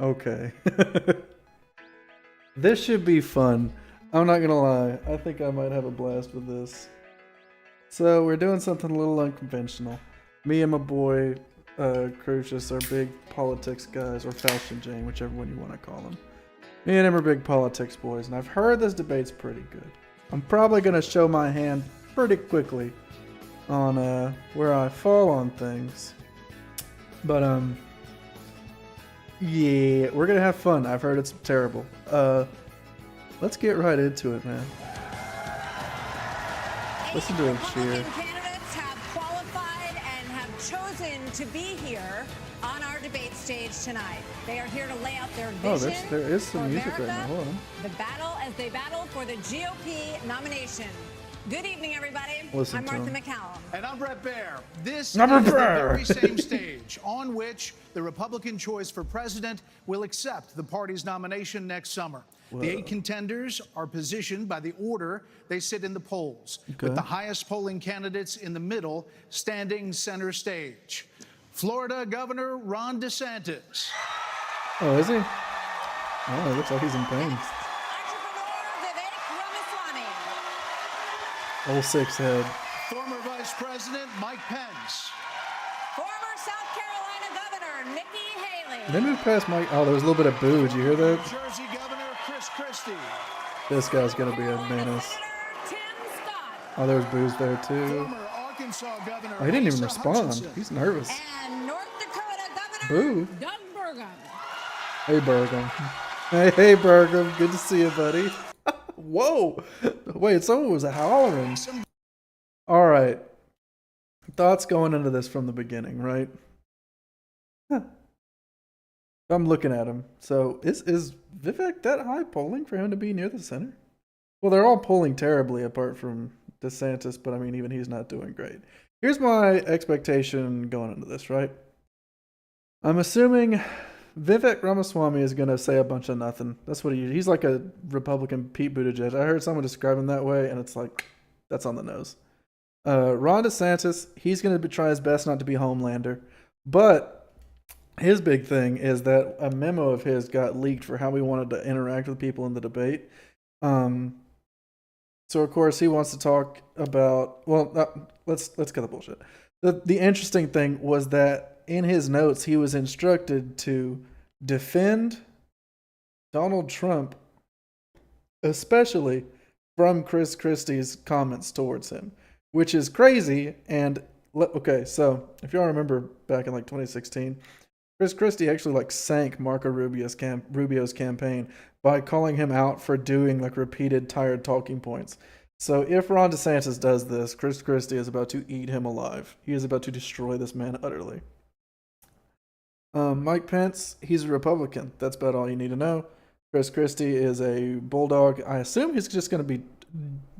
Okay. This should be fun. I'm not gonna lie. I think I might have a blast with this. So we're doing something a little unconventional. Me and my boy, Crucius, are big politics guys, or Falchion Jane, whichever one you want to call him. Me and him are big politics boys, and I've heard this debate's pretty good. I'm probably gonna show my hand pretty quickly on where I fall on things. But yeah, we're gonna have fun. I've heard it's terrible. Let's get right into it, man. Listen to him cheer. Candidates have qualified and have chosen to be here on our debate stage tonight. They are here to lay out their vision. Oh, there is some for music America, right now. Hold on. The battle as they battle for the GOP nomination. Good evening, everybody. Listen I'm to Martha him. McCallum. And I'm Brett Baer. This Number is the Baer. very same stage on which the Republican choice for president will accept the party's nomination next summer. Whoa. The 8 contenders are positioned by the order they sit in the polls, with the highest polling candidates in the middle standing center stage. Florida Governor Ron DeSantis. Oh, is he? Oh, it looks like he's in pain. Entrepreneur Vivek Ramaswamy. Old six head. Former Vice President Mike Pence. Former South Carolina Governor Nikki Haley. They moved past Mike. Oh, there was a little bit of boo. Did you hear New that? Jersey Governor Chris Christie. This guy's gonna be a menace. Senator Tim Scott. Oh, there's booze there too. Former Arkansas Governor Oh, he didn't even Asa respond. Hutchinson. He's nervous. And North Dakota Governor Boo. Doug Burgum. Hey, Burgum. Hey, Burgum. Good to see you, buddy. Whoa. Wait, someone was hollering. All right. Thoughts going into this from the beginning, right? Huh. I'm looking at him. So is Vivek that high polling for him to be near the center? Well, they're all polling terribly apart from DeSantis, but I mean, even he's not doing great. Here's my expectation going into this, right? I'm assuming Vivek Ramaswamy is going to say a bunch of nothing. That's what he's like a Republican Pete Buttigieg. I heard someone describe him that way, and it's like, that's on the nose. Ron DeSantis, he's going to try his best not to be Homelander, but his big thing is that a memo of his got leaked for how we wanted to interact with people in the debate. So of course he wants to talk about. Well, let's cut the bullshit. The interesting thing was that in his notes he was instructed to defend Donald Trump, especially from Chris Christie's comments towards him, which is crazy. And okay, so if y'all remember back in like 2016. Chris Christie actually like sank Marco Rubio's campaign by calling him out for doing like repeated tired talking points. So if Ron DeSantis does this, Chris Christie is about to eat him alive. He is about to destroy this man utterly. Mike Pence, he's a Republican. That's about all you need to know. Chris Christie is a bulldog. I assume he's just going to be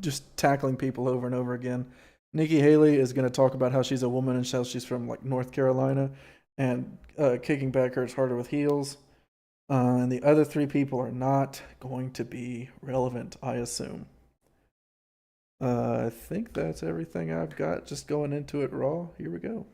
just tackling people over and over again. Nikki Haley is going to talk about how she's a woman and how she's from like North Carolina. And kicking back hurts harder with heels. And the other 3 people are not going to be relevant, I assume. I think that's everything I've got. Just going into it raw. Here we go.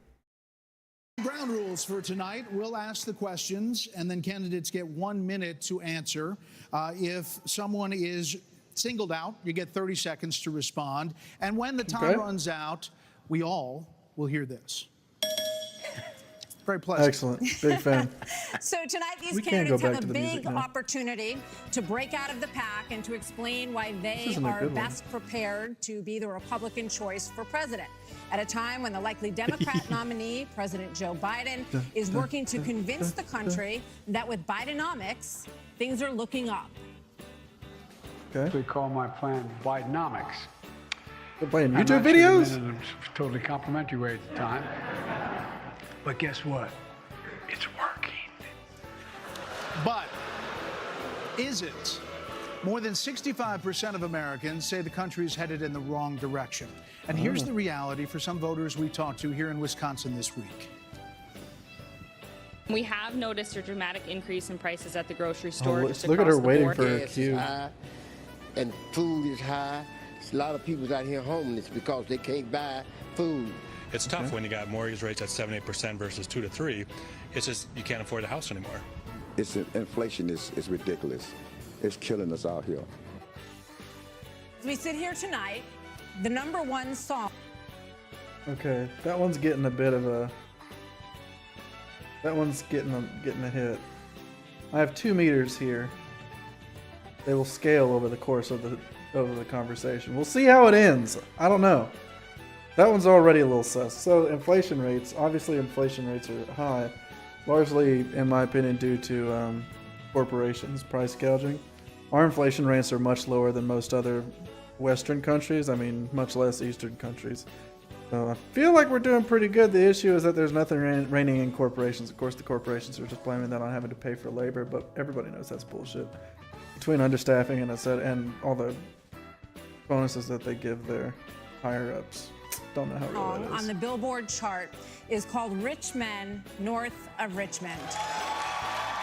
Ground rules for tonight. We'll ask the questions, and then candidates get 1 minute to answer. If someone is singled out, you get 30 seconds to respond. And when the time runs out, we all will hear this. Very pleasant. Excellent. Big fan. So tonight, these We can't candidates go back have to a the music big now. opportunity to break out of the pack and to explain why they isn't a are good one. best prepared to be the Republican choice for president. At a time when the likely Democrat nominee, President Joe Biden, is working to convince the country that with Bidenomics, things are looking up. Okay. We call my plan Bidenomics. They're playing I'm YouTube actually videos? in a totally complimentary way at the time. But guess what? It's working. But is it? More than 65% of Americans say the country is headed in the wrong direction. And here's the reality for some voters we talked to here in Wisconsin this week. We have noticed a dramatic increase in prices at the grocery store. Oh, just look at her across the waiting board. for a Gas is cue. high and food is high, A lot of people's out here homeless because they can't buy food. It's tough when you got mortgage rates at 7-8% versus 2 to 3. It's just you can't afford the house anymore. Inflation is ridiculous. It's killing us out here. As we sit here tonight, the #1 song. Okay, that one's getting a bit of a. That one's getting a hit. I have 2 meters here. They will scale over the course of the conversation. We'll see how it ends. I don't know. That one's already a little sus. So inflation rates. Obviously, inflation rates are high, largely, in my opinion, due to corporations price gouging. Our inflation rates are much lower than most other Western countries. I mean, much less Eastern countries. So I feel like we're doing pretty good. The issue is that there's nothing reining in corporations. Of course, the corporations are just blaming that on having to pay for labor, but everybody knows that's bullshit. Between understaffing and all the bonuses that they give their higher ups. Don't know how real that is. On the Billboard chart is called Rich Men North of Richmond.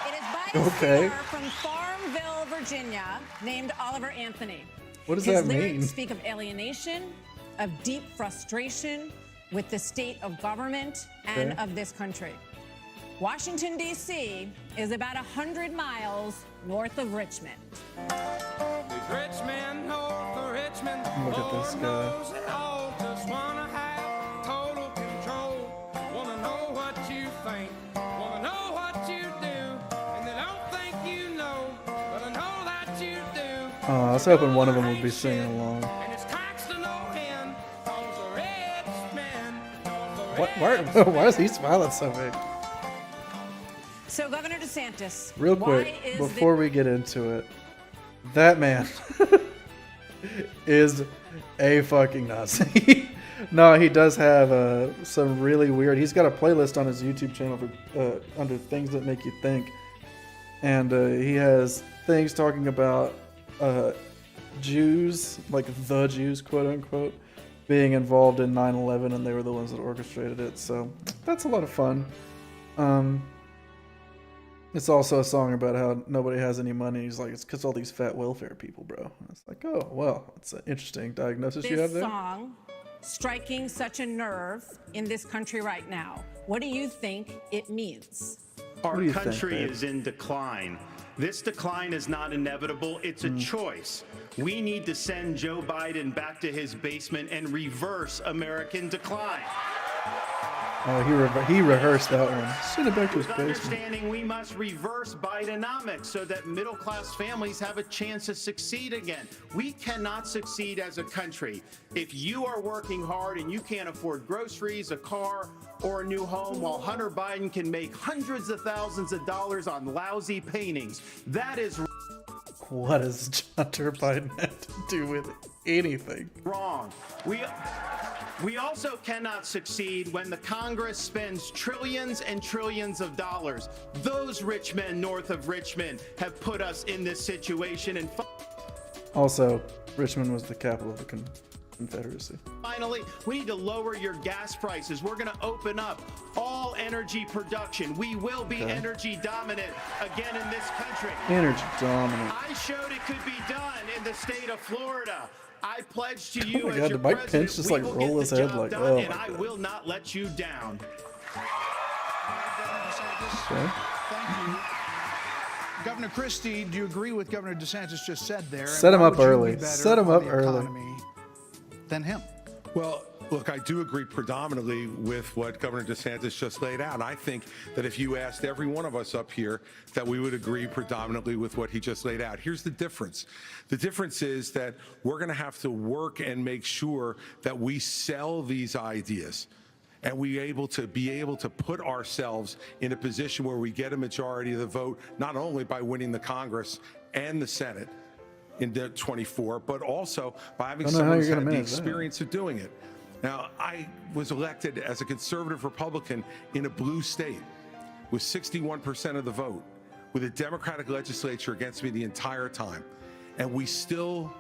It is by a singer from Farmville, Virginia, named Oliver Anthony. What does that mean? His lyrics speak of alienation, of deep frustration with the state of government and of this country. Washington, D.C. is about 100 miles north of Richmond. Rich men north of Richmond. Look at this guy. Just wanna have total control. Wanna know what you think. Wanna know what you do. And they don't think you know, but I know that you do. Oh, I was hoping one of them would be singing along. And it's tax to no end. Cause a rich man north of What? Why is he smiling so big? So, Governor DeSantis, Real quick, before we get into it, that man is a fucking Nazi. No, he does have some really weird. He's got a playlist on his YouTube channel for under things that make you think, and he has things talking about Jews, like the Jews, quote unquote, being involved in 9/11, and they were the ones that orchestrated it. So that's a lot of fun. It's also a song about how nobody has any money. He's like, it's because all these fat welfare people, bro. And it's like, oh, well, it's an interesting diagnosis you have there. This song striking such a nerve in this country right now. What do you think it means? Our country is in decline. This decline is not inevitable. It's a choice. We need to send Joe Biden back to his basement and reverse American decline. Oh, he rehearsed that one. Send it back to his With basement. understanding, we must reverse Bidenomics so that middle-class families have a chance to succeed again. We cannot succeed as a country if you are working hard and you can't afford groceries, a car, or a new home, while Hunter Biden can make hundreds of thousands of dollars on lousy paintings. That is What does Hunter Biden have to do with anything? wrong. We also cannot succeed when the Congress spends trillions and trillions of dollars. Those rich men north of Richmond have put us in this situation. And Also, Richmond was the capital of the Confederacy. finally, we need to lower your gas prices. We're going to open up all energy production. We will be energy dominant again in this country. Energy dominant. I showed it could be done in the state of Florida. I pledge to you Oh my as God, your did Mike president, Pence just, we like, will roll get his the head job like, done, oh and my I God. will not let you down. Okay. Thank you. Governor Christie, do you agree with Governor DeSantis just said there? Set him And why up would you early. be better Set him on up the early. economy than him? Well, look, I do agree predominantly with what Governor DeSantis just laid out. I think that if you asked every one of us up here, that we would agree predominantly with what he just laid out. Here's the difference. The difference is that we're going to have to work and make sure that we sell these ideas and be able to put ourselves in a position where we get a majority of the vote, not only by winning the Congress and the Senate in 24, but also by having someone who's had the experience of doing it. Now, I was elected as a conservative Republican in a blue state with 61% of the vote, with a Democratic legislature against me the entire time. And we still,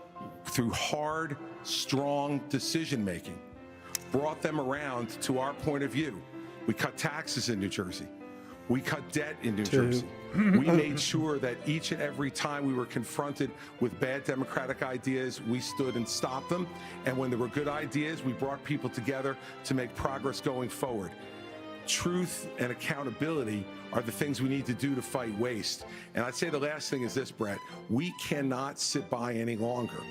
through hard, strong decision-making, brought them around to our point of view. We cut taxes in New Jersey. We cut debt in New Jersey. We made sure that each and every time we were confronted with bad democratic ideas, we stood and stopped them. And when there were good ideas, we brought people together to make progress going forward. Truth and accountability are the things we need to do to fight waste. And I'd say the last thing is this, Brett. We cannot sit by any longer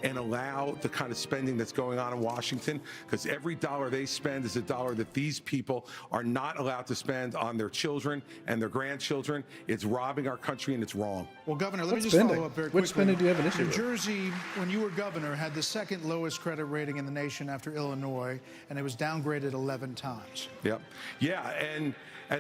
and allow the kind of spending that's going on in Washington, because every dollar they spend is a dollar that these people are not allowed to spend on their children and their grandchildren. It's robbing our country, and it's wrong. Well, Governor, let me What just spending? follow up very quickly. Which spending do you have an issue New with? Jersey, when you were governor, had the second lowest credit rating in the nation after Illinois, and it was downgraded 11 times. Yep. Yeah, and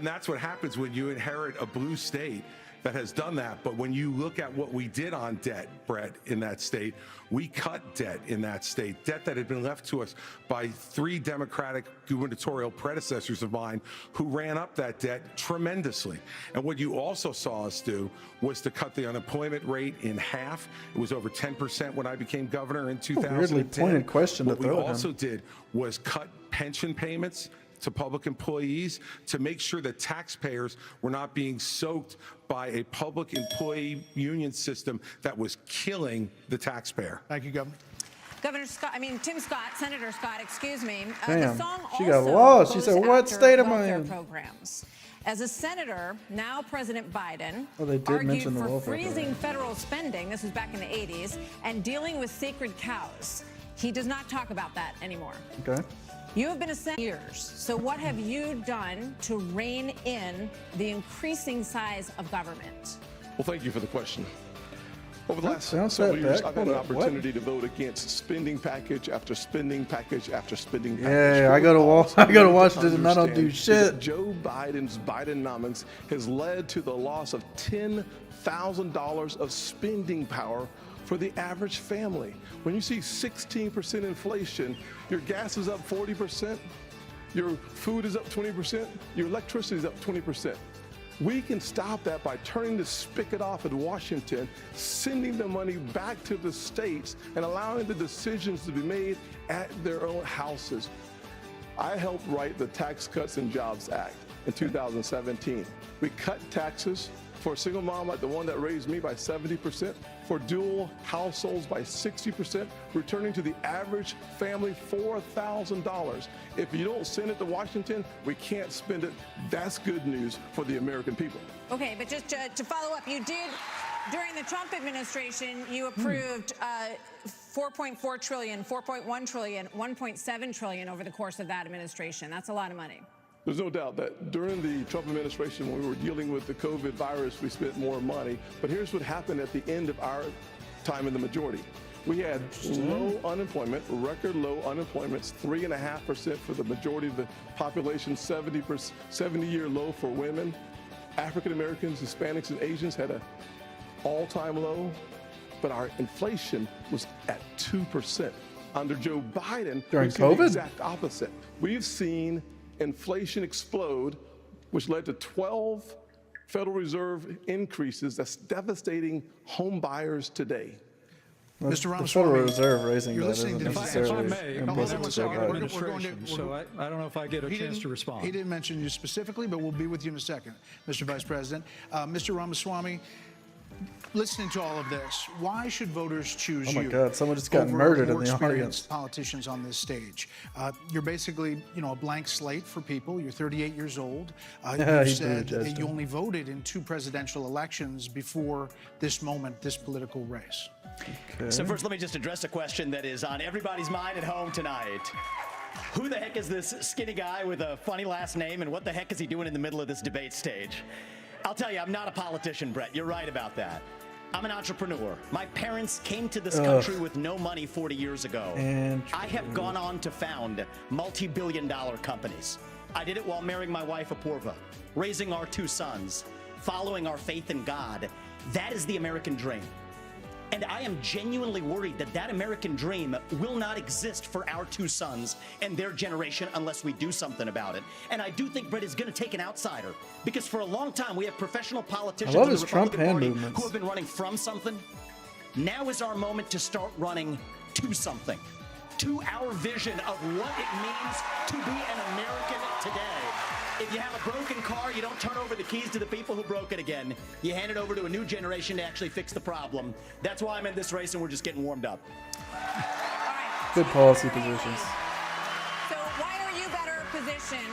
that's what happens when you inherit a blue state that has done that. But when you look at what we did on debt, Brett, in that state, we cut debt in that state, debt that had been left to us by 3 Democratic gubernatorial predecessors of mine who ran up that debt tremendously. And what you also saw us do was to cut the unemployment rate in half. It was over 10% when I became governor in 2010. Weirdly pointed question What to throw we at him. also did was cut pension payments to public employees to make sure that taxpayers were not being soaked by a public employee union system that was killing the taxpayer. Thank you, Governor. Tim Scott, Senator Scott, excuse me. Damn, The song she got also lost. She goes said, "What after state am I welfare in?" Programs. As a senator, now President Biden Oh, they did argued mention the for welfare freezing program. federal spending, this was back in the 80s, and dealing with sacred cows. He does not talk about that anymore. Okay. You have been a senator for years, so what have you done to rein in the increasing size of government? Well, thank you for the question. Over the That last sounds several that years, bad. I've had an Hold up, what? opportunity to vote against spending package after spending package after spending package. Yeah, I go to Washington and I don't do Understand is shit. that Joe Biden's Bidenomics has led to the loss of $10,000 of spending power for the average family. When you see 16% inflation, your gas is up 40%, your food is up 20%, your electricity is up 20%. We can stop that by turning the spigot off in Washington, sending the money back to the states, and allowing the decisions to be made at their own houses. I helped write the Tax Cuts and Jobs Act in 2017. We cut taxes for a single mom like the one that raised me by 70%, for dual households by 60%, returning to the average family $4,000. If you don't send it to Washington, we can't spend it. That's good news for the American people. Okay, but just to follow up, you did, during the Trump administration, you approved 4.4 trillion, 4.1 trillion, 1.7 trillion over the course of that administration. That's a lot of money. There's no doubt that during the Trump administration, when we were dealing with the COVID virus, we spent more money. But here's what happened at the end of our time in the majority. We had low unemployment, record low unemployment, 3.5% for the majority of the population, 70-year low for women. African Americans, Hispanics, and Asians had an all-time low, but our inflation was at 2%. Under Joe Biden, During we've seen the COVID? exact opposite. We've seen inflation explode, which led to 12 Federal Reserve increases that's devastating home buyers today. Well, Mr. the Ramaswamy, Federal Reserve raising you're that listening isn't to necessarily If I may, implicit hold to on Joe one Biden. second. We're going to- So I don't know if I get a chance to respond. He didn't mention you specifically, but we'll be with you in a second, Mr. Vice President. Mr. Ramaswamy, listening to all of this, why should voters choose you? Oh my God, someone just got over murdered more in the experienced audience. politicians on this stage. You're basically, a blank slate for people. You're 38 years old. Yeah, You he said did, that you only voted in 2 presidential elections before this moment, this political race. Okay. So first, let me just address a question that is on everybody's mind at home tonight. Who the heck is this skinny guy with a funny last name, and what the heck is he doing in the middle of this debate stage? I'll tell you, I'm not a politician, Brett. You're right about that. I'm an entrepreneur. My parents came to this country with no money 40 years ago. I have gone on to found multi-billion-dollar companies. I did it while marrying my wife, Apoorva, raising our 2 sons, following our faith in God. That is the American dream. And I am genuinely worried that that American dream will not exist for our 2 sons and their generation unless we do something about it. And I do think Brett is going to take an outsider, because for a long time we have professional politicians I love in the his Trump Republican hand Party movements. who have been running from something. Now is our moment to start running to something. to our vision of what it means to be an American today. If you have a broken car, you don't turn over the keys to the people who broke it again. You hand it over to a new generation to actually fix the problem. That's why I'm in this race, and we're just getting warmed up. Good policy positions. So why are you better positioned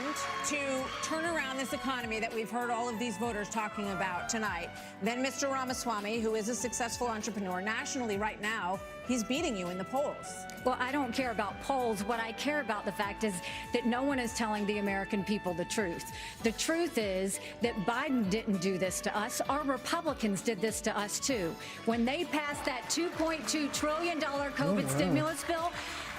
to turn around this economy that we've heard all of these voters talking about tonight than Mr. Ramaswamy, who is a successful entrepreneur nationally right now? He's beating you in the polls. Well, I don't care about polls. What I care about the fact is that no one is telling the American people the truth. The truth is that Biden didn't do this to us. Our Republicans did this to us, too. When they passed that $2.2 trillion COVID stimulus bill,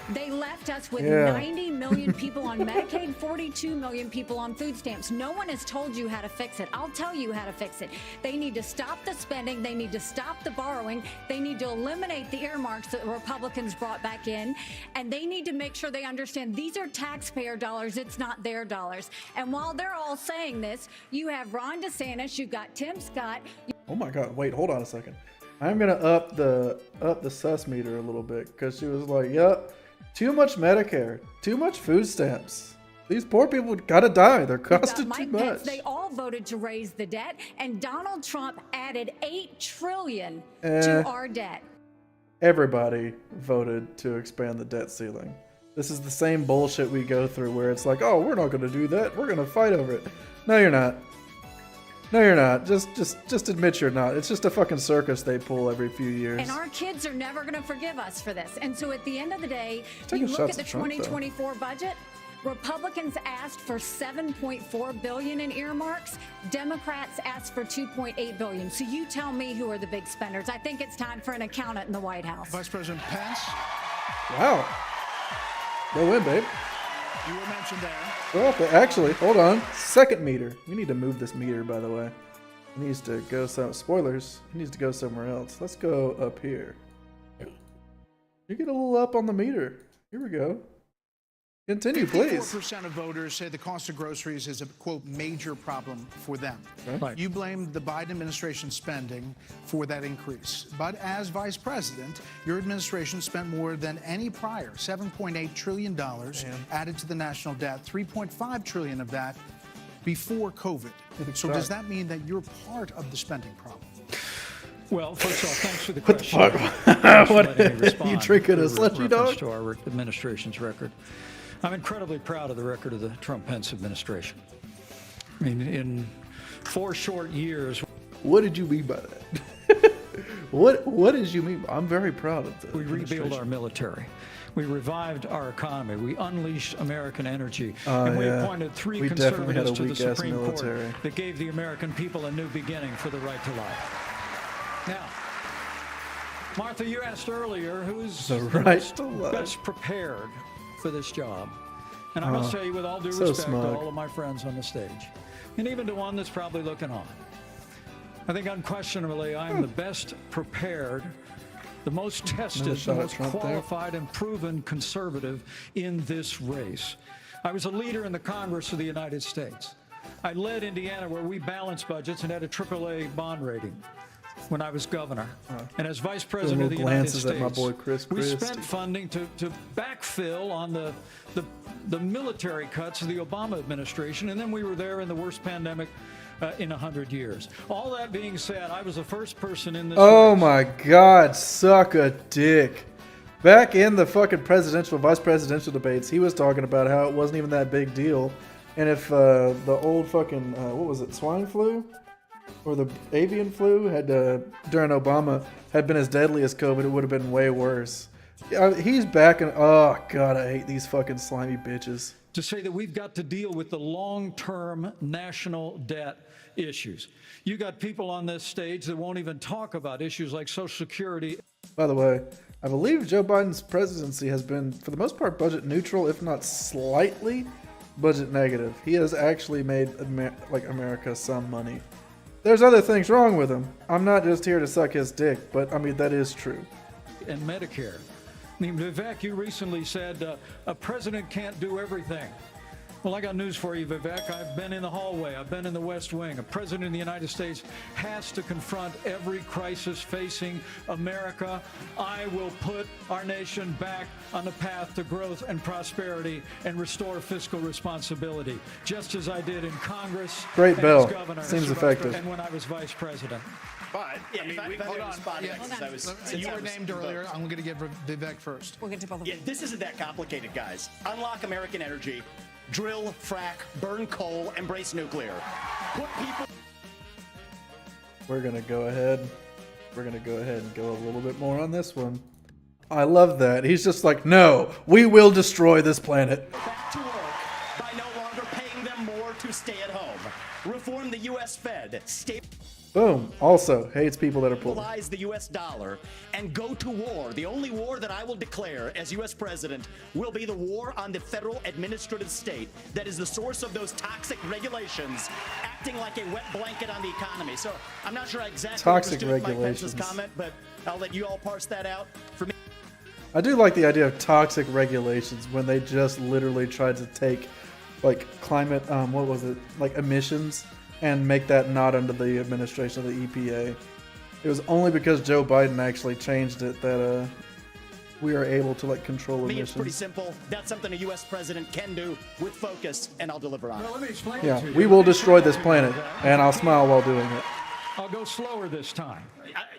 they left us with 90 million people on Medicaid, 42 million people on food stamps. No one has told you how to fix it. I'll tell you how to fix it. They need to stop the spending. They need to stop the borrowing. They need to eliminate the earmarks that the Republicans brought back in. And they need to make sure they understand these are taxpayer dollars. It's not their dollars. And while they're all saying this, you have Ron DeSantis, you've got Tim Scott. Oh my God! Wait, hold on a second. I'm gonna up the sus meter a little bit because she was like, "Yep, too much Medicare, too much food stamps. These poor people gotta die. They're costing too much." They all voted to raise the debt, and Donald Trump added $8 trillion Eh. to our debt. Everybody voted to expand the debt ceiling. This is the same bullshit we go through where it's like, "Oh, we're not gonna do that. We're gonna fight over it." No, you're not. No, you're not. Just admit you're not. It's just a fucking circus they pull every few years. And our kids are never going to forgive us for this. And so at the end of the day, Taking you look at shots the at Trump, though. 2024 budget, Republicans asked for $7.4 billion in earmarks. Democrats asked for $2.8 billion. So you tell me who are the big spenders. I think it's time for an accountant in the White House. Vice President Pence. Wow. Go in, babe. You were mentioned there. Well, but actually, hold on. Second meter. We need to move this meter, by the way. It needs to go spoilers. It needs to go somewhere else. Let's go up here. You get a little up on the meter. Here we go. Continue, please. 54% of voters say the cost of groceries is a, quote, major problem for them. Right. You blame the Biden administration spending for that increase. But as vice president, your administration spent more than any prior, $7.8 trillion added to the national debt, $3.5 trillion of that before COVID. So does that mean that you're part of the spending problem? Well, first of all, thanks for the What the question. fuck? What? Letting me respond You drinking a with slushy reference dog? to our administration's record. I'm incredibly proud of the record of the Trump-Pence administration. I mean, in 4 short years. What did you mean by that? What did you mean? I'm very proud of this. We rebuilt our military. We revived our economy. We unleashed American energy. And we appointed 3 We definitely had conservatives a to the weak-ass Supreme military. Court that gave the American people a new beginning for the right to life. Now, Martha, you asked earlier who's The the right most to life. best prepared for this job. And I must say, with all due so respect to smug. all of my friends on the stage, and even to one that's probably looking on, I think unquestionably I'm the best prepared, the most tested, the shot at most Trump there. qualified and proven conservative in this race. I was a leader in the Congress of the United States. I led Indiana where we balanced budgets and had a AAA bond rating when I was governor. And as vice president of the little United glances States, at my boy Chris we Christie. spent funding to backfill on the military cuts of the Obama administration, and then we were there in the worst pandemic in 100 years. All that being said, I was the first person in this Oh race. my God, suck a dick. Back in the fucking vice presidential debates, he was talking about how it wasn't even that big deal. And if the old fucking, what was it, swine flu? Or the avian flu had during Obama had been as deadly as COVID, it would have been way worse. He's back and oh God, I hate these fucking slimy bitches. To say that we've got to deal with the long-term national debt issues. You got people on this stage that won't even talk about issues like Social Security. By the way, I believe Joe Biden's presidency has been, for the most part, budget neutral, if not slightly budget negative. He has actually made America some money. There's other things wrong with him. I'm not just here to suck his dick, but I mean, that is true. And Medicare. I mean, Vivek, you recently said a president can't do everything. Well, I got news for you, Vivek. I've been in the hallway. I've been in the West Wing. A president of the United States has to confront every crisis facing America. I will put our nation back on the path to growth and prosperity and restore fiscal responsibility, just as I did in Congress. Great and bill. as governor, Seems effective. And when I was vice president. But, Yeah, I mean, if I Hold could on. respond, Yeah. since I was- since You I were was named earlier. invoked. I'm going to give Vivek first. We'll get to both of Yeah, them. this isn't that complicated, guys. Unlock American energy, drill, frack, burn coal, embrace nuclear. Put people. We're going to go ahead. We're going to go ahead and go a little bit more on this one. I love that. He's just like, no, we will destroy this planet. Back to work by no longer paying them more to stay at home. Reform the U.S. Fed. Boom. Also, hates people that are poor. Stabilize the U.S. dollar and go to war. The only war that I will declare as U.S. president will be the war on the federal administrative state that is the source of those toxic regulations acting like a wet blanket on the economy. So I'm not sure I exactly Toxic understood Mike regulations. Pence's comment, but I'll let you all parse that out. For me, I do like the idea of toxic regulations when they just literally tried to take like climate, what was it, like emissions, and make that not under the administration of the EPA. It was only because Joe Biden actually changed it that we are able to like control for me, it's pretty emissions. simple. That's something a U.S. president can do with focus, and I'll deliver on it. Let me explain Yeah, it to you. we will destroy this planet, and I'll smile while doing it. I'll go slower this time.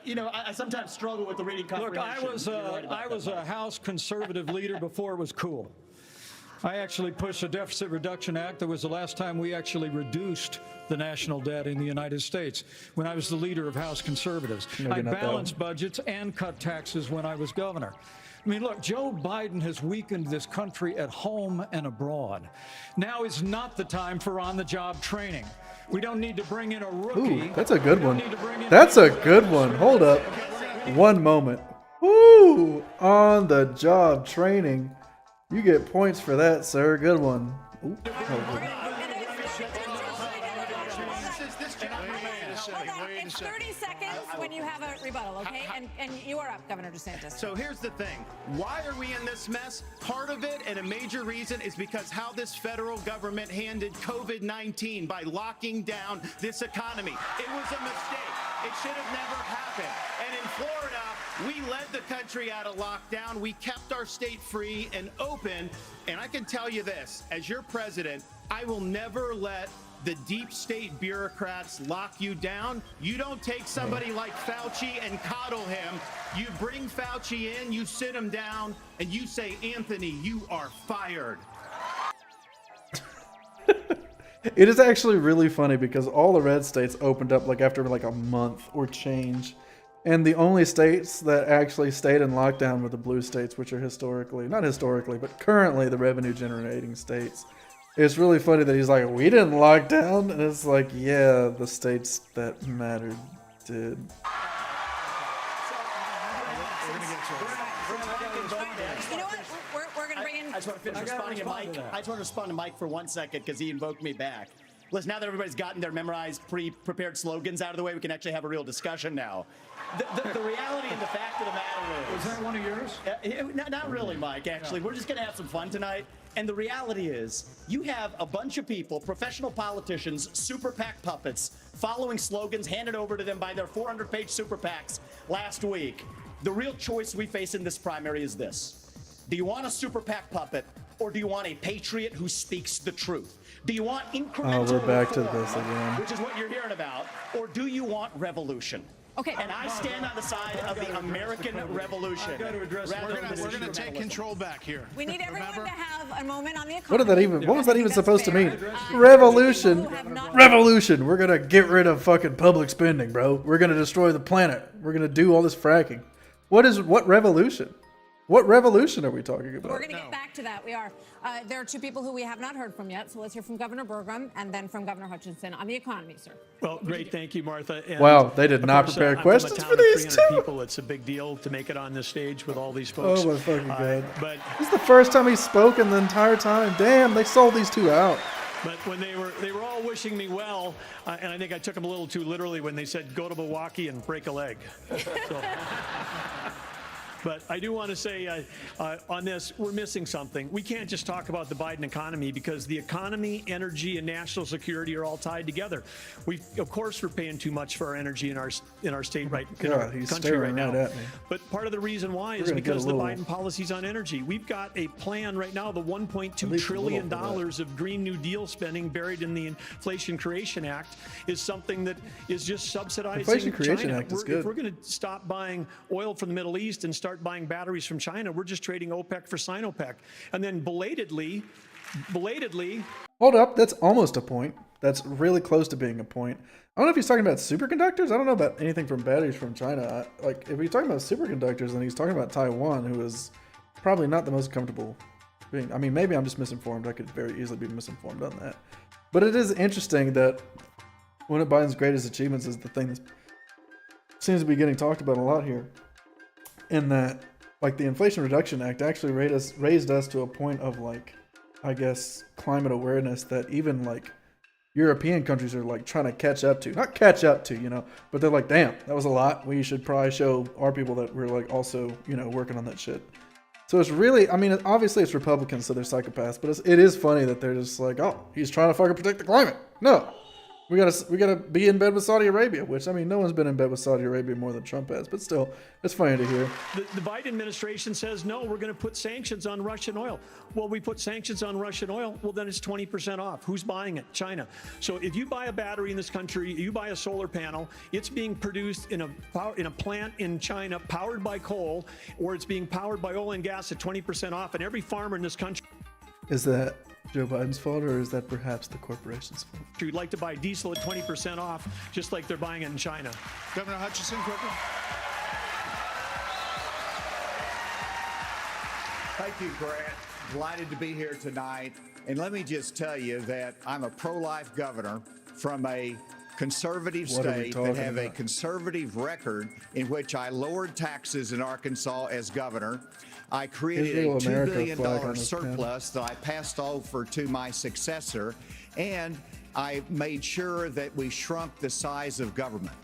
I sometimes struggle with the reading Look, comprehension. I was a House conservative leader before it was cool. I actually pushed a Deficit Reduction Act. That was the last time we actually reduced the national debt in the United States when I was the leader of House conservatives. Maybe I not that balanced budgets and cut taxes when I was governor. I mean, look, Joe Biden has weakened this country at home and abroad. Now is not the time for on-the-job training. We don't need to bring in a rookie. Ooh, that's a good one. That's a good one. Hold up. One moment. Woo! On the job training. You get points for that, sir. Good one. Ooh, It's 30 seconds when you have a rebuttal, okay? And you are up, Governor DeSantis. So here's the thing. Why are we in this mess? Part of it, and a major reason, is because how this federal government handled COVID-19 by locking down this economy. It was a mistake. It should have never happened. And in Florida, we led the country out of lockdown. We kept our state free and open. And I can tell you this, as your president, I will never let the deep state bureaucrats lock you down. You don't take somebody like Fauci and coddle him. You bring Fauci in, you sit him down, and you say, Anthony, you are fired. It is actually really funny because all the red states opened up like after like a month or change. And the only states that actually stayed in lockdown were the blue states, which are not historically, but currently the revenue generating states. It's really funny that he's like, we didn't lock down. And it's like, yeah, the states that mattered did. You know what? We're going to bring in... I just want to finish responding to Mike. I just want to respond to Mike for 1 second because he invoked me back. Listen, now that everybody's gotten their memorized, pre-prepared slogans out of the way, we can actually have a real discussion now. The reality and the fact of the matter is... Was that one of yours? Not really, Mike, actually. We're just going to have some fun tonight. And the reality is, you have a bunch of people, professional politicians, super PAC puppets, following slogans handed over to them by their 400-page super PACs last week. The real choice we face in this primary is this. Do you want a super PAC puppet, or do you want a patriot who speaks the truth? Do you want incremental we're back to reform, this again. which is what you're hearing about, or do you want revolution? Okay. And I stand on the side of the American revolution. We're going to take control back here. We need everyone to have a moment on the economy. What did that even? What was that even supposed to mean? Revolution. Revolution. We're gonna get rid of fucking public spending, bro. We're gonna destroy the planet. We're gonna do all this fracking. What revolution? What revolution are we talking about? We're going to get back to that. We are. There are two people who we have not heard from yet. So let's hear from Governor Burgum and then from Governor Hutchinson on the economy, sir. Well, great. Thank you, Martha. And wow, they did not prepare I'm questions from a town for of these 300 two. people. It's a big deal to make it on this stage with all these folks. Oh my fucking god! But this is the first time he's spoken the entire time. Damn, they sold these two out. But when they were all wishing me well, and I think I took them a little too literally when they said go to Milwaukee and break a leg. So, But I do want to say on this, we're missing something. We can't just talk about the Biden economy because the economy, energy, and national security are all tied together. Of course, we're paying too much for our energy in our state in our country right now. At me. But part of the reason why is because of the Biden policies on energy. We've got a plan right now, the $1.2 trillion of Green New Deal spending buried in the Inflation Creation Act is something that is just subsidizing Inflation Creation China. Act is good. If we're going to stop buying oil from the Middle East and start buying batteries from China, we're just trading OPEC for Sinopec. And then belatedly. Hold up, that's almost a point. That's really close to being a point. I don't know if he's talking about superconductors. I don't know about anything from batteries from China. Like, if he's talking about superconductors, then he's talking about Taiwan, who is probably not the most comfortable being. I mean, maybe I'm just misinformed. I could very easily be misinformed on that. But it is interesting that one of Biden's greatest achievements is the thing that seems to be getting talked about a lot here. In that, like, the Inflation Reduction Act actually raised us to a point of, like, I guess, climate awareness that even, like, European countries are, like, trying to catch up to. Not catch up to, you know, but they're like, damn, that was a lot. We should probably show our people that we're, like, also, you know, working on that shit. So it's really, I mean, obviously it's Republicans, so they're psychopaths, but it is funny that they're just like, oh, he's trying to fucking protect the climate. No. We gotta be in bed with Saudi Arabia, which, I mean, no one's been in bed with Saudi Arabia more than Trump has, but still, it's funny to hear. The Biden administration says, no, we're going to put sanctions on Russian oil. Well, we put sanctions on Russian oil, well, then it's 20% off. Who's buying it? China. So if you buy a battery in this country, you buy a solar panel, it's being produced in a plant in China powered by coal, or it's being powered by oil and gas at 20% off, and every farmer in this country... Is that Joe Biden's fault, or is that perhaps the corporation's fault? We'd like to buy diesel at 20% off, just like they're buying it in China. Governor Hutchinson, quickly. Thank you, Grant. Delighted to be here tonight. And let me just tell you that I'm a pro-life governor from a conservative state that have a conservative record in which I lowered taxes in Arkansas as governor. I created a $2 billion surplus that I passed over to my successor, and I made sure that we shrunk the size of government.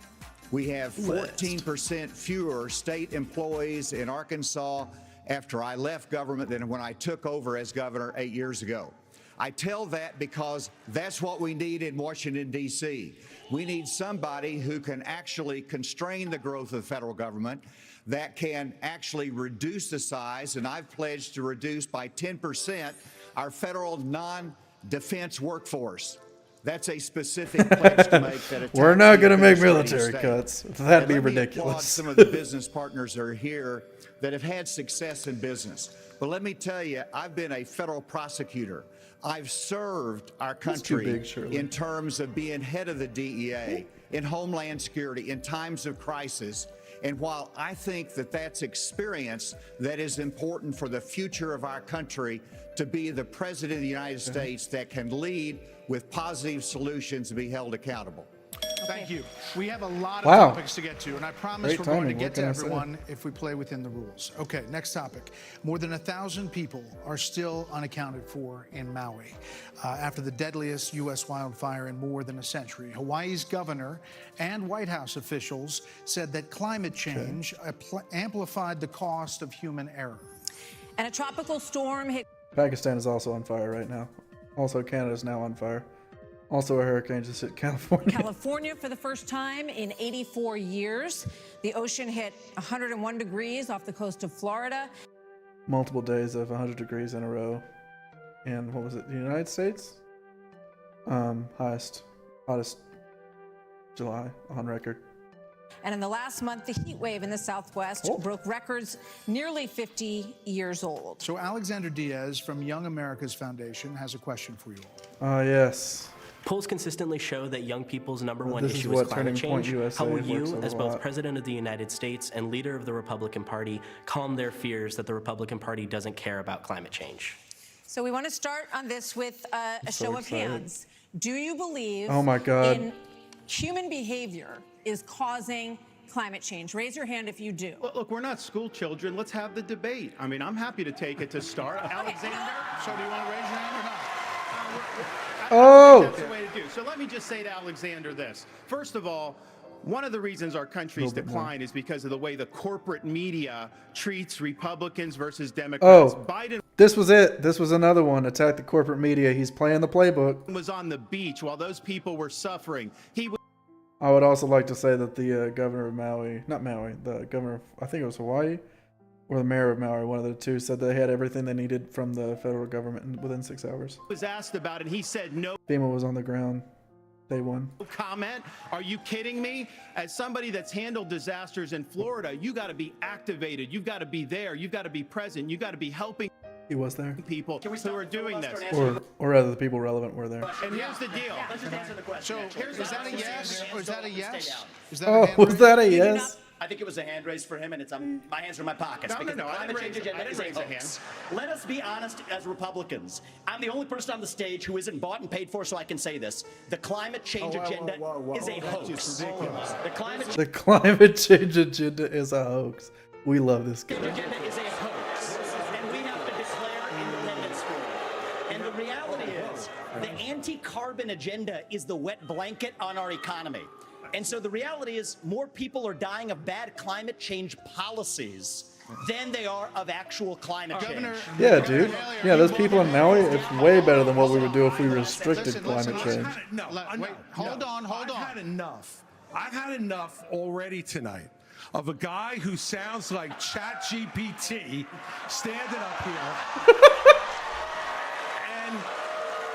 We have 14% fewer state employees in Arkansas after I left government than when I took over as governor 8 years ago. I tell that because that's what we need in Washington, D.C. We need somebody who can actually constrain the growth of the federal government, that can actually reduce the size, and I've pledged to reduce by 10% our federal non-defense workforce. That's a specific pledge to make. That we're not going to make military cuts. That'd be ridiculous. Some of the business partners are here that have had success in business. But let me tell you, I've been a federal prosecutor. I've served our country in terms of being head of the DEA, in Homeland Security, in times of crisis. And while I think that that's experience that is important for the future of our country, to be the president of the United States that can lead with positive solutions and be held accountable. Thank you. We have a lot of topics to get to, and I promise we're going to get to everyone if we play within the rules. Okay, next topic. More than 1,000 people are still unaccounted for in Maui after the deadliest U.S. wildfire in more than a century. Hawaii's governor and White House officials said that climate change amplified the cost of human error. And a tropical storm hit. Pakistan is also on fire right now. Also, Canada is now on fire. Also, a hurricane just hit California. California for the first time in 84 years. The ocean hit 101 degrees off the coast of Florida. Multiple days of 100 degrees in a row. And what was it? The United States? Hottest July on record. And in the last month, the heat wave in the Southwest broke records nearly 50 years old. So Alexander Diaz from Young America's Foundation has a question for you all. Yes. Polls consistently show that young people's number one issue is climate change. How will you, as both President of the United States and leader of the Republican Party, calm their fears that the Republican Party doesn't care about climate change? So we want to start on this with a show of hands. Do you believe in human behavior is causing climate change? Raise your hand if you do. Look, we're not school children. Let's have the debate. I mean, I'm happy to take it to start. Alexander? So do you want to raise your hand or not? I think that's the way to do. So let me just say to Alexander this. First of all, One of the reasons our country's decline is because of the way the corporate media treats Republicans versus Democrats. Oh, Biden this was it. This was another one. Attack the corporate media. He's playing the playbook. was on the beach while those people were suffering. He was I would also like to say that the governor of Maui, not Maui, the governor of, I think it was Hawaii, or the mayor of Maui, one of the two, said they had everything they needed from the federal government within 6 hours. asked about it, and he said no FEMA was on the ground day one. comment. Are you kidding me? As somebody that's handled disasters in Florida, you got to be activated. You've got to be there. You've got to be present. You've got to be helping He was there. people who are doing this. Or rather, the people relevant were there. And here's the deal. Let's just answer the question. So, is that a yes or is that a yes? Is that Oh, was that a yes? I think it was a hand raise for him, and it's my hands are in my pockets. No, because no, the I climate didn't change raise- I agenda didn't is a raise a hoax. Let us be honest as Republicans. I'm the only person on the stage who isn't bought and paid for, so I can say this. The climate change agenda is a hoax. The climate change agenda is a hoax. We love this guy. agenda is a hoax, and we have to declare independence for it. And the reality is, the anti-carbon agenda is the wet blanket on our economy. And so the reality is, more people are dying of bad climate change policies than they are of actual climate change. Yeah, dude. Yeah, those people in Maui, it's way better than what we would do if we restricted climate change. Hold on. I've had enough. I've had enough already tonight of a guy who sounds like ChatGPT standing up here. And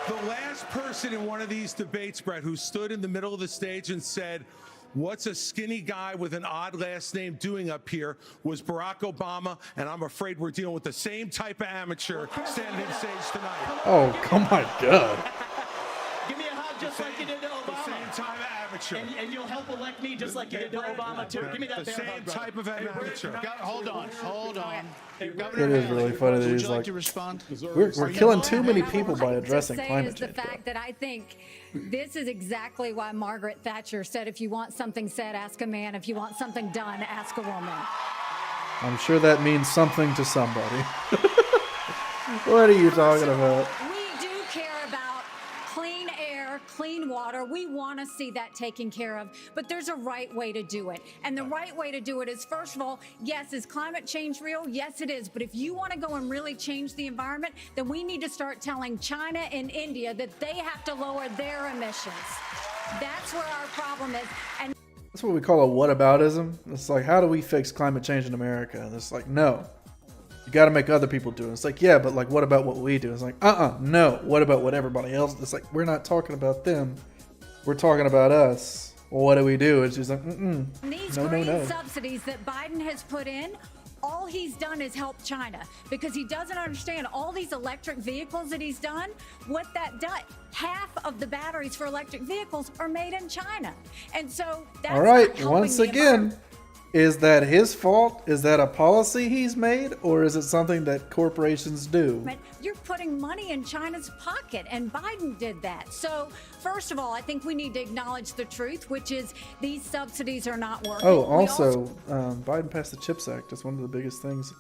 the last person in one of these debates, Brett, who stood in the middle of the stage and said, "What's a skinny guy with an odd last name doing up here?" was Barack Obama, and I'm afraid we're dealing with the same type of amateur standing on stage tonight. Oh, come my God. Give me a hug just like you did to Obama. The same type of amateur. And you'll help elect me just like you did to Obama, too. Give me that The bear hug, same brother. type of amateur. Hold on. It is really funny that Would he's you like like, to respond? we're killing too many people by addressing say climate is the change. fact that I think this is exactly why Margaret Thatcher said, if you want something said, ask a man. If you want something done, ask a woman. I'm sure that means something to somebody. What are you talking about? We do care about clean air, clean water. We want to see that taken care of, but there's a right way to do it. And the right way to do it is, first of all, yes, is climate change real? Yes, it is. But if you want to go and really change the environment, then we need to start telling China and India that they have to lower their emissions. That's where our problem is. And That's what we call a whataboutism. It's like, how do we fix climate change in America? And it's like, no. You got to make other people do it. It's like, yeah, but like, what about what we do? It's like, no. What about what everybody else? It's like, we're not talking about them. We're talking about us. Well, what do we do? It's just like, these no, green no. subsidies that Biden has put in, all he's done is help China because he doesn't understand all these electric vehicles that he's done. What that does, half of the batteries for electric vehicles are made in China. And so that's All right, not helping once the again, environment. is that his fault? Is that a policy he's made? Or is it something that corporations do? You're putting money in China's pocket, and Biden did that. So, first of all, I think we need to acknowledge the truth, which is these subsidies are not working. Oh, also, Biden passed the CHIPS Act. It's one of the biggest things,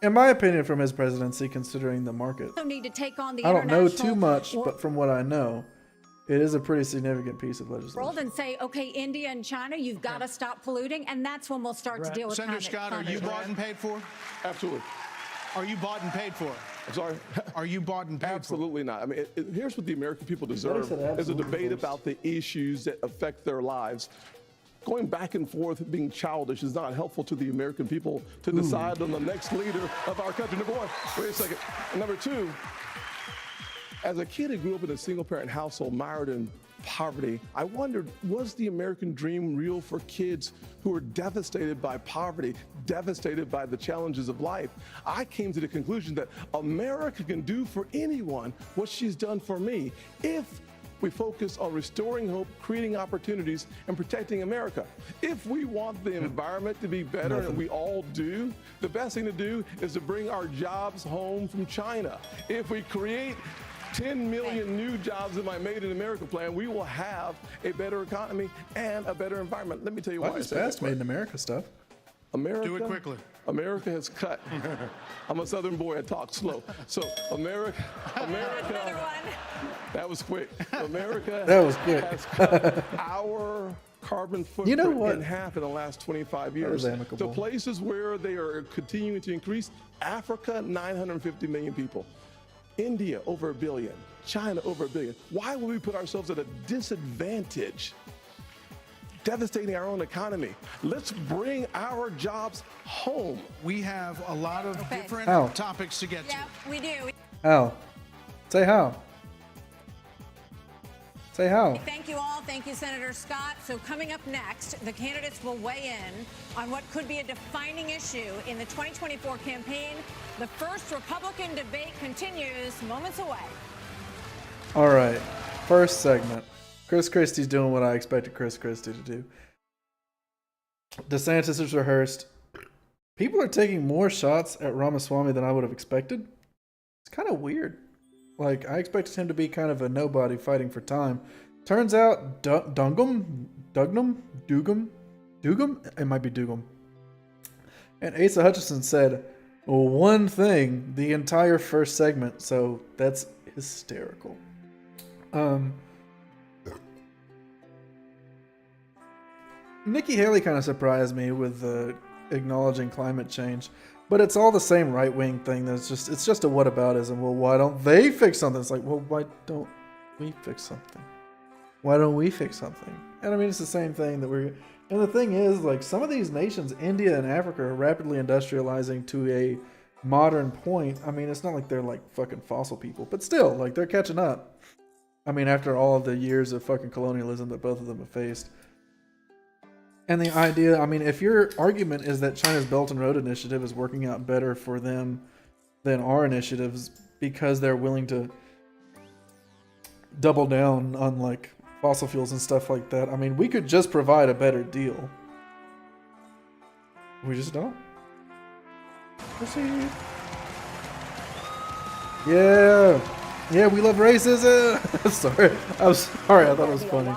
in my opinion, from his presidency, considering the market. also need to take on the I don't know international too much, world but from what I know, it is a pretty significant piece of legislation. and say, okay, India and China, you've got to stop polluting, and that's when we'll start to deal with Senator climate Scott, are you change. bought and paid for? Absolutely. Are you bought and paid for? I'm sorry? Are you bought and paid Absolutely not. I mean, here's what the American people He deserve said is a absolutely debate first. about the issues that affect their lives. Going back and forth being childish is not helpful to the American people to decide on the next leader of our country. Number one, wait a second. And number two, as a kid who grew up in a single-parent household mired in poverty, I wondered, was the American dream real for kids who were devastated by poverty, devastated by the challenges of life? I came to the conclusion that America can do for anyone what she's done for me if we focus on restoring hope, creating opportunities, and protecting America. If we want the environment to be better, and we all do, the best thing to do is to bring our jobs home from China. If we create 10 million new jobs in my Made in America plan, we will have a better economy and a better environment. Let me tell you why. Why is fast Made in America stuff? America, Do it quickly. America has cut. I'm a Southern boy. I talk slow. So America. That was quick. America That was quick. has cut our carbon footprint You know what? in half in the last 25 That years. was amicable. The places where they are continuing to increase, Africa, 950 million people. India, over 1 billion. China, over 1 billion. Why would we put ourselves at a disadvantage? Devastating our own economy. Let's bring our jobs home. We have a lot of different How? topics to get to. Yeah, we do. How? Say how. Say how. Thank you all. Thank you, Senator Scott. So coming up next, the candidates will weigh in on what could be a defining issue in the 2024 campaign. The first Republican debate continues moments away. All right. First segment. Chris Christie's doing what I expected Chris Christie to do. DeSantis is rehearsed. People are taking more shots at Ramaswamy than I would have expected. It's kind of weird. Like, I expected him to be kind of a nobody fighting for time. Turns out, Dugum? It might be Dugum. And Asa Hutchinson said one thing the entire first segment, so that's hysterical. Nikki Haley kind of surprised me with acknowledging climate change, but it's all the same right-wing thing. It's just a whataboutism. Well, why don't they fix something? It's like, well, why don't we fix something? Why don't we fix something? And I mean, it's the same thing that we're. And the thing is, like, some of these nations, India and Africa, are rapidly industrializing to a modern point. I mean, it's not like they're like fucking fossil people, but still, like, they're catching up. I mean, after all of the years of fucking colonialism that both of them have faced. And the idea, I mean, if your argument is that China's Belt and Road Initiative is working out better for them than our initiatives because they're willing to double down on, like, fossil fuels and stuff like that, I mean, we could just provide a better deal. We just don't. Proceed. Yeah. Yeah, we love racism. Sorry. I'm sorry. I thought it was funny.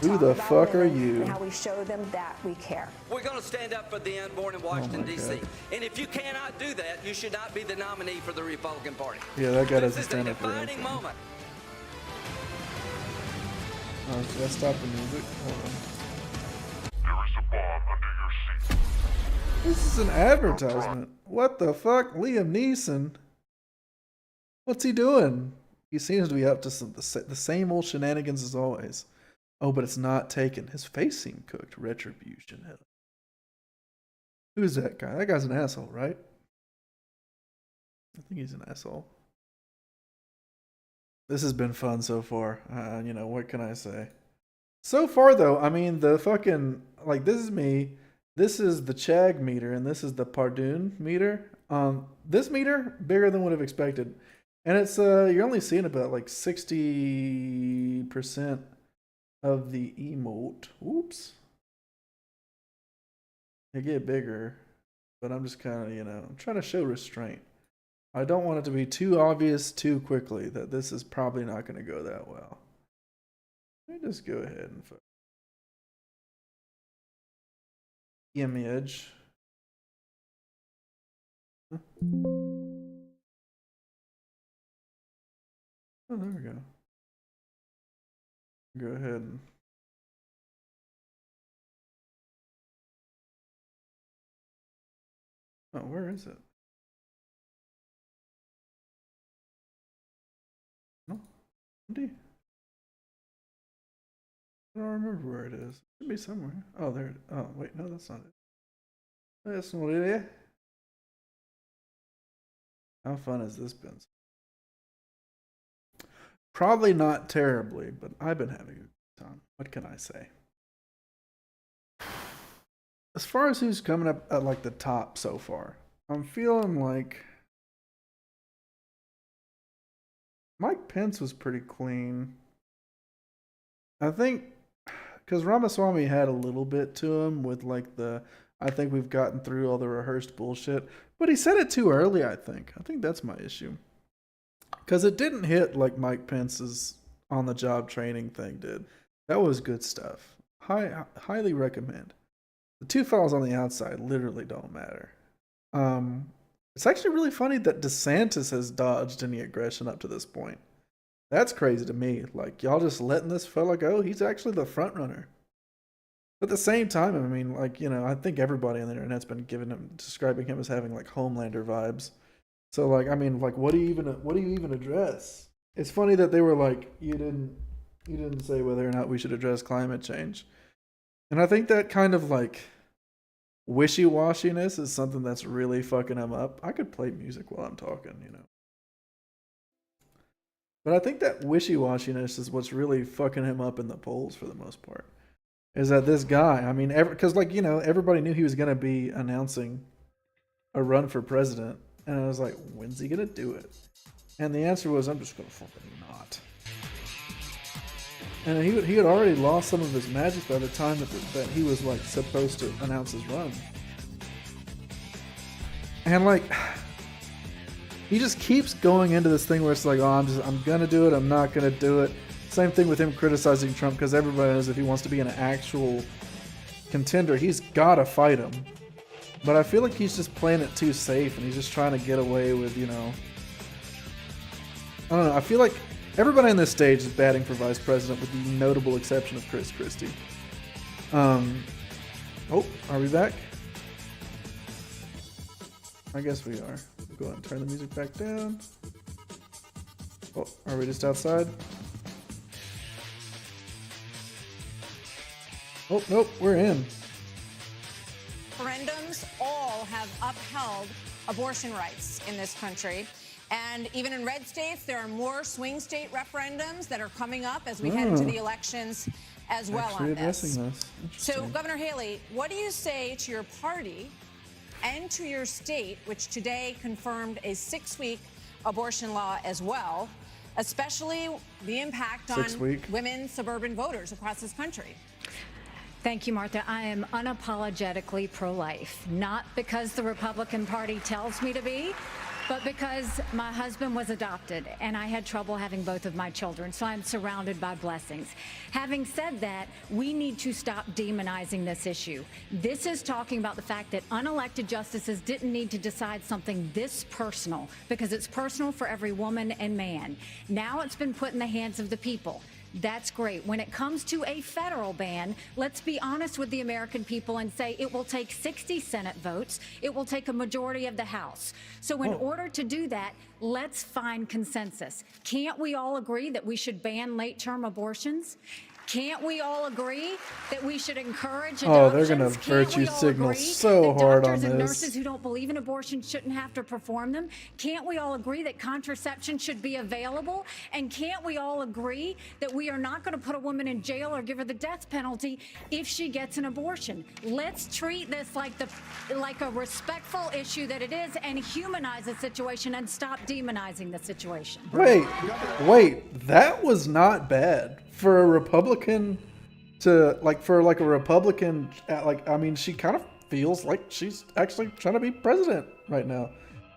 Who the fuck are you? How we show them that we care. We're going to stand up for the unborn in Washington, D.C. And if you cannot do that, you should not be the nominee for the Republican Party. Yeah, that guy doesn't This is a stand up for defining anything. moment. Oh, should I stop the music? Hold on. There is a bomb under your seat. This is an advertisement. What the fuck? Liam Neeson? What's he doing? He seems to be up to the same old shenanigans as always. Oh, but it's not taken. His face seemed cooked. Retribution. Who's that guy? That guy's an asshole, right? I think he's an asshole. This has been fun so far. You know, what can I say? So far, though, I mean, the fucking, like, this is me. This is the Chag meter, and this is the Pardoon meter. This meter, bigger than would have expected. And it's, you're only seeing about, like, 60% of the emote. Oops. They get bigger, but I'm just kind of, you know, I'm trying to show restraint. I don't want it to be too obvious too quickly that this is probably not going to go that well. Let me just go ahead and image. Huh? Oh, there we go. Go ahead and oh, where is it? No, indeed. I don't remember where it is. It should be somewhere. Oh, there. Oh, wait, no, that's not it. That's not it. How fun has this been? Probably not terribly, but I've been having a good time. What can I say? As far as who's coming up at like the top so far, I'm feeling like Mike Pence was pretty clean. I think because Ramaswamy had a little bit to him with like I think we've gotten through all the rehearsed bullshit, but he said it too early, I think. I think that's my issue. Because it didn't hit like Mike Pence's on-the-job training thing did. That was good stuff. Highly recommend. The two files on the outside literally don't matter. It's actually really funny that DeSantis has dodged any aggression up to this point. That's crazy to me. Like, y'all just letting this fella go? He's actually the front runner. At the same time, I mean, like, you know, I think everybody on the internet's been describing him as having like Homelander vibes. So like, I mean, like, what do you even address? It's funny that they were like, you didn't say whether or not we should address climate change. And I think that kind of like wishy-washiness is something that's really fucking him up. I could play music while I'm talking, you know. But I think that wishy-washiness is what's really fucking him up in the polls for the most part. Is that this guy, I mean, because like, you know, everybody knew he was going to be announcing a run for president. And I was like, when's he going to do it? And the answer was, I'm just going to fucking not. And he had already lost some of his magic by the time that he was like supposed to announce his run. And like, he just keeps going into this thing where it's like, oh, I'm going to do it. I'm not going to do it. Same thing with him criticizing Trump, because everybody knows if he wants to be an actual contender, he's got to fight him. But I feel like he's just playing it too safe, and he's just trying to get away with, you know... I don't know. I feel like everybody on this stage is batting for vice president, with the notable exception of Chris Christie. Oh, are we back? I guess we are. Go ahead and turn the music back down. Oh, are we just outside? Oh, nope, we're in. Referendums all have upheld abortion rights in this country. And even in red states, there are more swing state referendums that are coming up as we head into the elections as well on this. So, Governor Haley, what do you say to your party and to your state, which today confirmed a 6-week abortion law as well, especially the impact on women suburban voters across this country? Thank you, Martha. I am unapologetically pro-life, not because the Republican Party tells me to be, but because my husband was adopted and I had trouble having both of my children, so I'm surrounded by blessings. Having said that, we need to stop demonizing this issue. This is talking about the fact that unelected justices didn't need to decide something this personal, because it's personal for every woman and man. Now it's been put in the hands of the people. That's great. When it comes to a federal ban, let's be honest with the American people and say it will take 60 Senate votes. It will take a majority of the House. So in order to do that, let's find consensus. Can't we all agree that we should ban late-term abortions? Can't we all agree that we should encourage adoptions? Oh, they're going to virtue signal so hard on this. Doctors and nurses who don't believe in abortion shouldn't have to perform them? Can't we all agree that contraception should be available? And can't we all agree that we are not going to put a woman in jail or give her the death penalty if she gets an abortion? Let's treat this like a respectful issue that it is, and humanize the situation and stop demonizing the situation. Wait, that was not bad. For a Republican I mean, she kind of feels like she's actually trying to be president right now.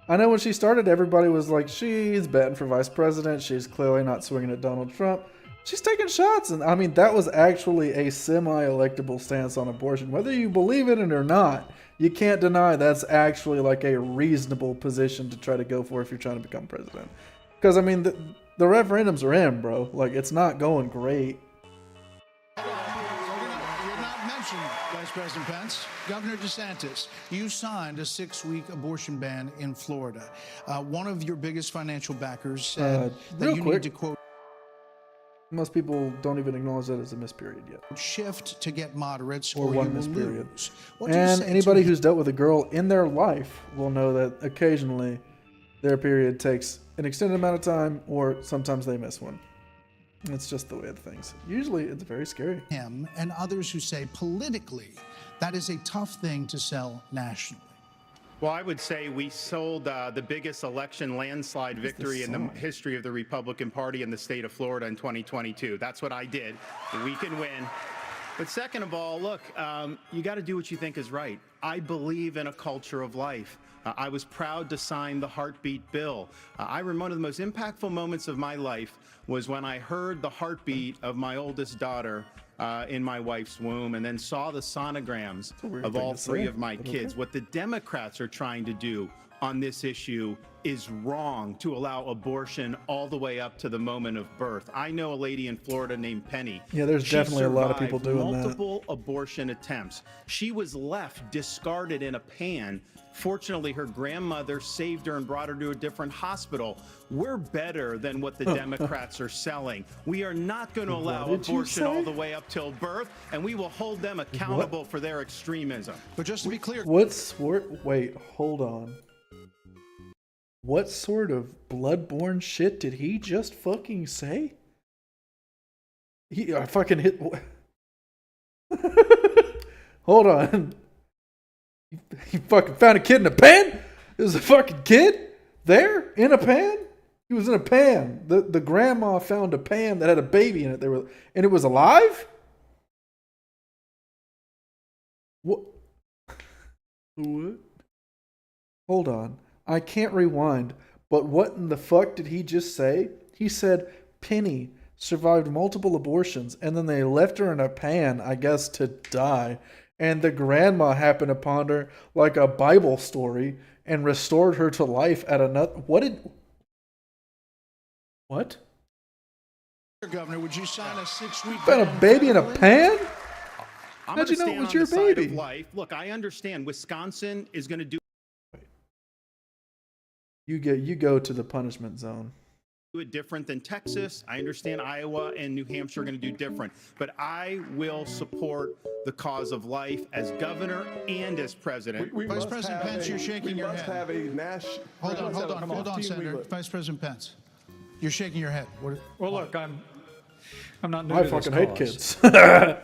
I know when she started, everybody was like, she's betting for vice president. She's clearly not swinging at Donald Trump. She's taking shots. And I mean, that was actually a semi-electable stance on abortion. Whether you believe in it or not, you can't deny that's actually like a reasonable position to try to go for if you're trying to become president. Because, I mean, the referendums are in, bro. Like, it's not going great. You're not mentioned, Vice President Pence. Governor DeSantis, you signed a 6-week abortion ban in Florida. One of your biggest financial backers said that you need to, quote, most people don't even acknowledge that as a missed period yet. Shift to get moderates or one missed period. What do you and say anybody who's dealt with a girl in their life will know that occasionally their period takes an extended amount of time, or sometimes they miss one. It's just the way of things. Usually it's very scary. Him and others who say politically that is a tough thing to sell nationally. Well, I would say we sold the biggest election landslide victory in the history of the Republican Party in the state of Florida in 2022. That's what I did. We can win. But second of all, look, you got to do what you think is right. I believe in a culture of life. I was proud to sign the heartbeat bill. I remember one of the most impactful moments of my life was when I heard the heartbeat of my oldest daughter in my wife's womb, and then saw the sonograms of all 3 of my kids. What the Democrats are trying to do on this issue is wrong to allow abortion all the way up to the moment of birth. I know a lady in Florida named Penny. Yeah, there's definitely a lot of people doing that. Multiple abortion attempts. She was left discarded in a pan. Fortunately, her grandmother saved her and brought her to a different hospital. We're better than what the Democrats are selling. We are not going to allow abortion all the way up till birth, and we will hold them accountable for their extremism. But just to be clear, wait, hold on. What sort of bloodborne shit did he just fucking say? I fucking hit. Hold on. He fucking found a kid in a pan? There's a fucking kid there in a pan? He was in a pan. The grandma found a pan that had a baby in it. And it was alive? What? What? Hold on. I can't rewind, but what in the fuck did he just say? He said Penny survived multiple abortions, and then they left her in a pan, I guess, to die. And the grandma happened upon her like a Bible story and restored her to life at another. What? Governor, would you sign a 6-week? Found a baby in a pan? I'm How'd you know stand it was on your the side baby? of life. Look, I understand Wisconsin is going to do You go to the punishment zone. it different than Texas. I understand Iowa and New Hampshire are going to do different. But I will support the cause of life as governor and as president. Vice President Pence, you're shaking your head. Have a national. Hold on, Senator. Vice President Pence, you're shaking your head. Well, look, I'm not new I to this fucking hate cause. kids.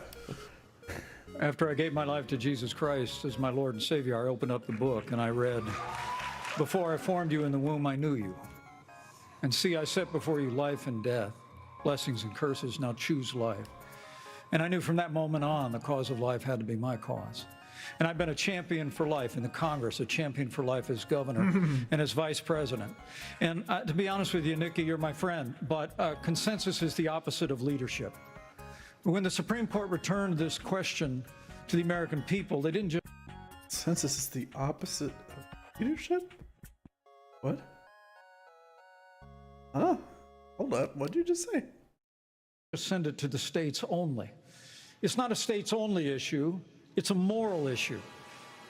After I gave my life to Jesus Christ as my Lord and Savior, I opened up the book and I read, "Before I formed you in the womb, I knew you. And see, I set before you life and death, blessings and curses. Now choose life." And I knew from that moment on, the cause of life had to be my cause. And I've been a champion for life in the Congress, a champion for life as governor and as vice president. And to be honest with you, Nikki, you're my friend, but consensus is the opposite of leadership. When the Supreme Court returned this question to the American people, they didn't just... Consensus is the opposite of leadership? What? Huh? Hold up. What did you just say? send it to the states only. It's not a states only issue, it's a moral issue.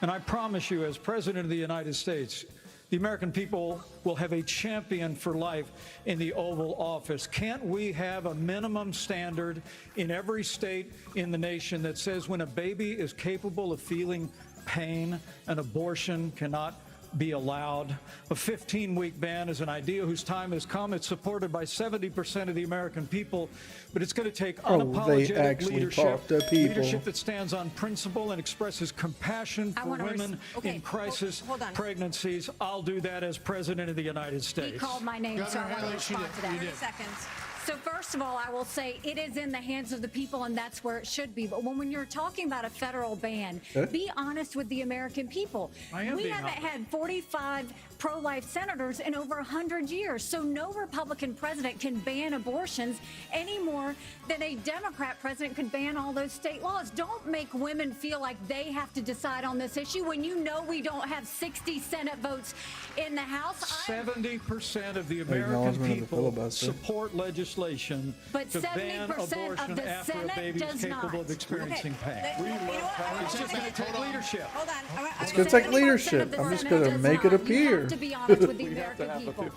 And I promise you, as President of the United States, the American people will have a champion for life in the Oval Office. Can't we have a minimum standard in every state in the nation that says when a baby is capable of feeling pain, an abortion cannot be allowed? A 15-week ban is an idea whose time has come. It's supported by 70% of the American people, but it's going to take unapologetic leadership that stands on principle and expresses compassion for women in crisis pregnancies. I'll do that as President of the United States. He called my name, so I want to respond to that. 30 seconds. So first of all, I will say it is in the hands of the people, and that's where it should be. But when you're talking about a federal ban, be honest with the American people. We haven't had 45 pro-life senators in over 100 years. So no Republican president can ban abortions any more than a Democrat president could ban all those state laws. Don't make women feel like they have to decide on this issue when you know we don't have 60 Senate votes in the House. 70% of the American people support legislation to ban abortion after a baby is capable of experiencing pain. It's just going to take leadership. Hold on. It's going to take leadership. I'm just going to make it appear. To be honest with the American people.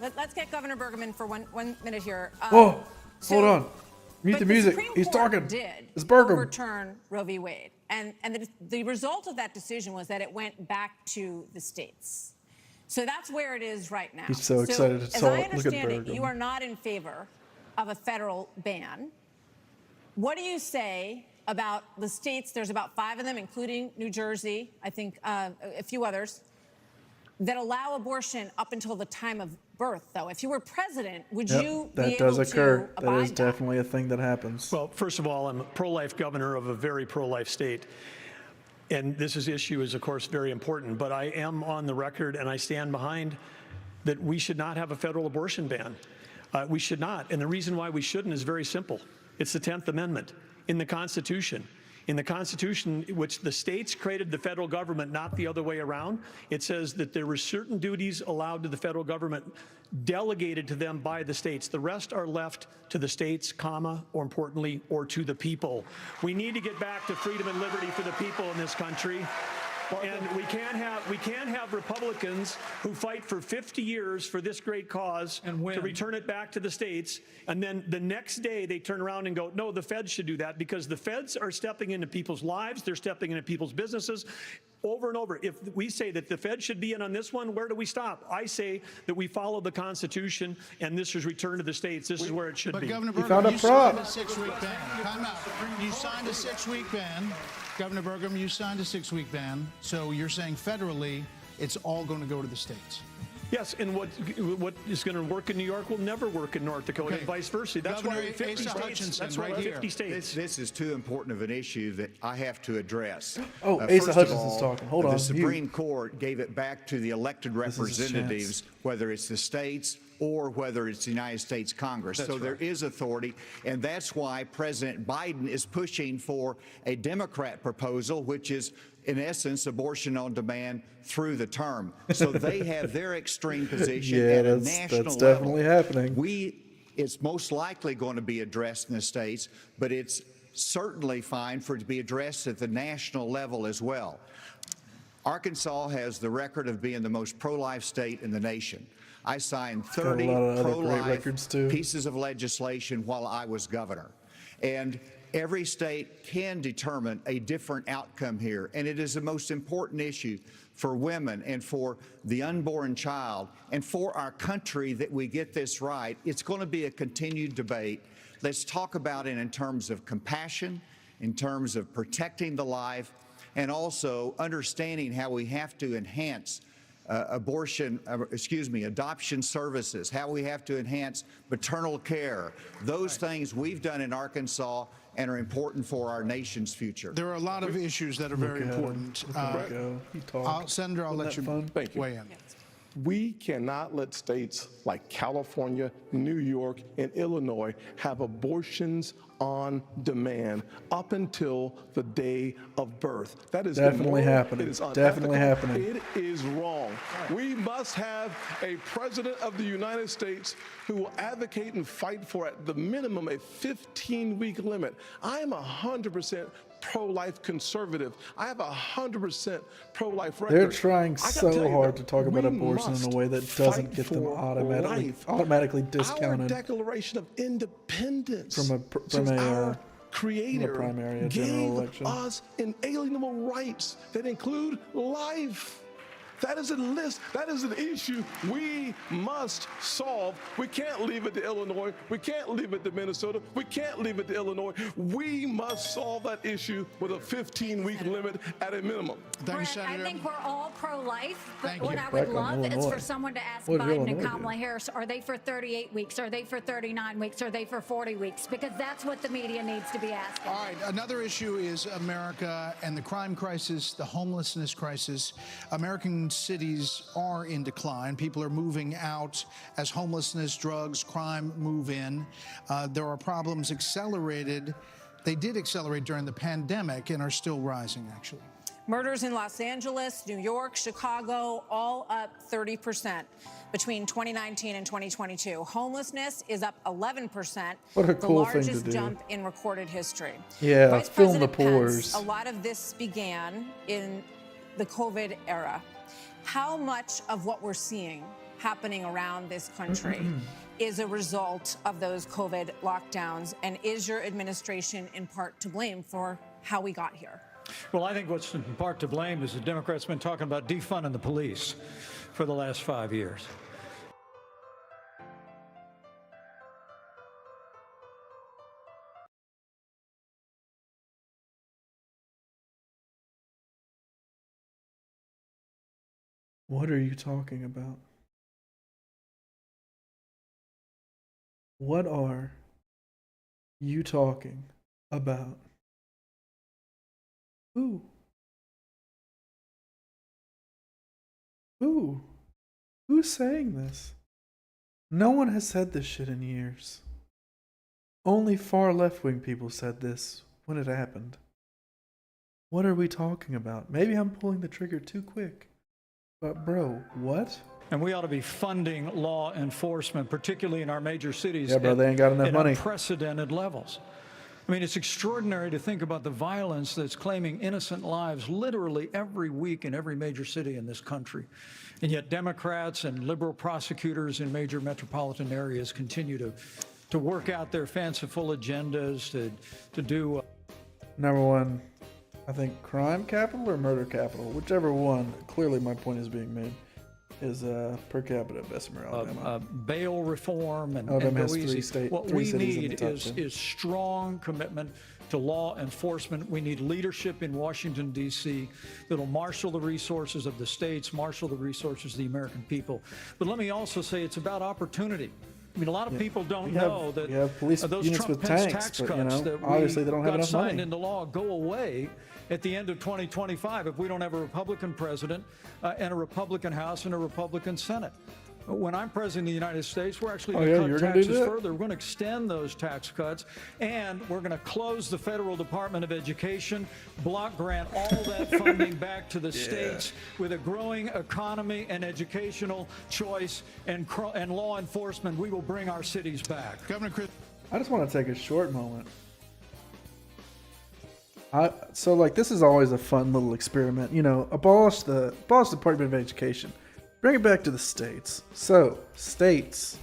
Let's get Governor Bergman for one minute here. Hold on. Mute the music. He's talking. It's Bergman. Overturn Roe v. Wade, and the result of that decision was that it went back to the states. So that's where it is right now. He's so excited to talk. As I Look at understand it, Bergman. you are not in favor of a federal ban. What do you say about the states? There's about 5 of them, including New Jersey, I think a few others, that allow abortion up until the time of birth, though. If you were president, would you be able to occur. abide That is definitely a thing that happens. Well, first of all, I'm a pro-life governor of a very pro-life state. And this issue is, of course, very important. But I am on the record, and I stand behind that we should not have a federal abortion ban. We should not. And the reason why we shouldn't is very simple. It's the 10th Amendment in the Constitution. In the Constitution, which the states created the federal government, not the other way around, it says that there were certain duties allowed to the federal government delegated to them by the states. The rest are left to the states, comma, or importantly, or to the people. We need to get back to freedom and liberty for the people in this country. And we can't have Republicans who fight for 50 years for this great cause to return it back to the states, and then the next day they turn around and go, no, the feds should do that, because the feds are stepping into people's lives, they're stepping into people's businesses. Over and over, if we say that the Fed should be in on this one, where do we stop? I say that we follow the Constitution, and this is returned to the states. This is where it should be. But Governor Burgum, you signed a 6-week ban. Time out. You signed a 6-week ban. Governor Burgum, you signed a 6-week ban. So you're saying federally, it's all going to go to the states. Yes, and what is going to work in New York will never work in North Dakota, and vice versa. That's Governor why 50 Asa states. Hutchinson, That's why right 50 here. states. This is too important of an issue that I have to address. Oh, First Asa of Hutchinson's all, talking. Hold on. The Supreme Court gave it back to the elected This is his representatives, chance. whether it's the states or whether it's the United States Congress. That's so there right. is authority, and that's why President Biden is pushing for a Democrat proposal, which is, in essence, abortion on demand through the term. So they have their extreme position Yeah, at a that's national definitely level. happening. It's most likely going to be addressed in the states, but it's certainly fine for it to be addressed at the national level as well. Arkansas has the record of being the most pro-life state in the nation. I signed got a 30 lot of other great pro-life records, too. pieces of legislation while I was governor. And every state can determine a different outcome here. And it is the most important issue for women and for the unborn child and for our country that we get this right. It's going to be a continued debate. Let's talk about it in terms of compassion, in terms of protecting the life, and also understanding how we have to enhance adoption services, how we have to enhance maternal care. Those things we've done in Arkansas and are important for our nation's future. There are a lot of issues that are very important. Senator, I'll let you Thank you. weigh in. We cannot let states like California, New York, and Illinois have abortions on demand up until the day of birth. That is Definitely immoral. happening. It is Definitely unethical. happening. It is wrong. We must have a president of the United States who will advocate and fight for, at the minimum, a 15-week limit. I am 100% pro-life conservative. I have 100% pro-life record. They're trying I gotta so tell you hard that to talk about we abortion in a way that must doesn't fight get them for automatically life. discounted. Our Declaration of Independence From our a Creator primary, a gave general election. us inalienable rights that include life. That is a list. That is an issue we must solve. We can't leave it to Illinois. We can't leave it to Minnesota. We can't leave it to Illinois. We must solve that issue with a 15-week limit at a minimum. Brett, I think we're all pro-life, but Thank what you. I would Back on love is Illinois. for someone to ask What did Biden and Illinois Kamala Harris, are they for 38 weeks? Are they for 39 weeks? Are they for 40 weeks? Because that's what the media needs to be asking. All right, another issue is America and the crime crisis, the homelessness crisis. American cities are in decline. People are moving out as homelessness, drugs, crime move in. There are problems accelerated. They did accelerate during the pandemic and are still rising, actually. Murders in Los Angeles, New York, Chicago, all up 30% between 2019 and 2022. Homelessness is up 11%. What a cool the thing to largest do. jump in recorded history. Yeah, Vice film the President pores. Pence, a lot of this began in the COVID era. How much of what we're seeing happening around this country is a result of those COVID lockdowns? And is your administration in part to blame for how we got here? Well, I think what's in part to blame is the Democrats have been talking about defunding the police for the last 5 years. What are you talking about? What are you talking about? Who? Who? Who's saying this? No one has said this shit in years. Only far left-wing people said this when it happened. What are we talking about? Maybe I'm pulling the trigger too quick. But bro, what? And we ought to be funding law enforcement, particularly in our major cities. Yeah, bro, they ain't got enough money. At unprecedented levels. I mean, it's extraordinary to think about the violence that's claiming innocent lives literally every week in every major city in this country. And yet Democrats and liberal prosecutors in major metropolitan areas continue to work out their fanciful agendas, to do... Number one, I think crime capital or murder capital, whichever one, clearly my point is being made, is per capita Bessemer, Alabama. Bail reform and Alabama has Louisiana. What three we cities in the need top is 10. strong commitment to law enforcement. We need leadership in Washington, D.C. that'll marshal the resources of the states, marshal the resources of the American people. But let me also say it's about opportunity. I mean, a lot of people don't know that we have police those units Trump with Pence tanks, tax but, cuts that obviously we they don't have got enough signed money. into law go away at the end of 2025 if we don't have a Republican president and a Republican House and a Republican Senate. When I'm president of the United States, we're actually going to cut taxes further. We're going to extend those tax cuts, and we're going to close the Federal Department of Education, block grant all that funding back to the states. With a growing economy and educational choice and law enforcement, we will bring our cities back. Governor Chris. I just want to take a short moment. So like this is always a fun little experiment. Abolish the Department of Education. Bring it back to the states. So, states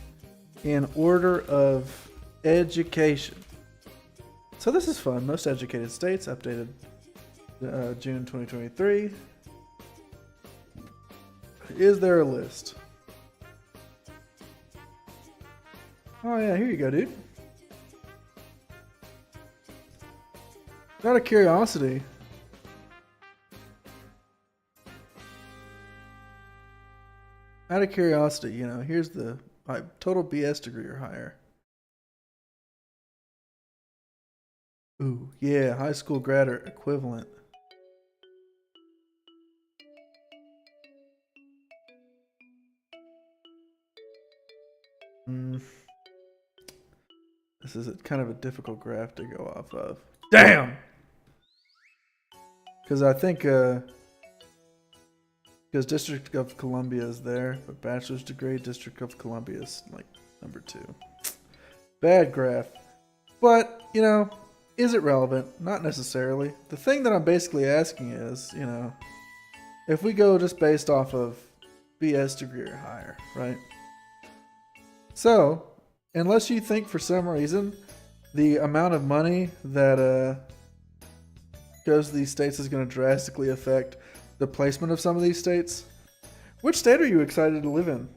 in order of education. So this is fun. Most educated states, updated June 2023. Is there a list? Oh yeah, here you go, dude. Out of curiosity, here's the total BS degree or higher. Ooh, yeah, high school grad or equivalent. This is kind of a difficult graph to go off of. Damn! Because I think, because District of Columbia is there, but bachelor's degree, District of Columbia is like number 2. Bad graph. But, is it relevant? Not necessarily. The thing that I'm basically asking is, if we go just based off of BS degree or higher, right? So, unless you think for some reason the amount of money that goes to these states is going to drastically affect the placement of some of these states, which state are you excited to live in?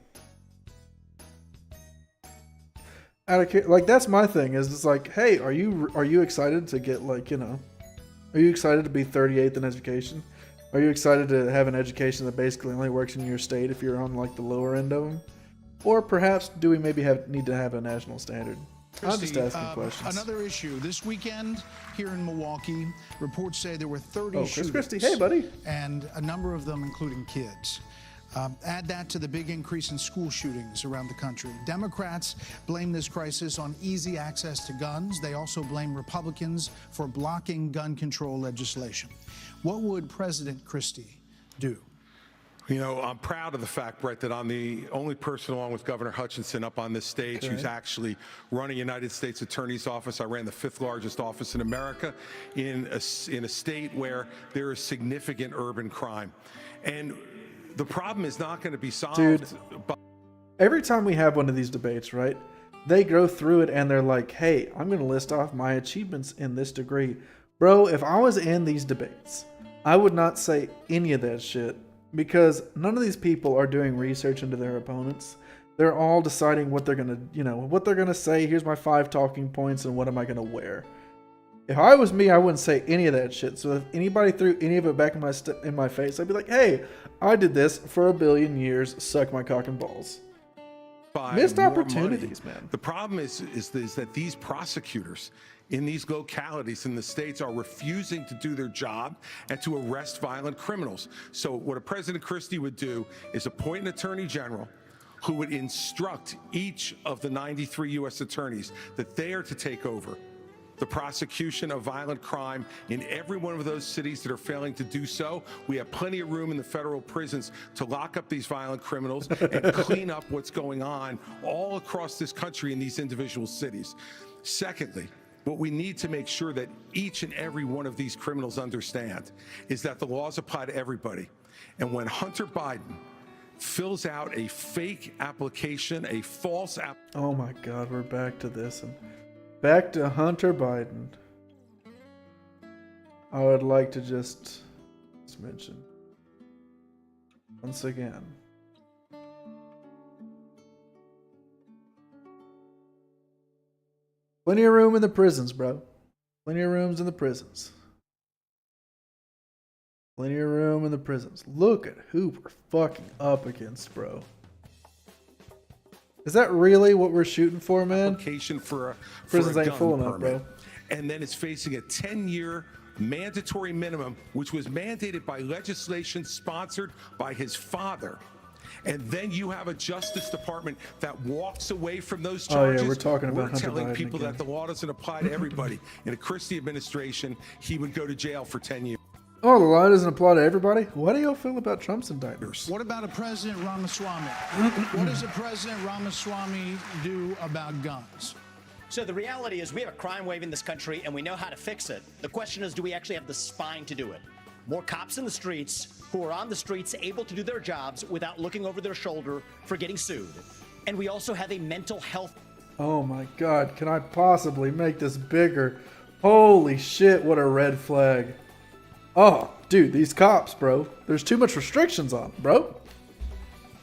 That's my thing. Is it's like, hey, are you excited to get are you excited to be 38th in education? Are you excited to have an education that basically only works in your state if you're on the lower end of them? Or perhaps do we maybe need to have a national standard? I'm just asking questions. Another issue this weekend here in Milwaukee. Reports say there were 30 Chris shootings. Christie, hey buddy, and a number of them including kids. Add that to the big increase in school shootings around the country. Democrats blame this crisis on easy access to guns. They also blame Republicans for blocking gun control legislation. What would President Christie do? I'm proud of the fact, Brett, that I'm the only person along with Governor Hutchinson up on this stage who's actually running United States Attorney's Office. I ran the 5th largest office in America in a state where there is significant urban crime. And the problem is not going to be solved. Dude, every time we have one of these debates, right, they go through it and they're like, hey, I'm going to list off my achievements in this degree. Bro, if I was in these debates, I would not say any of that shit. Because none of these people are doing research into their opponents. They're all deciding what they're gonna say. Here's my 5 talking points, and what am I gonna wear? If I was me, I wouldn't say any of that shit. So if anybody threw any of it back in my face, I'd be like, "Hey, I did this for 1 billion years. Suck my cock and balls." Missed opportunities, man. The problem is that these prosecutors in these localities in the states are refusing to do their job and to arrest violent criminals. So what a President Christie would do is appoint an attorney general who would instruct each of the 93 U.S. attorneys that they are to take over the prosecution of violent crime in every one of those cities that are failing to do so. We have plenty of room in the federal prisons to lock up these violent criminals and clean up what's going on all across this country in these individual cities. Secondly, what we need to make sure that each and every one of these criminals understand is that the laws apply to everybody. And when Hunter Biden fills out a fake application, a false app. Oh my God, we're back to this. And back to Hunter Biden. I would like to just mention once again. Plenty of room in the prisons, bro. Plenty of rooms in the prisons. Plenty of room in the prisons. Look at who we're fucking up against, bro. Is that really what we're shooting for, man? Application for prisons a ain't gun full enough, permit. bro. And then it's facing a 10-year mandatory minimum, which was mandated by legislation sponsored by his father. And then you have a Justice Department that walks away from those charges. Oh yeah, we're talking about We're Hunter telling Biden people again. that the law doesn't apply to everybody. In a Christie administration, he would go to jail for 10 years. Oh, the law doesn't apply to everybody? What do y'all feel about Trump's indictment? What about a President Ramaswamy? What does a President Ramaswamy do about guns? So the reality is we have a crime wave in this country and we know how to fix it. The question is, do we actually have the spine to do it? More cops in the streets who are on the streets able to do their jobs without looking over their shoulder for getting sued. And we also have a mental health. Oh my God, can I possibly make this bigger? Holy shit, what a red flag. Oh, dude, these cops, bro. There's too much restrictions on them, bro.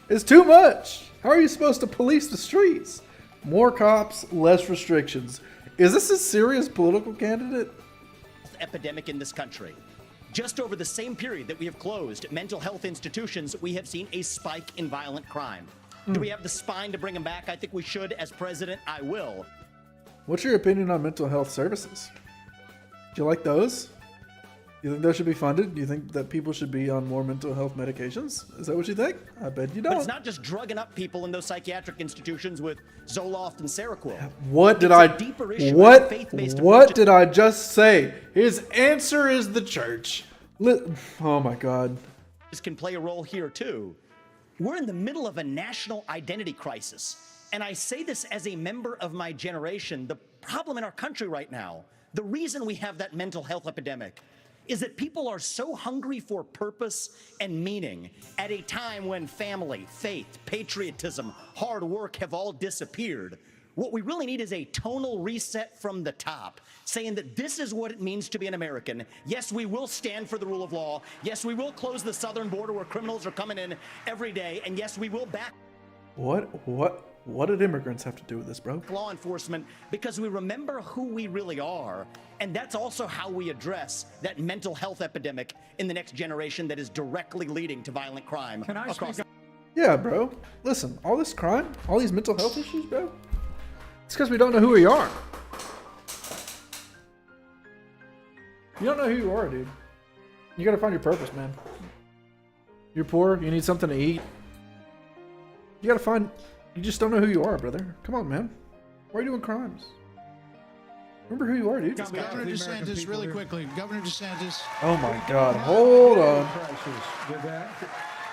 It's too much. How are you supposed to police the streets? More cops, less restrictions. Is this a serious political candidate? Epidemic in this country. Just over the same period that we have closed mental health institutions, we have seen a spike in violent crime. Do we have the spine to bring them back? I think we should. As president, I will. What's your opinion on mental health services? Do you like those? You think those should be funded? Do you think that people should be on more mental health medications? Is that what you think? I bet you don't. But it's not just drugging up people in those psychiatric institutions with Zoloft and Seroquel. What did What did I just say? His answer is the church. Oh my God. This can play a role here too. We're in the middle of a national identity crisis. And I say this as a member of my generation. The problem in our country right now, the reason we have that mental health epidemic, is that people are so hungry for purpose and meaning at a time when family, faith, patriotism, hard work have all disappeared. What we really need is a tonal reset from the top, saying that this is what it means to be an American. Yes, we will stand for the rule of law. Yes, we will close the southern border where criminals are coming in every day. And yes, we will back What did immigrants have to do with this, bro? law enforcement, because we remember who we really are. And that's also how we address that mental health epidemic in the next generation that is directly leading to violent crime across. Yeah, bro. Listen, all this crime, all these mental health issues, bro, it's because we don't know who we are. You don't know who you are, dude. You gotta find your purpose, man. You're poor, you need something to eat. You gotta find... You just don't know who you are, brother. Come on, man. Why are you doing crimes? Remember who you are, dude. Governor DeSantis, really quickly. Governor DeSantis. Oh my God, hold on.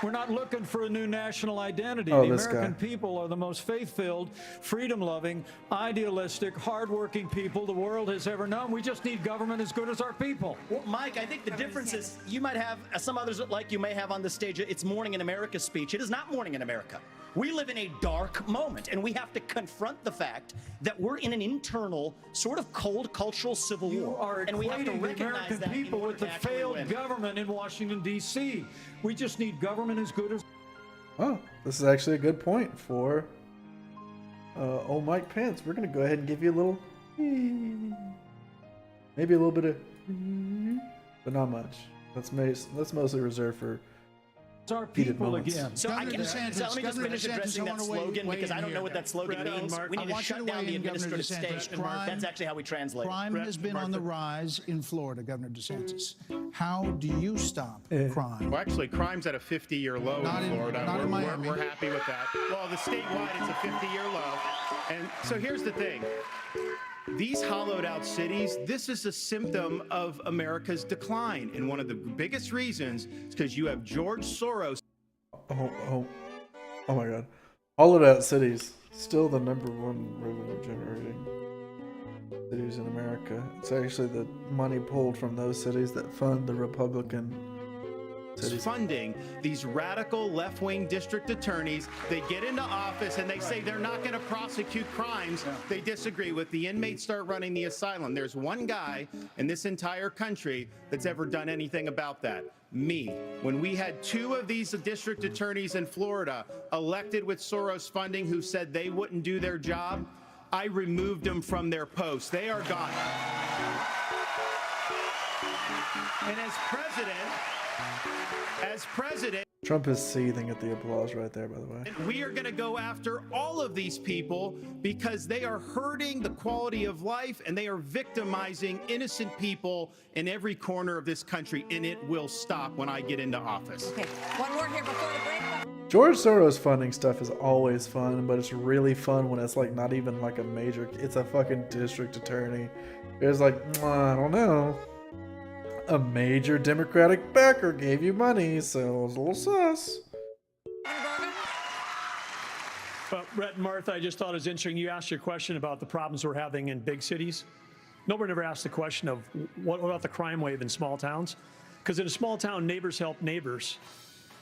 We're not looking for a new national identity. Oh, the this American guy. people are the most faith-filled, freedom-loving, idealistic, hard-working people the world has ever known. We just need government as good as our people. Well, Mike, I think the difference is you might have, some others like you may have on the stage, it's Morning in America speech. It is not Morning in America. We live in a dark moment, and we have to confront the fact that we're in an internal, sort of cold cultural civil war. And we have to Equating the recognize American that people in order with the to actually failed win. government in Washington, D.C. We just need government as good as... Oh, this is actually a good point for old Mike Pence. We're going to go ahead and give you a little... Maybe a little bit of... But not much. That's mostly reserved for... our heated people moments. again. So, let me just finish addressing that slogan because I don't know what that slogan means. We need to shut down the administrative state. That's actually how we translate it. Crime has been on the rise in Florida, Governor DeSantis. How do you stop crime? Well, actually, crime's at a 50-year low Not in in- Florida. not in Miami. We're happy with that. Well, the statewide, it's a 50-year low. And so here's the thing. These hollowed out cities, this is a symptom of America's decline. And one of the biggest reasons is because you have George Soros. Oh my God. Hollowed out cities, still the #1 revenue generating cities in America. It's actually the money pulled from those cities that fund the Republican cities. Funding these radical left-wing district attorneys. They get into office and they say they're not going to prosecute crimes they disagree with. The inmates start running the asylum. There's one guy in this entire country that's ever done anything about that. Me. When we had 2 of these district attorneys in Florida elected with Soros funding who said they wouldn't do their job, I removed them from their posts. They are gone. And as president, Trump is seething at the applause right there, by the way. we are going to go after all of these people because they are hurting the quality of life and they are victimizing innocent people in every corner of this country, and it will stop when I get into office. Okay, one more here before the break. George Soros funding stuff is always fun, but it's really fun when it's like not even like a major, it's a fucking district attorney. It's like, I don't know. A major Democratic backer gave you money, so it's a little sus. Brett and Martha, I just thought it was interesting. You asked your question about the problems we're having in big cities. Nobody ever asked the question of what about the crime wave in small towns? Because in a small town, neighbors help neighbors.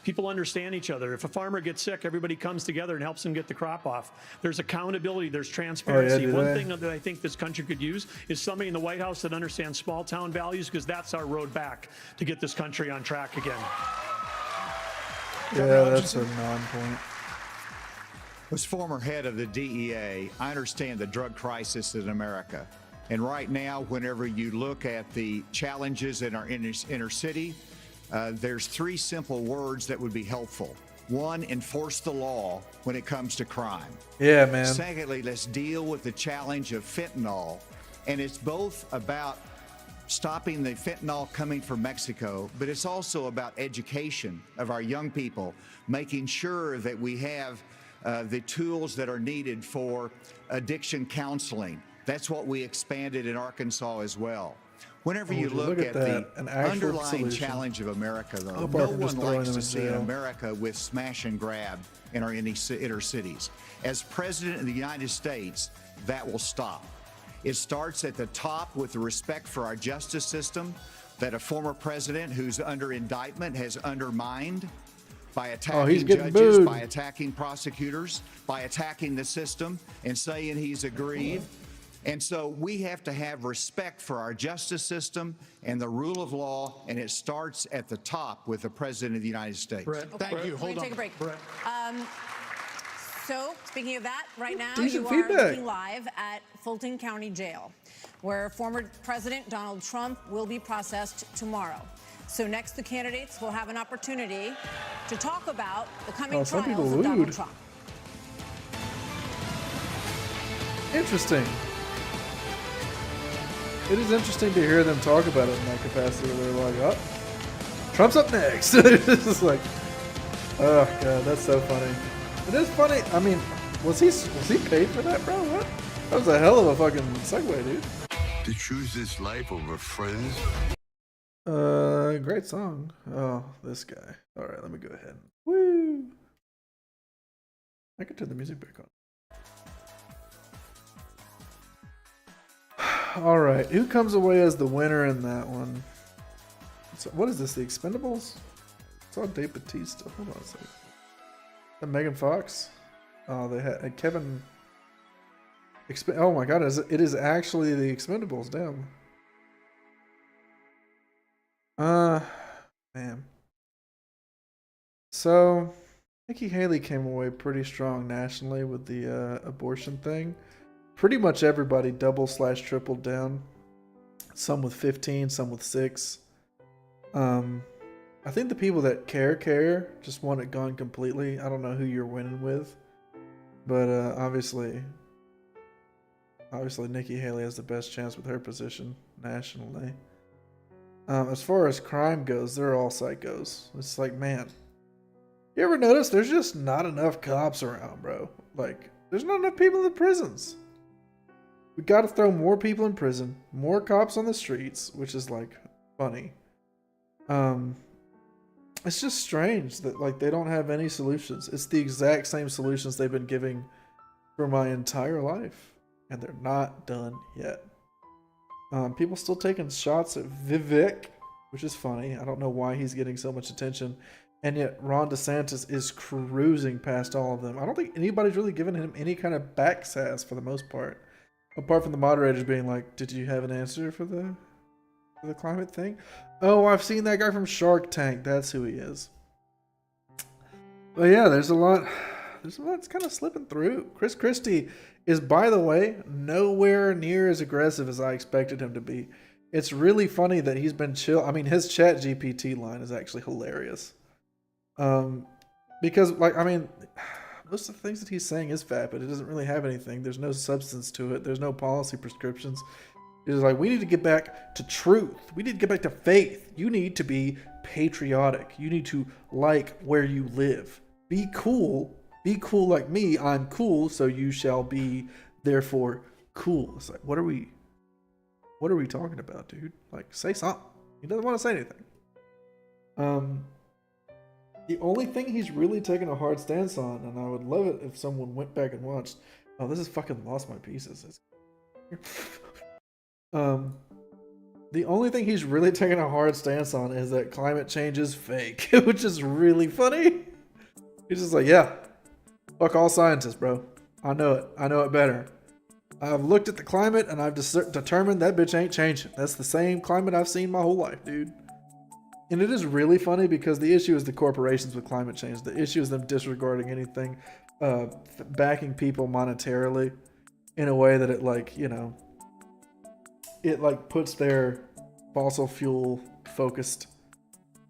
People understand each other. If a farmer gets sick, everybody comes together and helps him get the crop off. There's accountability. There's transparency. One thing that I think this country could use is somebody in the White House that understands small town values, because that's our road back to get this country on track again. Yeah, that's a non-point. As former head of the DEA, I understand the drug crisis in America. And right now, whenever you look at the challenges in our inner city, there's 3 simple words that would be helpful. 1, enforce the law when it comes to crime. Yeah, man. Secondly, let's deal with the challenge of fentanyl. And it's both about stopping the fentanyl coming from Mexico, but it's also about education of our young people, making sure that we have the tools that are needed for addiction counseling. That's what we expanded in Arkansas as well. Whenever you look at the underlying challenge of America, though, no one likes to see an America with smash and grab in our inner cities. As President of the United States, that will stop. It starts at the top with the respect for our justice system that a former president who's under indictment has undermined by attacking judges, by attacking prosecutors, by attacking the system and saying he's aggrieved. And so we have to have respect for our justice system and the rule of law, and it starts at the top with the President of the United States. Thank you. Hold on. Take a break. So, speaking of that, right now Decent you feedback. are looking live at Fulton County Jail, where former President Donald Trump will be processed tomorrow. So next, the candidates will have an opportunity to talk about the coming trials of Donald Trump. Interesting. It is interesting to hear them talk about it in that capacity where they're like, oh, Trump's up next. It's just like, oh, God, that's so funny. It is funny. I mean, was he paid for that, bro? What? That was a hell of a fucking segue, dude. To choose this life over friends? Great song. Oh, this guy. All right, let me go ahead. Woo! I can turn the music back on. All right, who comes away as the winner in that one? So, what is this? The Expendables? It's all Dave Bautista. Hold on a second. The Megan Fox. Oh, they had Kevin. Oh my God! It is actually the Expendables. Damn. Man. So, Nikki Haley came away pretty strong nationally with the abortion thing. Pretty much everybody double/tripled down. Some with 15, some with 6. I think the people that care just want it gone completely. I don't know who you're winning with, but obviously Nikki Haley has the best chance with her position nationally. As far as crime goes, they're all psychos. It's like, man, you ever notice there's just not enough cops around, bro? Like, there's not enough people in the prisons. We got to throw more people in prison, more cops on the streets, which is like funny. It's just strange that like they don't have any solutions. It's the exact same solutions they've been giving for my entire life, and they're not done yet. People still taking shots at Vivek, which is funny. I don't know why he's getting so much attention, and yet Ron DeSantis is cruising past all of them. I don't think anybody's really giving him any kind of back sass for the most part, apart from the moderators being like, "Did you have an answer for the climate thing?" Oh, I've seen that guy from Shark Tank. That's who he is. But yeah, there's a lot that's kind of slipping through. Chris Christie is, by the way, nowhere near as aggressive as I expected him to be. It's really funny that he's been chill. I mean, his chat GPT line is actually hilarious. Because, like, I mean, most of the things that he's saying is vapid. It doesn't really have anything. There's no substance to it. There's no policy prescriptions. It's like, we need to get back to truth. We need to get back to faith. You need to be patriotic. You need to like where you live. Be cool. Be cool like me. I'm cool, so you shall be therefore cool. It's like, what are we talking about, dude? Like, say something. He doesn't want to say anything. The only thing he's really taken a hard stance on, and I would love it if someone went back and watched. Oh, this is fucking Lost My Pieces. The only thing he's really taken a hard stance on is that climate change is fake, which is really funny. He's just like, yeah, fuck all scientists, bro. I know it. I know it better. I've looked at the climate and I've determined that bitch ain't changing. That's the same climate I've seen my whole life, dude. And it is really funny because the issue is the corporations with climate change. The issue is them disregarding anything, backing people monetarily in a way that it, like, you know, it like puts their fossil fuel focused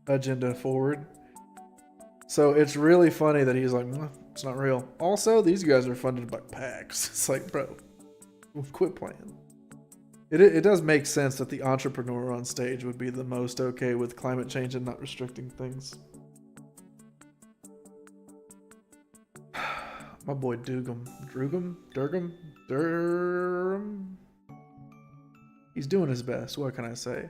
agenda forward. So it's really funny that he's like, it's not real. Also, these guys are funded by PACs. It's like, bro, quit playing. It does make sense that the entrepreneur on stage would be the most okay with climate change and not restricting things. My boy Durham. He's doing his best. What can I say?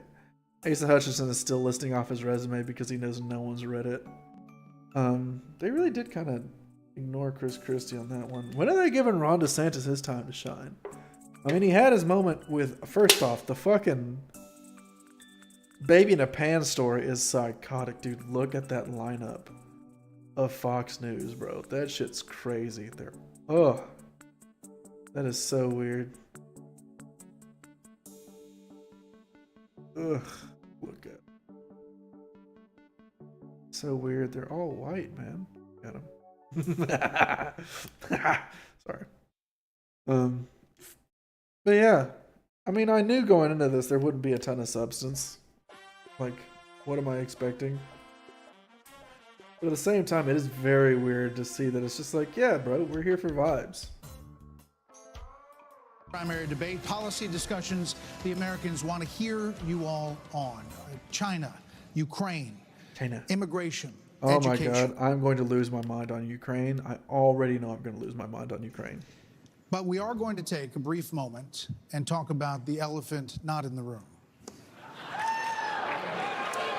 Asa Hutchinson is still listing off his resume because he knows no one's read it. They really did kind of ignore Chris Christie on that one. When are they giving Ron DeSantis his time to shine? I mean, he had his moment with, first off, the fucking Baby in a Pan story is psychotic, dude. Look at that lineup of Fox News, bro. That shit's crazy. That is so weird. Ugh, look at. So weird. They're all white, man. Got him. Sorry. But yeah, I mean, I knew going into this there wouldn't be a ton of substance. Like, what am I expecting? But at the same time, it is very weird to see that it's just like, yeah, bro, we're here for vibes. Primary debate, policy discussions the Americans want to hear you all on. China, Ukraine, immigration, education. My God, I'm going to lose my mind on Ukraine. I already know I'm going to lose my mind on Ukraine. But we are going to take a brief moment and talk about the elephant not in the room.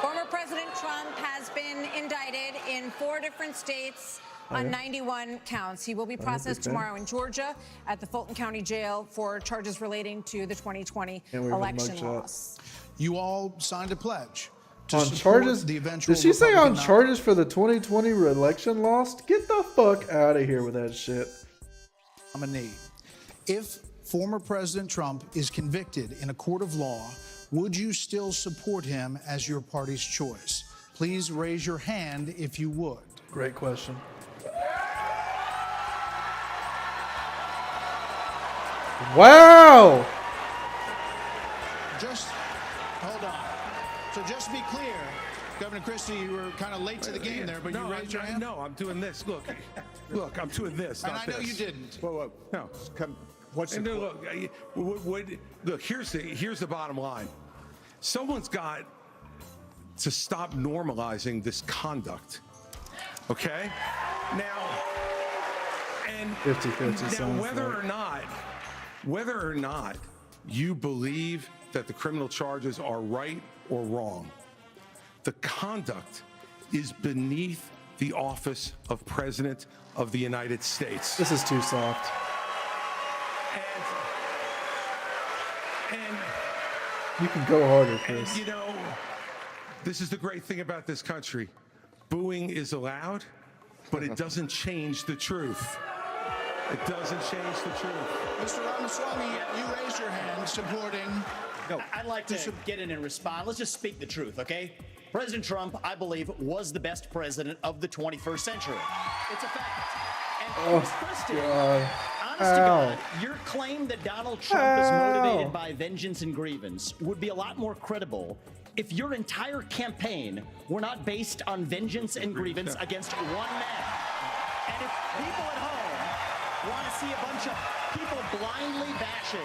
Former President Trump has been indicted in 4 different states on 91 counts. He will be processed tomorrow in Georgia at the Fulton County Jail for charges relating to the 2020 election loss. You all signed a pledge on charges. The eventual Did she say on charges for the 2020 election loss? Get the fuck out of here with that shit. Nominee. If former President Trump is convicted in a court of law, would you still support him as your party's choice? Please raise your hand if you would. Great question. Wow! Just hold on. So just to be clear, Governor Christie, you were kind of late to the game there, but you raised your hand? No, I'm doing this. Look, I'm doing this. And I know you didn't. Whoa. No. What's the Look, here's the bottom line. Someone's got to stop normalizing this conduct. Okay? Now, and 50-50 now whether or not whether or not you believe that the criminal charges are right or wrong, the conduct is beneath the office of President of the United States. This is too soft. And you can go harder, Chris. And, you know, this is the great thing about this country. Booing is allowed, but it doesn't change the truth. It doesn't change the truth. Mr. Ramaswamy, you raised your hand supporting. I'd like to get in and respond. Let's just speak the truth, okay? President Trump, I believe, was the best president of the 21st century. It's a fact. And Christian, honest to God, your claim that Donald Trump is motivated by vengeance and grievance would be a lot more credible if your entire campaign were not based on vengeance and grievance against one man. And if people at home want to see a bunch of people blindly bashing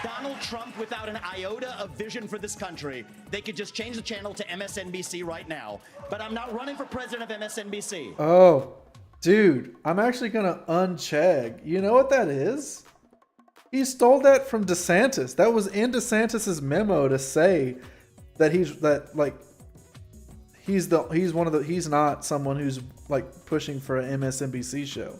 Donald Trump without an iota of vision for this country, they could just change the channel to MSNBC right now. But I'm not running for president of MSNBC. Oh, dude, I'm actually going to uncheck. You know what that is? He stole that from DeSantis. That was in DeSantis's memo to say that he's not someone who's like pushing for an MSNBC show.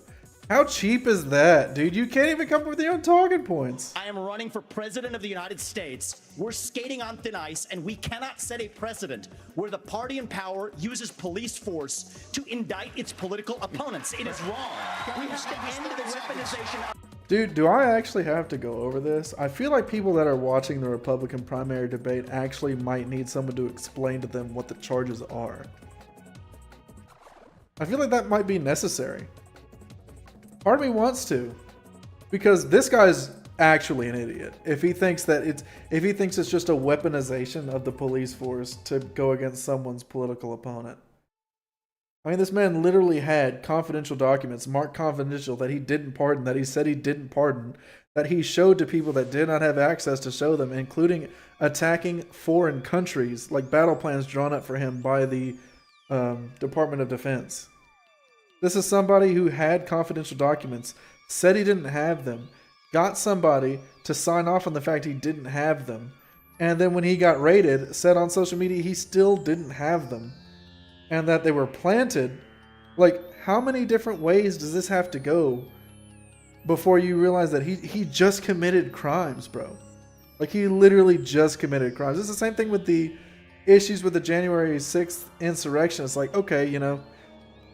How cheap is that, dude? You can't even come up with your own talking points. I am running for president of the United States. We're skating on thin ice, and we cannot set a precedent where the party in power uses police force to indict its political opponents. It is wrong. We have to end the weaponization of... Dude, do I actually have to go over this? I feel like people that are watching the Republican primary debate actually might need someone to explain to them what the charges are. I feel like that might be necessary. Part of me wants to, because this guy's actually an idiot. If he thinks it's just a weaponization of the police force to go against someone's political opponent. I mean, this man literally had confidential documents marked confidential that he didn't pardon, that he said he didn't pardon, that he showed to people that did not have access to show them, including attacking foreign countries, like battle plans drawn up for him by the Department of Defense. This is somebody who had confidential documents, said he didn't have them, got somebody to sign off on the fact he didn't have them, and then when he got raided, said on social media he still didn't have them, and that they were planted. Like, how many different ways does this have to go before you realize that he just committed crimes, bro? Like, he literally just committed crimes. It's the same thing with the issues with the January 6th insurrection. It's like, okay, you know,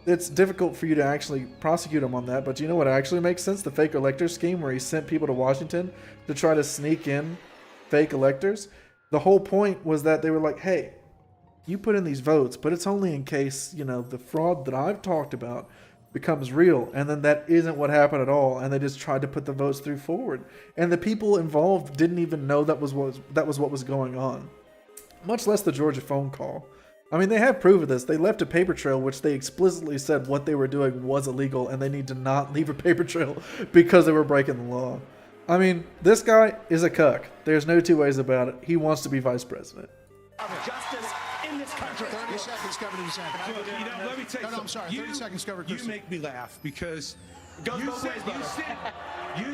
it's difficult for you to actually prosecute him on that, but you know what actually makes sense? The fake elector scheme where he sent people to Washington to try to sneak in fake electors. The whole point was that they were like, hey, you put in these votes, but it's only in case, you know, the fraud that I've talked about becomes real. And then that isn't what happened at all. And they just tried to put the votes through forward. And the people involved didn't even know that was what was going on. Much less the Georgia phone call. I mean, they have proof of this. They left a paper trail, which they explicitly said what they were doing was illegal, and they need to not leave a paper trail because they were breaking the law. I mean, this guy is a cuck. There's no two ways about it. He wants to be vice president. Justice in this country. 30 seconds covered in seconds. Look, you know, let me tell you I'm sorry. 30 seconds covered. You make me laugh because you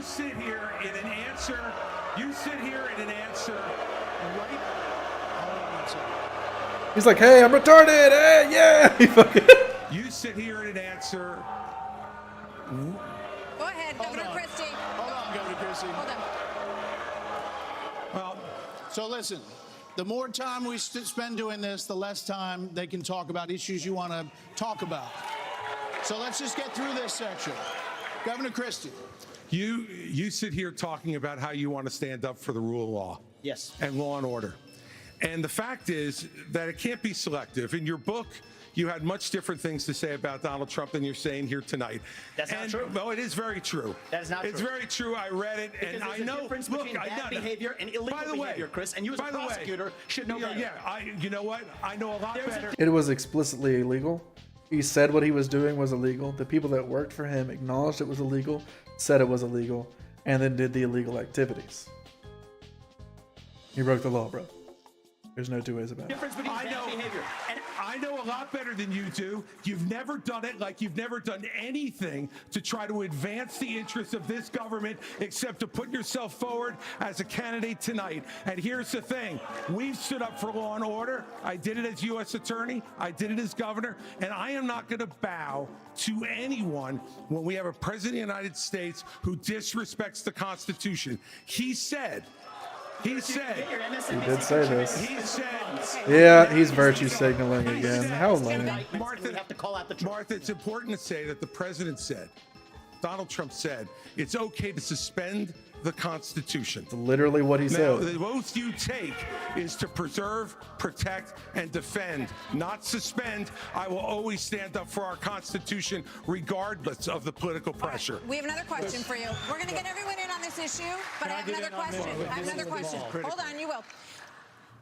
sit here in an answer. You sit here in an answer right. He's like, hey, I'm retarded. Hey, yeah. You sit here in an answer. Go ahead, Governor Christie. Hold on, Governor Christie. Hold on. Well, so listen. The more time we spend doing this, the less time they can talk about issues you want to talk about. So let's just get through this section. Governor Christie. You sit here talking about how you want to stand up for the rule of law. Yes. And law and order. And the fact is that it can't be selective. In your book, you had much different things to say about Donald Trump than you're saying here tonight. That's not true. Well, it is very true. That is not It's true. very true. I read it, Because and I there's know. a difference Look, between bad behavior and illegal behavior, Chris. And you as a prosecutor should know better. Yeah, you know what? I know a lot better. It was explicitly illegal. He said what he was doing was illegal. The people that worked for him acknowledged it was illegal, said it was illegal, and then did the illegal activities. He broke the law, bro. There's no two ways about it. Difference between bad behavior. And I know a lot better than you do. You've never done it like you've never done anything to try to advance the interests of this government except to put yourself forward as a candidate tonight. And here's the thing. We've stood up for law and order. I did it as U.S. attorney. I did it as governor. And I am not going to bow to anyone when we have a president of the United States who disrespects the Constitution. He said, he did say this. He said, yeah, he's virtue signaling again. How lame. Martha, it's important to say that the president said, Donald Trump said, it's okay to suspend the Constitution. Literally what he Now, said. the oath you take is to preserve, protect, and defend, not suspend. I will always stand up for our Constitution, regardless of the political pressure. We have another question for you. We're going to get everyone in on this issue, but I have another question. Hold on, you will.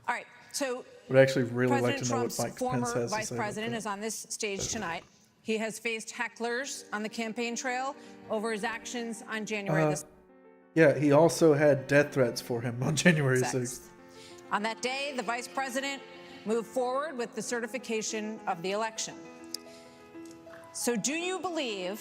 All right, so Would actually really like President to know what Trump's Mike Pence former has to vice say. president is on this stage tonight. He has faced hecklers on the campaign trail over his actions on January the Yeah, he also had death threats for him on January 6th. On that day, the vice president moved forward with the certification of the election. So do you believe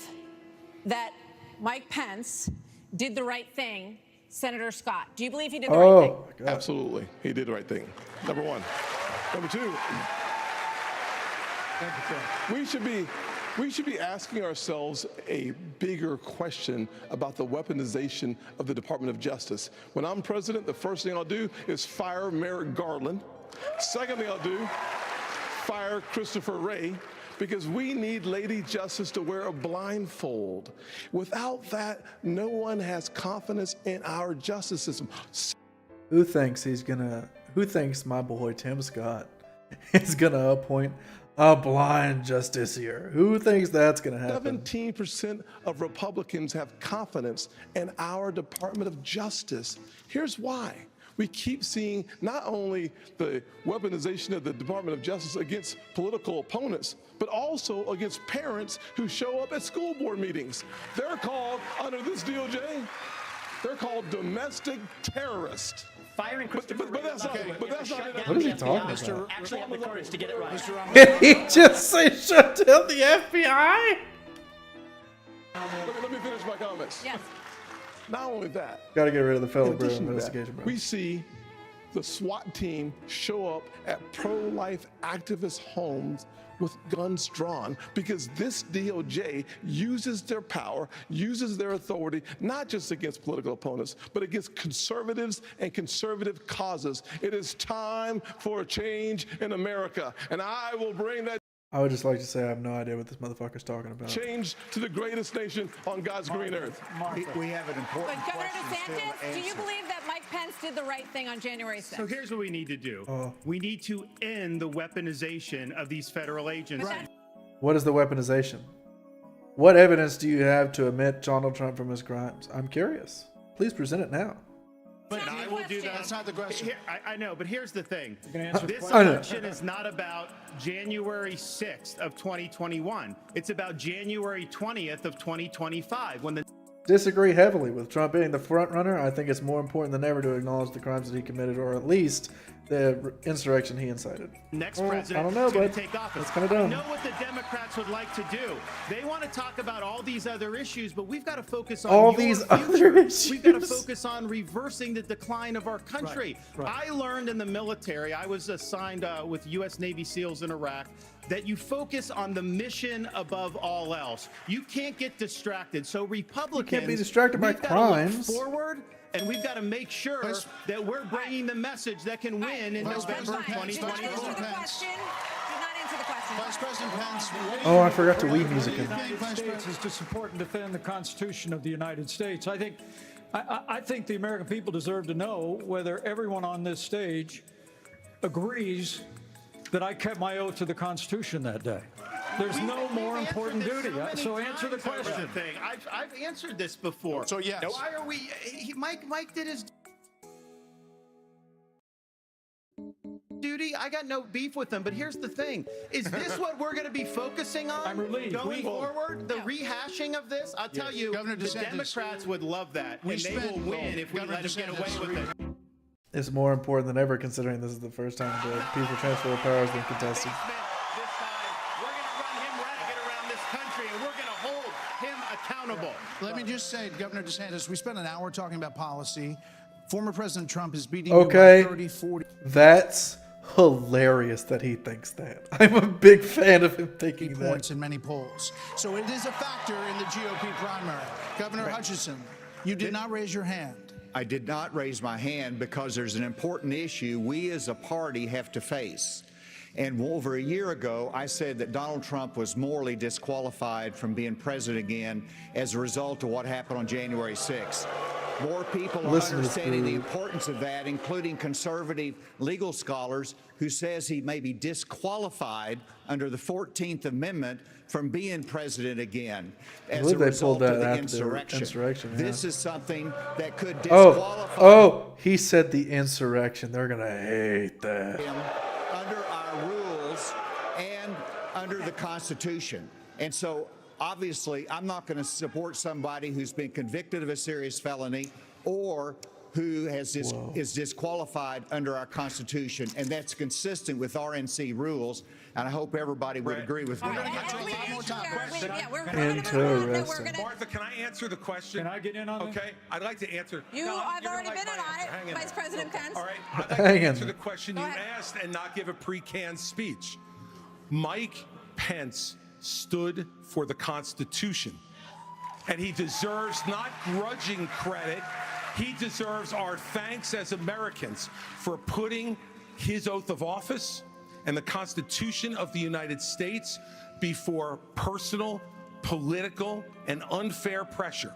that Mike Pence did the right thing, Senator Scott? Do you believe he did the right thing? My God. Absolutely. He did the right thing. Number one. Number two, we should be asking ourselves a bigger question about the weaponization of the Department of Justice. When I'm president, the first thing I'll do is fire Merrick Garland. Second thing I'll do, fire Christopher Wray, because we need Lady Justice to wear a blindfold. Without that, no one has confidence in our justice system. Who thinks my boy Tim Scott is gonna appoint a blind justiciar? Who thinks that's gonna happen? 17% of Republicans have confidence in our Department of Justice. Here's why. We keep seeing not only the weaponization of the Department of Justice against political opponents, but also against parents who show up at school board meetings. They're called, under this DOJ, they're called domestic terrorists. Firing Christopher but that's not it. What is he talking about? Actually have the courage to get it right. Did he just say shut down the FBI? Let me finish my comments. Yes. Not only that. Gotta get rid of the In fellow addition to investigation, that, bro. we see the SWAT team show up at pro-life activist homes with guns drawn because this DOJ uses their power, uses their authority, not just against political opponents, but against conservatives and conservative causes. It is time for a change in America, and I will bring that I would just like to say I have no idea what this motherfucker's talking about. change to the greatest nation on God's green earth. We have an important But Governor question still DeSantis, to do you answer. believe that Mike Pence did the right thing on January 6th? So here's what we need to do. We need to end the weaponization of these federal agents. What is the weaponization? What evidence do you have to omit Donald Trump from his crimes? I'm curious. Please present it now. But I will do that. That's not the question. I know, but here's the thing. This I know. election is not about January 6th of 2021. It's about January 20th of 2025 when the Disagree heavily with Trump being the front runner. I think it's more important than ever to acknowledge the crimes that he committed, or at least the insurrection he incited. next Well, president I don't know, is going but to take office. that's kinda dumb. I know what the Democrats would like to do. They want to talk about all these other issues, but we've got to focus on All your these future. other We've got to issues. focus on reversing the decline of our country. I learned in the military, I was assigned with U.S. Navy SEALs in Iraq, that you focus on the mission above all else. You can't get distracted. So Republicans, can't be distracted by we've gotta look crimes. forward, and we've got to make sure that we're bringing the message that can win in November 2024. Vice President Pence. Oh, I forgot to weave music in. The United States is to support and defend the Constitution of the United States. I think the American people deserve to know whether everyone on this stage agrees that I kept my oath to the Constitution that day. There's no more important duty. So answer the question. I've answered this before. So yes. Why are we? Mike did his duty. I got no beef with him, but here's the thing: is this what we're going to be focusing on I'm relieved. going forward? The rehashing of this? I'll tell you, Governor the DeSantis, Democrats would love that, and they will win if we let them get away with it. is more important than ever, considering this is the first time the peaceful transfer of power has been contested. This time, we're going to run him ragged around this country, and we're going to hold him accountable. Let me just say, Governor DeSantis, we spent an hour talking about policy. Former President Trump is beating you by 30, 40. That's hilarious that he thinks that. I'm a big fan of him thinking that. Points in many polls. So it is a factor in the GOP primary. Governor Hutchinson, you did not raise your hand. I did not raise my hand because there's an important issue we as a party have to face. And over a year ago, I said that Donald Trump was morally disqualified from being president again as a result of what happened on January 6th. More people are understanding the importance of that, including conservative legal scholars who says he may be disqualified under the 14th Amendment from being president again as a result of the insurrection. This is something that could disqualify Oh, he said the insurrection. They're going to hate that. him under our rules and under the Constitution. And so, obviously, I'm not going to support somebody who's been convicted of a serious felony or who is disqualified under our Constitution, and that's consistent with RNC rules, and I hope everybody would agree with me. Interesting. Martha, can I answer the question? Can I get in on this? Okay, I'd like to answer. I've already been in on it, Vice President Pence. All right, I'd like to answer the question you asked and not give a pre-canned speech. Mike Pence stood for the Constitution, and he deserves not grudging credit. He deserves our thanks as Americans for putting his oath of office and the Constitution of the United States before personal, political, and unfair pressure.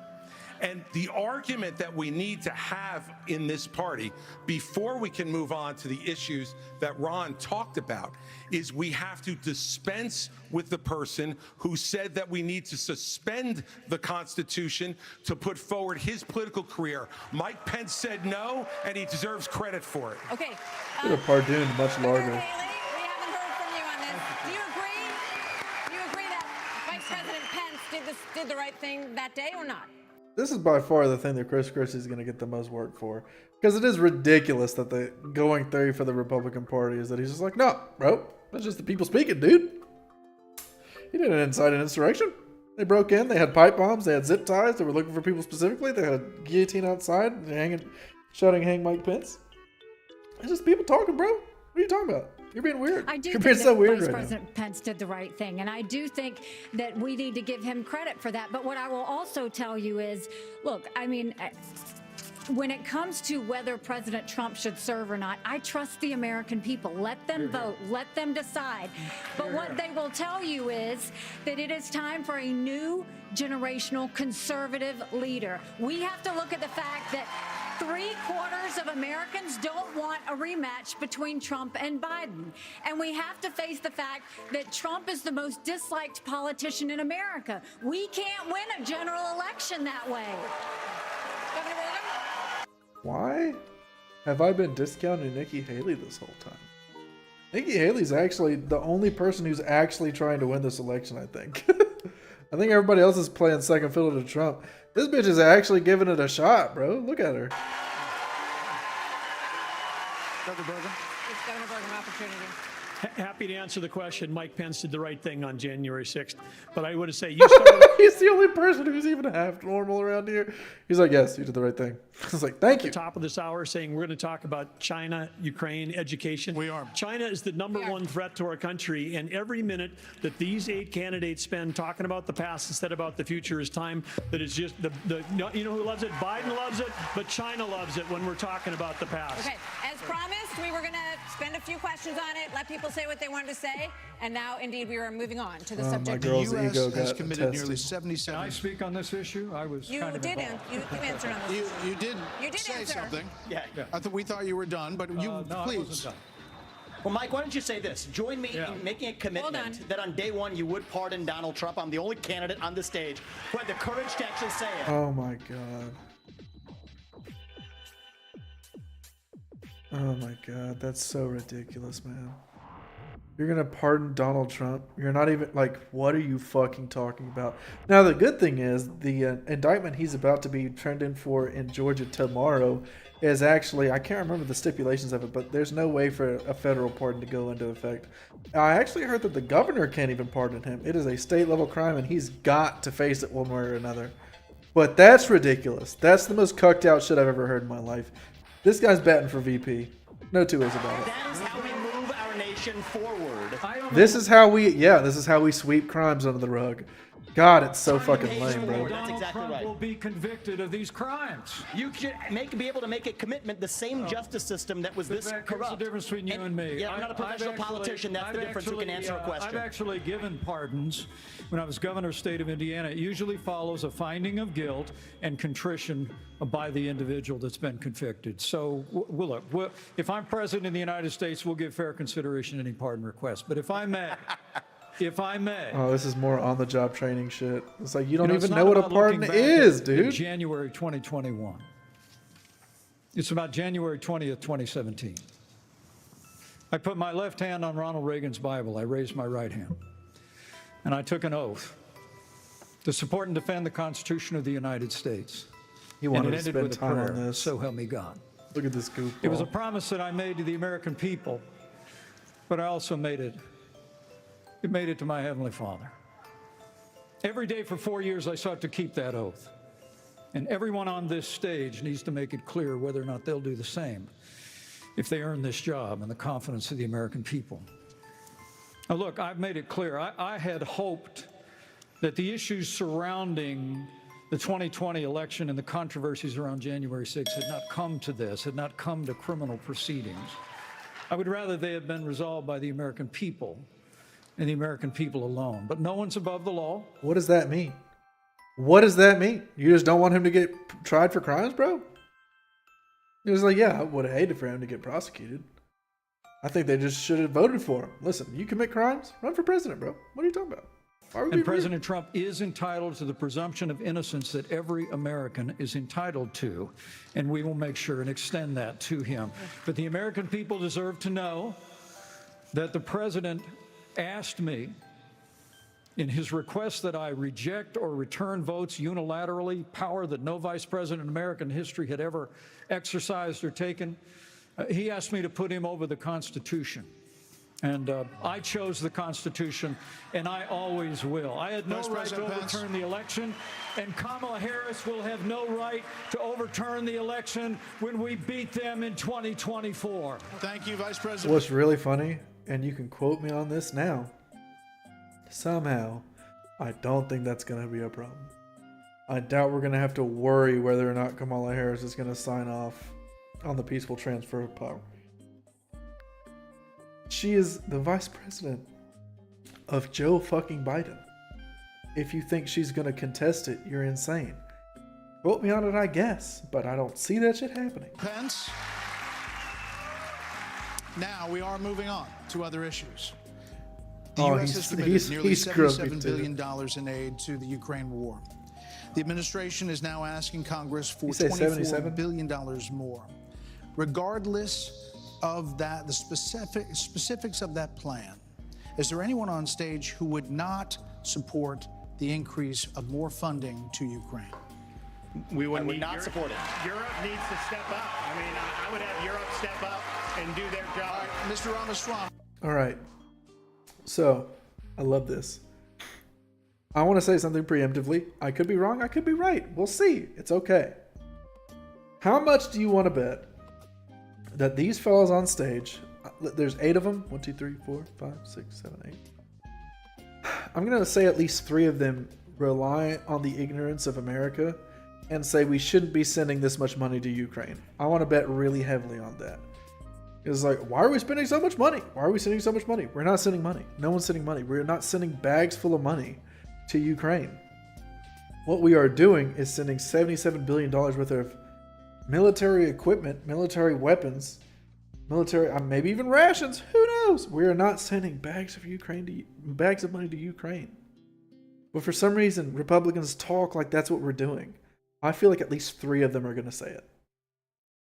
And the argument that we need to have in this party before we can move on to the issues that Ron talked about is we have to dispense with the person who said that we need to suspend the Constitution to put forward his political career. Mike Pence said no, and he deserves credit for it. Okay. Could have pardoned much larger. We haven't heard from you on this. Do you agree? Do you agree that Vice President Pence did the right thing that day or not? This is by far the thing that Chris Christie is going to get the most work for. Because it is ridiculous that the going theory for the Republican Party is that he's just like, no, bro, that's just the people speaking, dude. He didn't incite an insurrection. They broke in, they had pipe bombs, they had zip ties, they were looking for people specifically, they had a guillotine outside, shouting, hang Mike Pence. It's just people talking, bro. What are you talking about? You're being weird. I do You're think being so that weird Vice right President Pence did the right thing, and I do think that we need to give him credit for that. But what I will also tell you is, look, I mean, when it comes to whether President Trump should serve or not, I trust the American people. Let them vote. Let them decide. But what they will tell you is that it is time for a new generational conservative leader. We have to look at the fact that 3/4 of Americans don't want a rematch between Trump and Biden. And we have to face the fact that Trump is the most disliked politician in America. We can't win a general election that way. Governor Burgum? Why have I been discounting Nikki Haley this whole time? Nikki Haley's actually the only person who's actually trying to win this election, I think. I think everybody else is playing second fiddle to Trump. This bitch is actually giving it a shot, bro. Look at her. Governor Burgum? It's Governor Burgum opportunity. Happy to answer the question. Mike Pence did the right thing on January 6th. But I would say you started. He's the only person who's even half normal around here. He's like, yes, you did the right thing. I was like, thank you. Top of this hour saying we're going to talk about China, Ukraine, education. We are. China is the number one threat to our country. And every minute that these 8 candidates spend talking about the past instead about the future is time that is just you know who loves it? Biden loves it, but China loves it when we're talking about the past. Okay, as promised, we were going to spend a few questions on it, let people say what they wanted to say, and now, indeed, we are moving on to the subject. My girl's the U.S. ego has got committed attested. nearly 77. Can I speak on this issue? I was You kind of did involved. you answered on this. You did say answer. something. Yeah. We thought you were done, but you No, I please. wasn't done. Well, Mike, why don't you say this? Join me in making a commitment that on day one you would pardon Donald Trump. I'm the only candidate on the stage who had the courage to actually say it. Oh my god. Oh my god, that's so ridiculous, man. You're going to pardon Donald Trump? You're not even, like, what are you fucking talking about? Now, the good thing is the indictment he's about to be turned in for in Georgia tomorrow is actually, I can't remember the stipulations of it, but there's no way for a federal pardon to go into effect. I actually heard that the governor can't even pardon him. It is a state level crime and he's got to face it one way or another. But that's ridiculous. That's the most cucked out shit I've ever heard in my life. This guy's batting for VP. No two ways about it. That is how we move our nation forward. This is how we sweep crimes under the rug. God, it's so fucking lame, bro. That's exactly right. Will be convicted of these crimes. You should be able to make a commitment. The same justice system that was this corrupt. Here's the difference between you and me. Yeah, I'm not a professional politician. That's the difference. Who can answer a question? I've actually given pardons when I was governor of the state of Indiana. It usually follows a finding of guilt and contrition by the individual that's been convicted. So, look, if I'm president of the United States, we'll give fair consideration to any pardon request. But if I may. Oh, this is more on-the-job training shit. It's like you don't even know what a pardon is, dude. January 2021. It's about January 20th, 2017. I put my left hand on Ronald Reagan's Bible. I raised my right hand. And I took an oath to support and defend the Constitution of the United States. He wanted and it to ended spend with a time prayer, on this. so help me God. Look at this goofball. It was a promise that I made to the American people, but I also made it to my Heavenly Father. Every day for 4 years, I sought to keep that oath. And everyone on this stage needs to make it clear whether or not they'll do the same if they earn this job and the confidence of the American people. Now, look, I've made it clear. I had hoped that the issues surrounding the 2020 election and the controversies around January 6th had not come to this, had not come to criminal proceedings. I would rather they had been resolved by the American people and the American people alone. But no one's above the law. What does that mean? What does that mean? You just don't want him to get tried for crimes, bro? He was like, yeah, I would have hated for him to get prosecuted. I think they just should have voted for him. Listen, you commit crimes, run for president, bro. What are you talking about? And President Trump is entitled to the presumption of innocence that every American is entitled to, and we will make sure and extend that to him. But the American people deserve to know that the president asked me in his request that I reject or return votes unilaterally, power that no vice president in American history had ever exercised or taken. He asked me to put him over the Constitution. And I chose the Constitution, and I always will. I had no right to overturn the election, and Kamala Harris will have no right to overturn the election when we beat them in 2024. Thank you, Vice President. What's really funny, and you can quote me on this now, somehow, I don't think that's going to be a problem. I doubt we're going to have to worry whether or not Kamala Harris is going to sign off on the peaceful transfer of power. She is the vice president of Joe fucking Biden. If you think she's going to contest it, you're insane. Vote me on it, I guess, but I don't see that shit happening. Pence. Now we are moving on to other issues. The U.S. has committed nearly $77 billion in aid to the Ukraine war. The administration is now asking Congress for $24 billion more. Regardless of that, the specifics of that plan, is there anyone on stage who would not support the increase of more funding to Ukraine? We would not support it. Europe needs to step up. I mean, I would have Europe step up and do their job. Mr. Ramaswamy. All right. So, I love this. I want to say something preemptively. I could be wrong. I could be right. We'll see. It's okay. How much do you want to bet that these fellas on stage, there's 8 of them, 1, 2, 3, 4, 5, 6, 7, 8. I'm going to say at least 3 of them rely on the ignorance of America and say we shouldn't be sending this much money to Ukraine. I want to bet really heavily on that. It's like, why are we spending so much money? Why are we sending so much money? We're not sending money. No one's sending money. We're not sending bags full of money to Ukraine. What we are doing is sending $77 billion worth of military equipment, military weapons, military, maybe even rations. Who knows? We are not sending bags of money to Ukraine. But for some reason, Republicans talk like that's what we're doing. I feel like at least 3 of them are going to say it.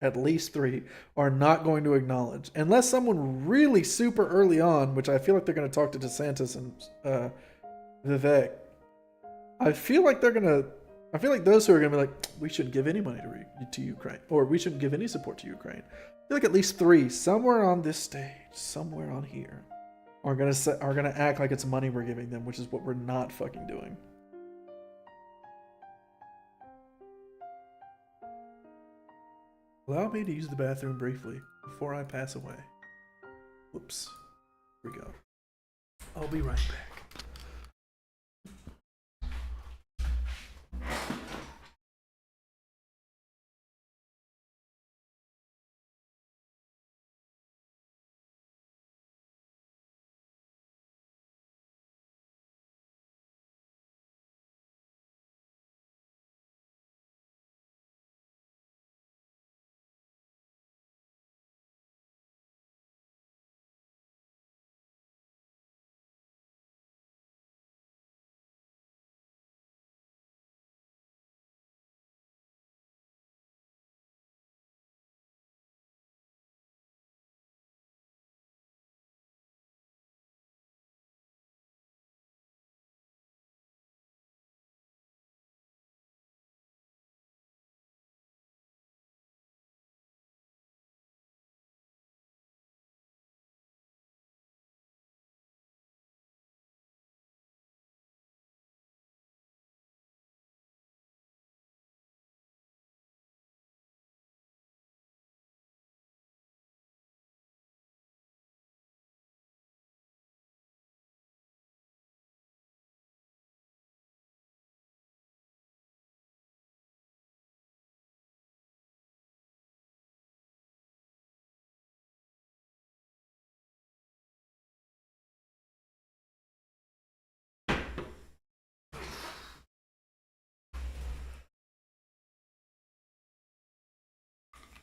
at least 3, are not going to acknowledge. Unless someone really super early on, which I feel like they're going to talk to DeSantis and Vivek. I feel like those who are going to be like, we shouldn't give any money to Ukraine, or we shouldn't give any support to Ukraine. I feel like at least 3, somewhere on this stage, somewhere on here, are gonna act like it's money we're giving them, which is what we're not fucking doing. Allow me to use the bathroom briefly before I pass away. Whoops. Here we go. I'll be right back.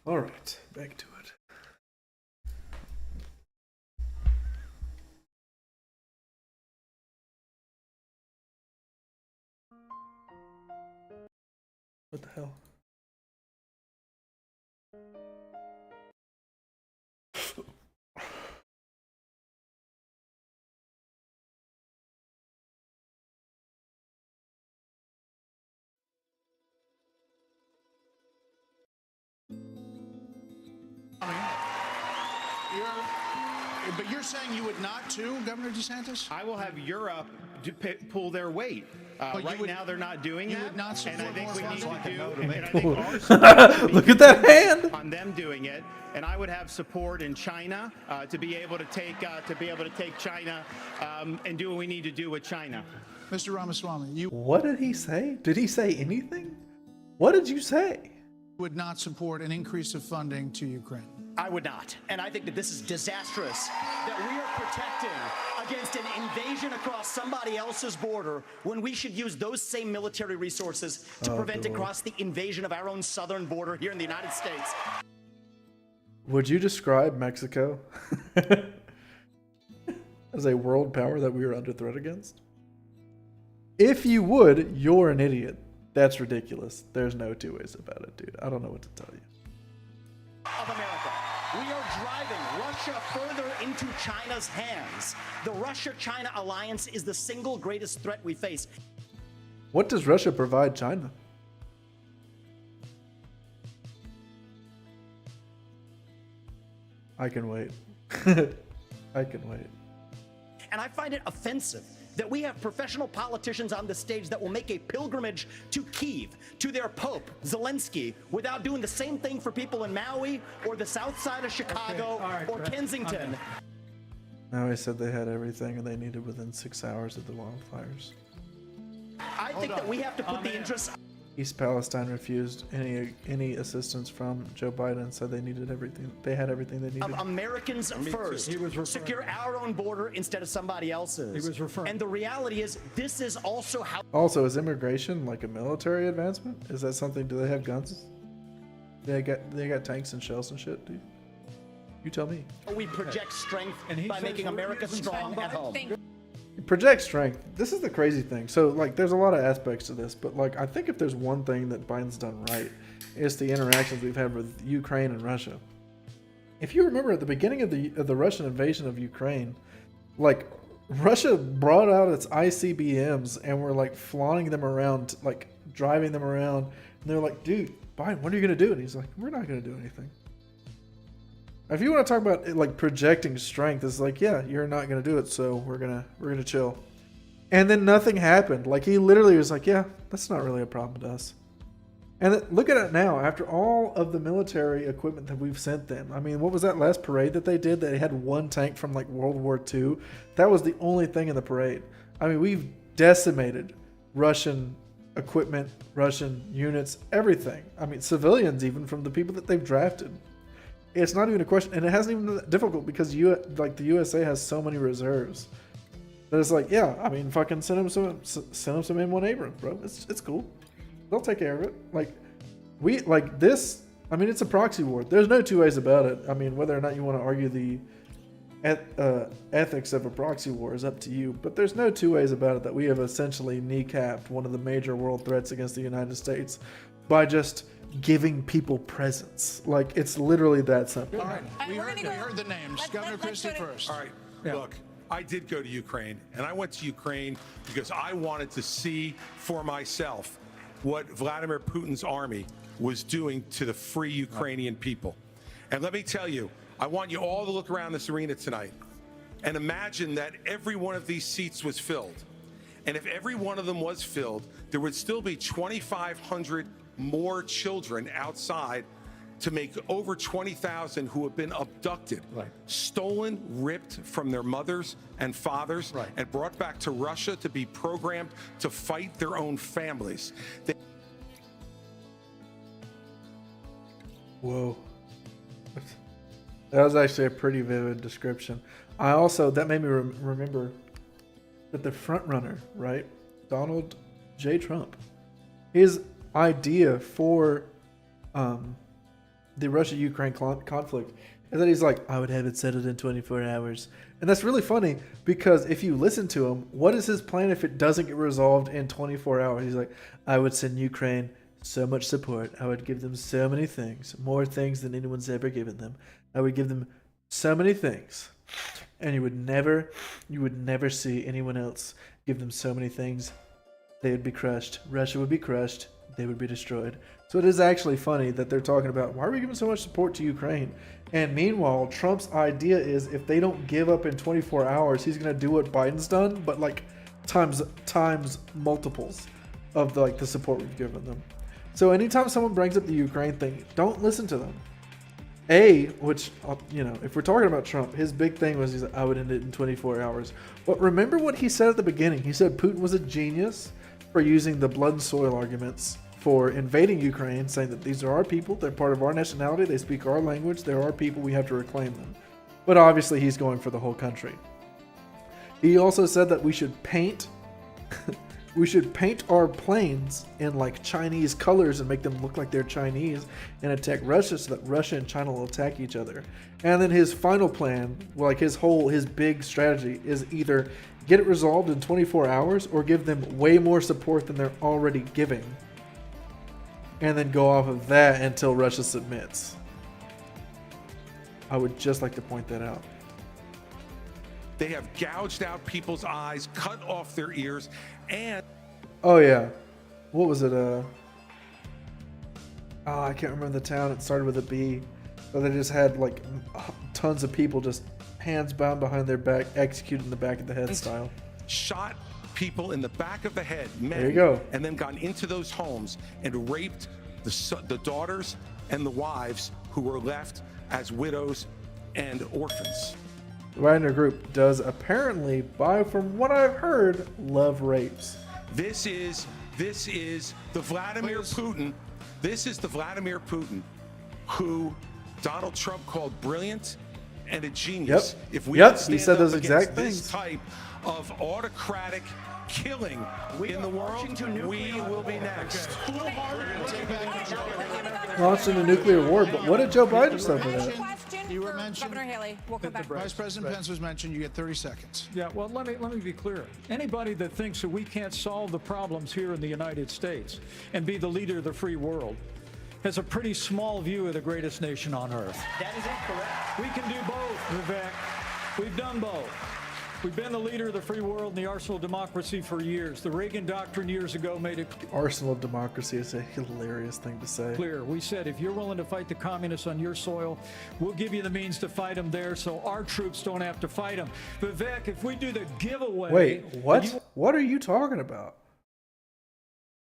All right, back to it. What the hell? But you're saying you would not too, Governor DeSantis? I will have Europe pull their weight. Right now, they're not doing that. Would not support and I think we need more to do. funds? And I think our support Look at that hand. on them doing it, and I would have support in China to be able to take China and do what we need to do with China. Mr. Ramaswamy, you What did he say? Did he say anything? What did you say? would not support an increase of funding to Ukraine. I would not. And I think that this is disastrous, that we are protecting against an invasion across somebody else's border when we should use those same military resources to prevent across the invasion of our own southern border here in the United States. Would you describe Mexico as a world power that we are under threat against? If you would, you're an idiot. That's ridiculous. There's no two ways about it, dude. I don't know what to tell you. Of America. We are driving Russia further into China's hands. The Russia-China alliance is the single greatest threat we face. What does Russia provide China? I can wait. I can wait. And I find it offensive that we have professional politicians on the stage that will make a pilgrimage to Kyiv, to their Pope, Zelensky, without doing the same thing for people in Maui or the south side of Chicago or Kensington. Now he said they had everything and they needed within 6 hours of the wildfires. I think that we have to put the interests... East Palestine refused any assistance from Joe Biden, said they needed everything. They had everything they needed. Of Americans first. Secure our own border instead of somebody else's. He was referring. And the reality is, this is also how... Also, is immigration like a military advancement? Is that something? Do they have guns? They got tanks and shells and shit, dude. You tell me. we project strength by making America strong at home. Project strength. This is the crazy thing. So, like, there's a lot of aspects to this, but, like, I think if there's one thing that Biden's done right, It's the interactions we've had with Ukraine and Russia. If you remember at the beginning of the Russian invasion of Ukraine, like Russia brought out its ICBMs and were like flying them around, like driving them around. And they're like, dude, Biden, what are you going to do? And he's like, we're not going to do anything. If you want to talk about like projecting strength, it's like, yeah, you're not going to do it. So we're going to chill. And then nothing happened. Like he literally was like, yeah, that's not really a problem to us. And look at it now, after all of the military equipment that we've sent them. I mean, what was that last parade that they did? They had one tank from like World War II. That was the only thing in the parade. I mean, we've decimated Russian equipment, Russian units, everything. I mean, civilians even from the people that they've drafted. It's not even a question, and it hasn't even been that difficult because the USA has so many reserves. That it's like, yeah, I mean, fucking send them some M1 Abrams, bro. It's cool. They'll take care of it. Like this. I mean, it's a proxy war. There's no two ways about it. I mean, whether or not you want to argue the ethics of a proxy war is up to you. But there's no two ways about it that we have essentially kneecapped one of the major world threats against the United States by just giving people presents. Like it's literally that simple. All right, we heard the names. Governor Christie first. All right, look. I did go to Ukraine, and I went to Ukraine because I wanted to see for myself what Vladimir Putin's army was doing to the free Ukrainian people. And let me tell you, I want you all to look around this arena tonight and imagine that every one of these seats was filled. And if every one of them was filled, there would still be 2,500 more children outside to make over 20,000 who have been abducted, stolen, ripped from their mothers and fathers, and brought back to Russia to be programmed to fight their own families. Whoa. That was actually a pretty vivid description. That made me remember that the front runner, right? Donald J. Trump, his idea for the Russia-Ukraine conflict is that he's like, I would have it settled in 24 hours. And that's really funny because if you listen to him, what is his plan if it doesn't get resolved in 24 hours? He's like, I would send Ukraine so much support. I would give them so many things, more things than anyone's ever given them. I would give them so many things. And you would never see anyone else give them so many things. They would be crushed. Russia would be crushed. They would be destroyed. So it is actually funny that they're talking about, why are we giving so much support to Ukraine? And meanwhile, Trump's idea is if they don't give up in 24 hours, he's going to do what Biden's done, but like times multiples of the support we've given them. So anytime someone brings up the Ukraine thing, don't listen to them. Which, if we're talking about Trump, his big thing was I would end it in 24 hours. But remember what he said at the beginning. He said Putin was a genius for using the blood and soil arguments for invading Ukraine, saying that these are our people, they're part of our nationality, they speak our language, they're our people, we have to reclaim them. But obviously he's going for the whole country. He also said that we should paint our planes in like Chinese colors and make them look like they're Chinese and attack Russia so that Russia and China will attack each other. And then his final plan, his big strategy is either get it resolved in 24 hours or give them way more support than they're already giving. And then go off of that until Russia submits. I would just like to point that out. They have gouged out people's eyes, cut off their ears, and... Oh, yeah. What was it? I can't remember the town. It started with a B. But they just had, like, tons of people just hands bound behind their back, executed in the back of the head style. Shot people in the back of the head, men, there you go. And then gone into those homes and raped the daughters and the wives who were left as widows and orphans. The Wagner Group does apparently, from what I've heard, love rapes. This is the Vladimir Putin. This is the Vladimir Putin who Donald Trump called brilliant and a genius. Yep. If we don't stand he said up those against exact this things. type of autocratic killing in the world, we will be next. Launched in a nuclear war, but what did Joe Biden say for that? You were mentioned. Governor Haley, we'll come back. Vice President Pence was mentioned. You get 30 seconds. Yeah, well, let me be clear. Anybody that thinks that we can't solve the problems here in the United States and be the leader of the free world has a pretty small view of the greatest nation on earth. That is incorrect. We can do both, Vivek. We've done both. We've been the leader of the free world and the arsenal of democracy for years. The Reagan Doctrine years ago made it Arsenal of democracy is a hilarious thing to say. clear. We said, if you're willing to fight the communists on your soil, we'll give you the means to fight them there so our troops don't have to fight them. Vivek, if we do the giveaway... Wait, what? What are you talking about?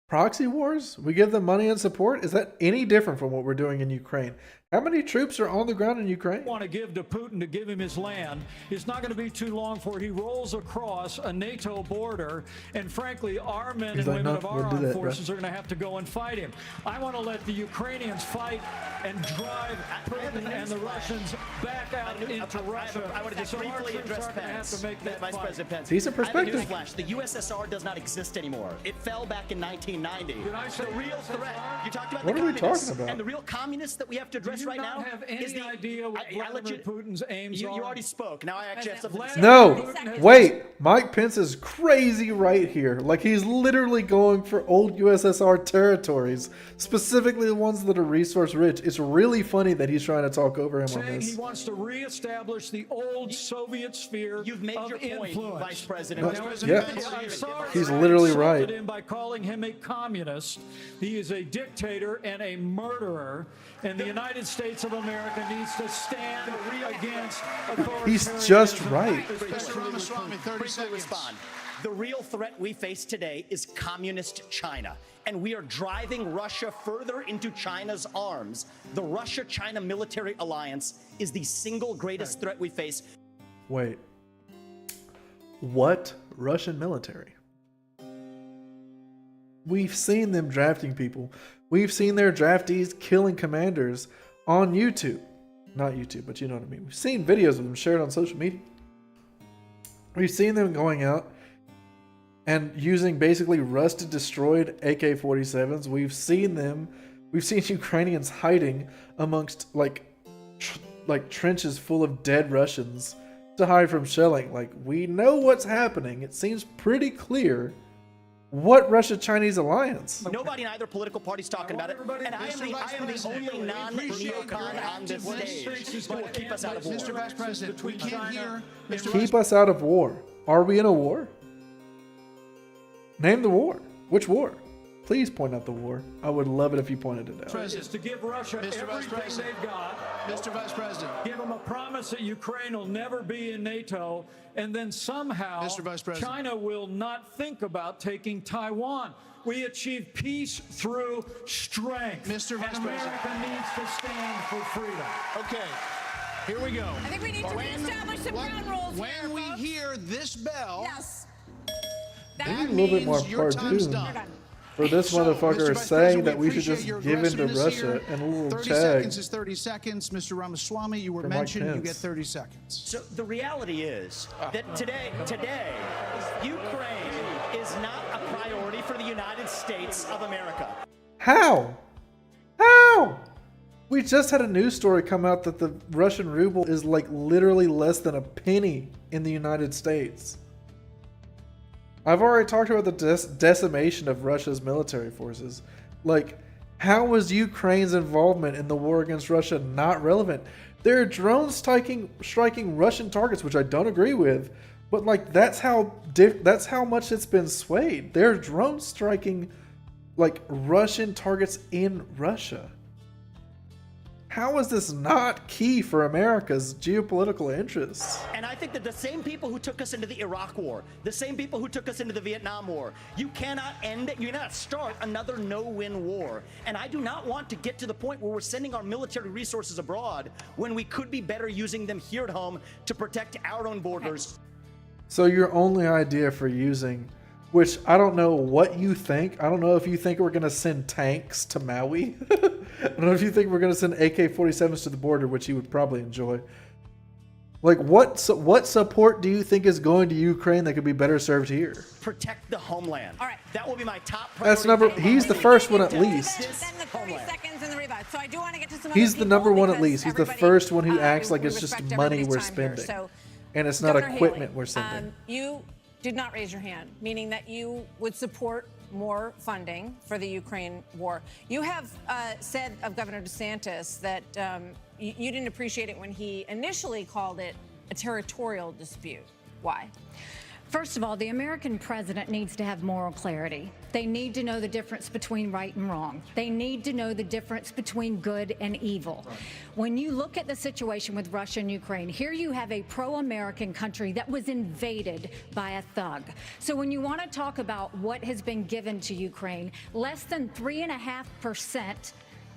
Proxy wars? We give them money and support? Is that any different from what we're doing in Ukraine? How many troops are on the ground in Ukraine? Want to give to Putin to give him his land. It's not going to be too long before he rolls across a NATO border, and frankly, our men and women of our armed forces are going to have to go and fight him. I want to let the Ukrainians fight and drive Putin and the Russians back out into Russia. I want to just so briefly address Pence. Vice President Pence. Decent perspective. I have a newsflash. The USSR does not exist anymore. It fell back in 1990. Did I say the real threat? You talked about What the are we communists, talking about? and the real communists that we have to address right now have any is the idea what Vladimir Putin's aims you are? already spoke. Now I actually have something to say. No, wait. Mike Pence is crazy right here. Like, he's literally going for old USSR territories, specifically the ones that are resource rich. It's really funny that he's trying to talk over him on Saying this. he wants to reestablish the old Soviet sphere You've made of your point, influence. Vice President. Yeah, I'm sorry, he's I literally insulted right. him by calling him a communist. He is a dictator and a murderer, and the United States of America needs to stand against authoritarianism. He's just right. Mr. Ramaswamy, 30 Briefly seconds. respond. The real threat we face today is communist China, and we are driving Russia further into China's arms. The Russia-China military alliance is the single greatest threat we face. Wait. What Russian military? We've seen them drafting people. We've seen their draftees killing commanders on YouTube. Not YouTube, but you know what I mean. We've seen videos of them shared on social media. We've seen them going out and using basically rusted, destroyed AK-47s. We've seen Ukrainians hiding amongst like trenches full of dead Russians to hide from shelling. Like, we know what's happening. It seems pretty clear. What Russia-Chinese alliance? Nobody in either political party is talking about it, and I am the only non-neocon on this stage who will keep us out of war. Mr. Vice President, we can't hear. Keep us out of war. Are we in a war? Name the war. Which war? Please point out the war. I would love it if you pointed it out. Is to give Russia everything they've got. Mr. Vice President. Give them a promise that Ukraine will never be in NATO, and then somehow Mr. Vice President. China will not think about taking Taiwan. We achieve peace through strength. Mr. Vice and President. America needs to stand for freedom. Okay, here we go. I think we need to reestablish some ground rules When here, we folks. hear this bell, Yes. Maybe that a little bit more means your time's Pardue. done. For this So, motherfucker Mr. is Vice saying President, that we should appreciate just your give in to aggressiveness Russia here. and a little 30 tag. seconds is 30 seconds. Mr. Ramaswamy, you were For Mike mentioned. You Pence. get 30 seconds. So the reality is that today, Ukraine is not a priority for the United States of America. How? How? We just had a news story come out that the Russian ruble is like literally less than a penny in the United States. I've already talked about the decimation of Russia's military forces. Like, how was Ukraine's involvement in the war against Russia not relevant? There are drones striking Russian targets, which I don't agree with, but like that's how much it's been swayed. There are drones striking like Russian targets in Russia. How is this not key for America's geopolitical interests? And I think that the same people who took us into the Iraq War, the same people who took us into the Vietnam War, you cannot start another no-win war. And I do not want to get to the point where we're sending our military resources abroad when we could be better using them here at home to protect our own borders. So your only idea for using, which I don't know what you think. I don't know if you think we're going to send tanks to Maui. I don't know if you think we're going to send AK-47s to the border, which you would probably enjoy. Like, what support do you think is going to Ukraine that could be better served here? Protect the homeland. All right. That will be my top That's priority. he's the first one at least. Then the 30 seconds in the rebut. So I do want to get to some He's other the number people one at because least. He's the everybody, first one who acts like we it's just respect money everybody's we're time here. spending. So, And it's not Governor equipment Haley, we're sending. You did not raise your hand, meaning that you would support more funding for the Ukraine war. You have said of Governor DeSantis that you didn't appreciate it when he initially called it a territorial dispute. Why? First of all, the American president needs to have moral clarity. They need to know the difference between right and wrong. They need to know the difference between good and evil. Right. When you look at the situation with Russia and Ukraine, here you have a pro-American country that was invaded by a thug. So when you want to talk about what has been given to Ukraine, less than 3.5%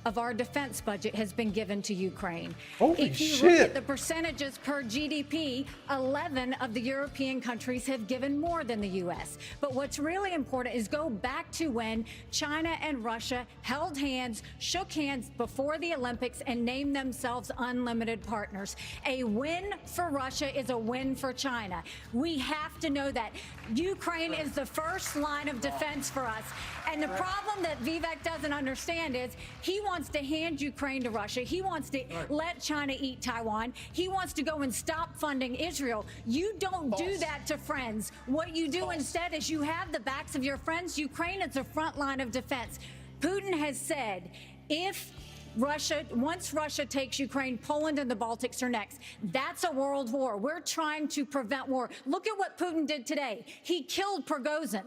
of our defense budget has been given to Ukraine. Holy if you shit. look at the percentages per GDP, 11 of the European countries have given more than the U.S. But what's really important is go back to when China and Russia held hands, shook hands before the Olympics, and named themselves unlimited partners. A win for Russia is a win for China. We have to know that. Ukraine is the first line of defense for us. And the problem that Vivek doesn't understand is he wants to hand Ukraine to Russia. He wants to let China eat Taiwan. He wants to go and stop funding Israel. You don't do that to friends. What you do instead is you have the backs of your friends. Ukraine is the front line of defense. Putin has said if once Russia takes Ukraine, Poland and the Baltics are next. That's a world war. We're trying to prevent war. Look at what Putin did today. He killed Prigozhin.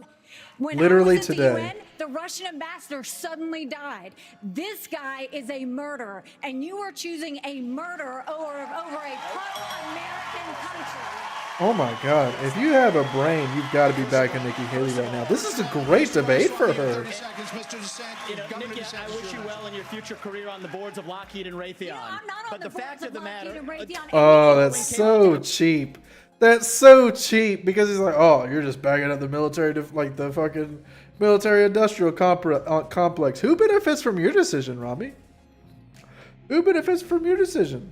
When Literally I was at today. the UN, the Russian ambassador suddenly died. This guy is a murderer, and you are choosing a murderer over a pro-American country. Oh my God. If you have a brain, you've got to be back in Nikki Haley right now. This is a great debate for her. You know, Nikki, I wish you well in your future career on the boards of Lockheed and Raytheon. You know, I'm not on but the fact of the matter, Oh, that's so cheap. That's so cheap because he's like, oh, you're just backing up the military, like the fucking military-industrial complex. Who benefits from your decision, Rami? Who benefits from your decision?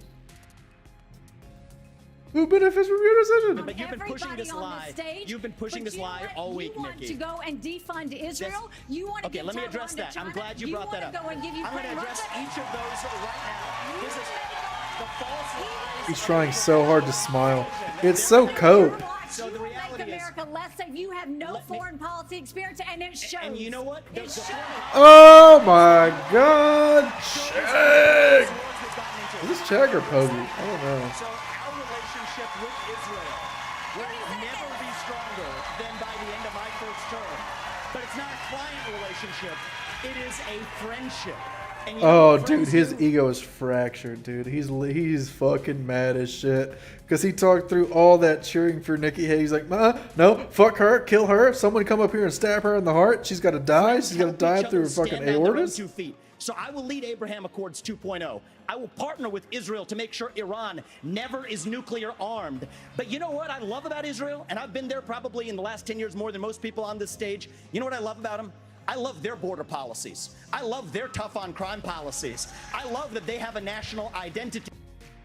Who benefits from your decision? But you've been pushing this lie. You've been pushing this lie all week, Nikki. You want to go and defund Israel? You want to okay, let me address that. I'm glad you brought that up. I'm going to address each of those right now. This is the false lie. He's trying so hard to smile. It's so cope. So the reality is, America less safe. You have no foreign policy experience, and it shows. And you know what? It shows. Oh my God, Chag! Is this Chag or Pogi? I don't know. So our relationship with Israel will never be stronger than by the end of my first term. But it's not a client relationship. It is a friendship. And you Oh, dude, his ego is fractured, dude. He's fucking mad as shit because he talked through all that cheering for Nikki Haley. He's like, no, fuck her, kill her. Someone come up here and stab her in the heart. She's got to die. She's got to die through her fucking aortas. 2 feet. So I will lead Abraham Accords 2.0. I will partner with Israel to make sure Iran never is nuclear armed. But you know what I love about Israel? And I've been there probably in the last 10 years more than most people on this stage. You know what I love about them? I love their border policies. I love their tough on crime policies. I love that they have a national identity.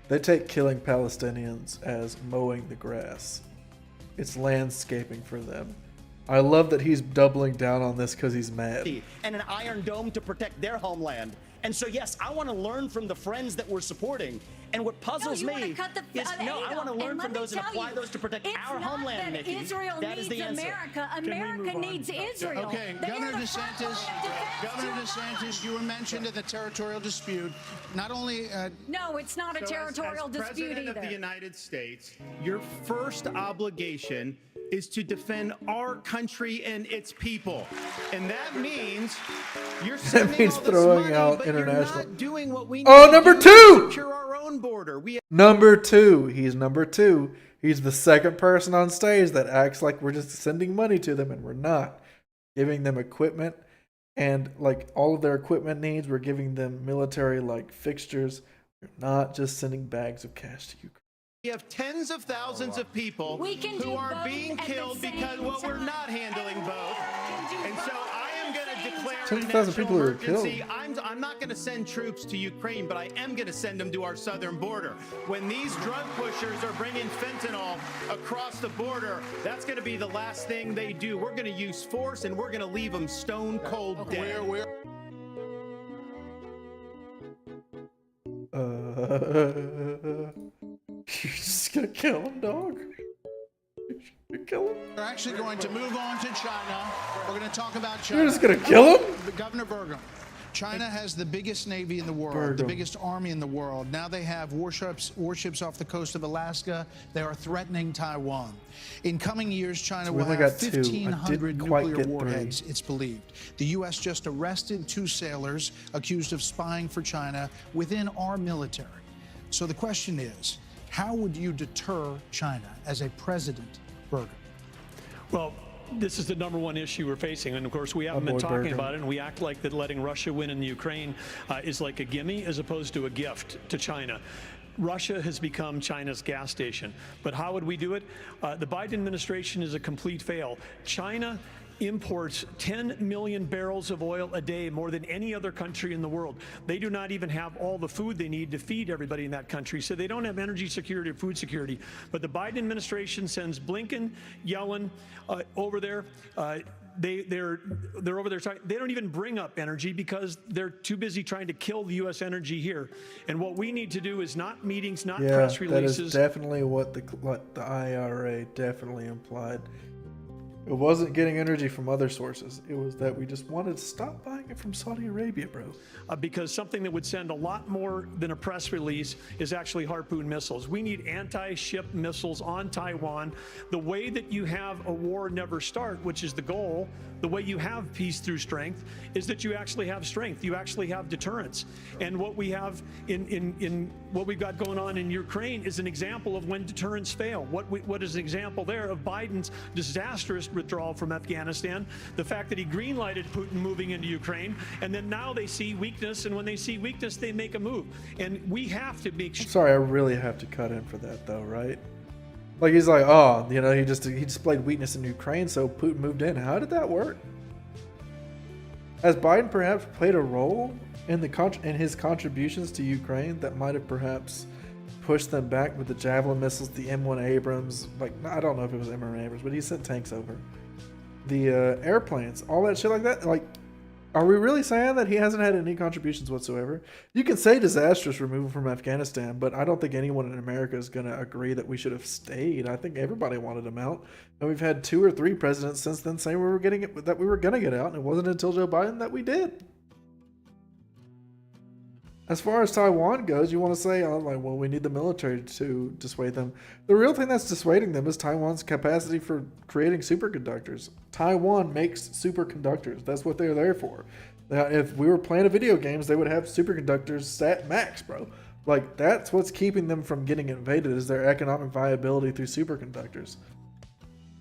They take killing Palestinians as mowing the grass. It's landscaping for them. I love that he's doubling down on this because he's mad. And an Iron Dome to protect their homeland. And so, yes, I want to learn from the friends that we're supporting. And what puzzles me is, I want to learn from those and apply those to protect our homeland, Nikki. Israel that is the needs answer. America. America needs Israel. Okay, Governor DeSantis, you were mentioned in the territorial dispute. Not only... no, it's not a territorial dispute President either. of the United States, your first obligation is to defend our country and its people. And that means you're sending all this throwing money, out but international. you're not doing what we need Oh, to number do two! to secure our own border. Number two. He's number two. He's the second person on stage that acts like we're just sending money to them, and we're not. Giving them equipment and like all of their equipment needs. We're giving them military like fixtures. We're not just sending bags of cash to Ukraine. We have tens of thousands of people who are being killed because, well, we're not handling both. And so I am going to declare a 10,000 people are emergency. killed. I'm not going to send troops to Ukraine, but I am going to send them to our southern border. When these drug pushers are bringing fentanyl across the border, that's going to be the last thing they do. We're going to use force, and we're going to leave them stone cold dead. You're just gonna kill him, dog? kill him? We're actually going to move on to China. We're going to talk about China. You're just gonna kill him? Governor Burgum. China has the biggest navy in the world, the biggest army in the world. Now they have warships off the coast of Alaska. They are threatening Taiwan. In coming years, China will have 1,500 nuclear warheads, it's believed. The U.S. just arrested 2 sailors accused of spying for China within our military. So the question is, how would you deter China as a president, Burgum? Well, this is the #1 issue we're facing, and of course we haven't been talking about it, and we act like that letting Russia win in the Ukraine is like a gimme as opposed to a gift to China. Russia has become China's gas station. But how would we do it? The Biden administration is a complete fail. China imports 10 million barrels of oil a day, more than any other country in the world. They do not even have all the food they need to feed everybody in that country, so they don't have energy security or food security. But the Biden administration sends Blinken, Yellen over there. They're over there trying. They don't even bring up energy because they're too busy trying to kill the U.S. energy here. And what we need to do is not meetings, not press releases. That is definitely what the IRA definitely implied. It wasn't getting energy from other sources. It was that we just wanted to stop buying it from Saudi Arabia, bro. Because something that would send a lot more than a press release is actually Harpoon missiles. We need anti-ship missiles on Taiwan. The way that you have a war never start, which is the goal, the way you have peace through strength, is that you actually have strength. You actually have deterrence. And what we have in what we've got going on in Ukraine is an example of when deterrence fail. What is an example there of Biden's disastrous withdrawal from Afghanistan, the fact that he greenlighted Putin moving into Ukraine, and then now they see weakness, and when they see weakness, they make a move. And we have to make sure. Sorry, I really have to cut in for that, though, right? Like, he's like, oh, you know, he displayed weakness in Ukraine, so Putin moved in. How did that work? Has Biden perhaps played a role in his contributions to Ukraine that might have perhaps pushed them back with the Javelin missiles, the M1 Abrams? Like, I don't know if it was M1 Abrams, but he sent tanks over. The airplanes, all that shit like that. Like, are we really saying that he hasn't had any contributions whatsoever? You can say disastrous removal from Afghanistan, but I don't think anyone in America is going to agree that we should have stayed. I think everybody wanted him out, and we've had 2 or 3 presidents since then saying we were going to get out, and it wasn't until Joe Biden that we did. As far as Taiwan goes, you want to say, well, we need the military to dissuade them. The real thing that's dissuading them is Taiwan's capacity for creating superconductors. Taiwan makes superconductors. That's what they're there for. Now, if we were playing video games, they would have superconductors stat max, bro. Like, that's what's keeping them from getting invaded, is their economic viability through superconductors.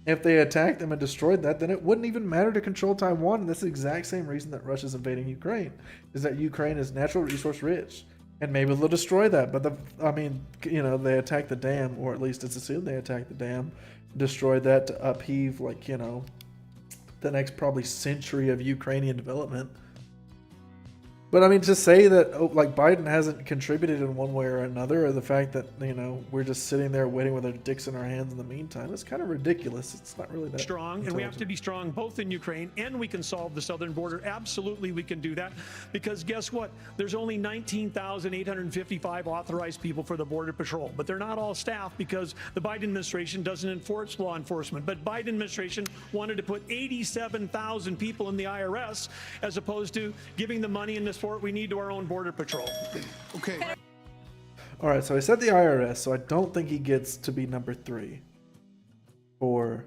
If they attacked them and destroyed that, then it wouldn't even matter to control Taiwan. And that's the exact same reason that Russia's invading Ukraine, is that Ukraine is natural resource rich. And maybe they'll destroy that. But, they attacked the dam, or at least it's assumed they attacked the dam, destroyed that to upheave, the next probably century of Ukrainian development. But to say that Biden hasn't contributed in one way or another, or the fact that we're just sitting there waiting with our dicks in our hands in the meantime, it's kind of ridiculous. It's not really that strong, and we have to be strong both in Ukraine, and we can solve the southern border. Absolutely, we can do that, because guess what? There's only 19,855 authorized people for the Border Patrol, but they're not all staff because the Biden administration doesn't enforce law enforcement. But Biden administration wanted to put 87,000 people in the IRS as opposed to giving the money in this we need to our own Border Patrol. Okay. All right, so I said the IRS, so I don't think he gets to be number 3 for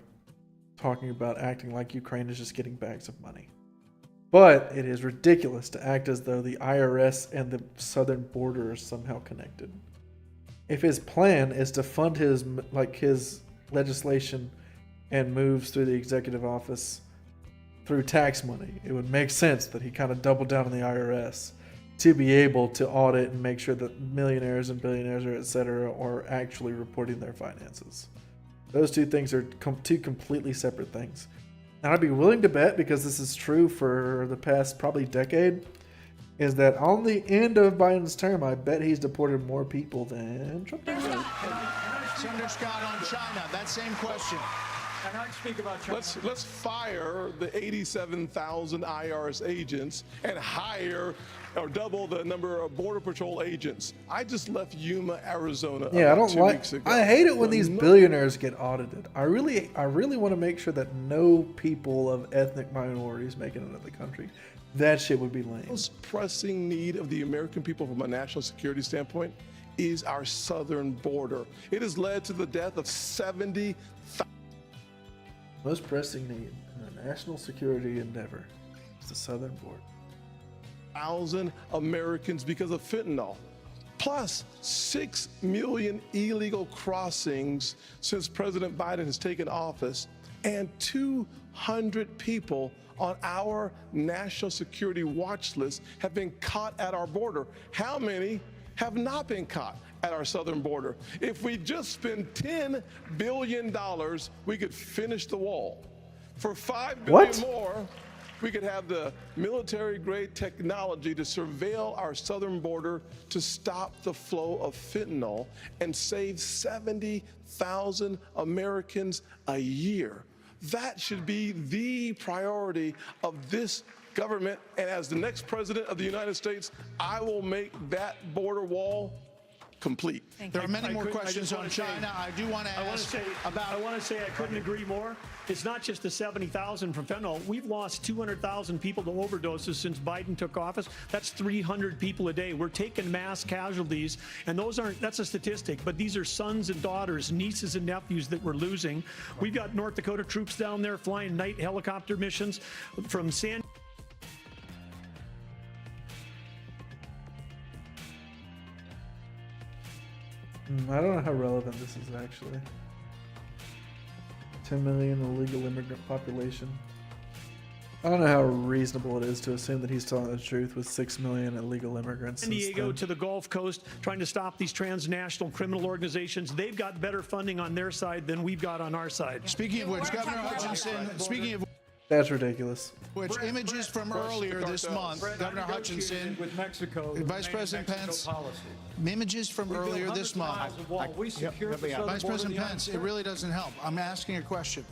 talking about acting like Ukraine is just getting bags of money. But it is ridiculous to act as though the IRS and the southern border are somehow connected. If his plan is to fund his legislation and moves through the executive office through tax money, it would make sense that he kind of doubled down on the IRS to be able to audit and make sure that millionaires and billionaires or etc. are actually reporting their finances. Those two things are two completely separate things. And I'd be willing to bet, because this is true for the past probably decade, is that on the end of Biden's term, I bet he's deported more people than Trump did. Senator Scott, on China, that same question. And I speak about China. Let's fire the 87,000 IRS agents and hire or double the number of Border Patrol agents. I just left Yuma, Arizona. Yeah, I about don't 2 like. weeks ago. I hate it when these billionaires get audited. I really want to make sure that no people of ethnic minorities make it into the country. That shit would be lame. The most pressing need of the American people from a national security standpoint is our southern border. It has led to the death of 70,000. Most pressing need in a national security endeavor is the southern border. 1,000 Americans because of fentanyl, plus 6 million illegal crossings since President Biden has taken office, and 200 people on our national security watch list have been caught at our border. How many have not been caught at our southern border? If we just spend $10 billion, we could finish the wall. For $5 billion more, we could have the military-grade technology to surveil our southern border to stop the flow of fentanyl and save 70,000 Americans a year. That should be the priority of this government. And as the next president of the United States, I will make that border wall complete. There are many more questions on China. I do want to ask about. I want to say I couldn't agree more. It's not just the 70,000 from fentanyl. We've lost 200,000 people to overdoses since Biden took office. That's 300 people a day. We're taking mass casualties, and that's a statistic, but these are sons and daughters, nieces and nephews that we're losing. We've got North Dakota troops down there flying night helicopter missions from San. I don't know how relevant this is actually. 10 million illegal immigrant population. I don't know how reasonable it is to assume that he's telling the truth with 6 million illegal immigrants. San Diego to the Gulf Coast, trying to stop these transnational criminal organizations. They've got better funding on their side than we've got on our side. Speaking of which, Governor Hutchinson, that's ridiculous. Which images from earlier this month, Governor Hutchinson, with Mexico, Vice President Pence, images from earlier this month. Vice President Pence, it really doesn't help. I'm asking a question.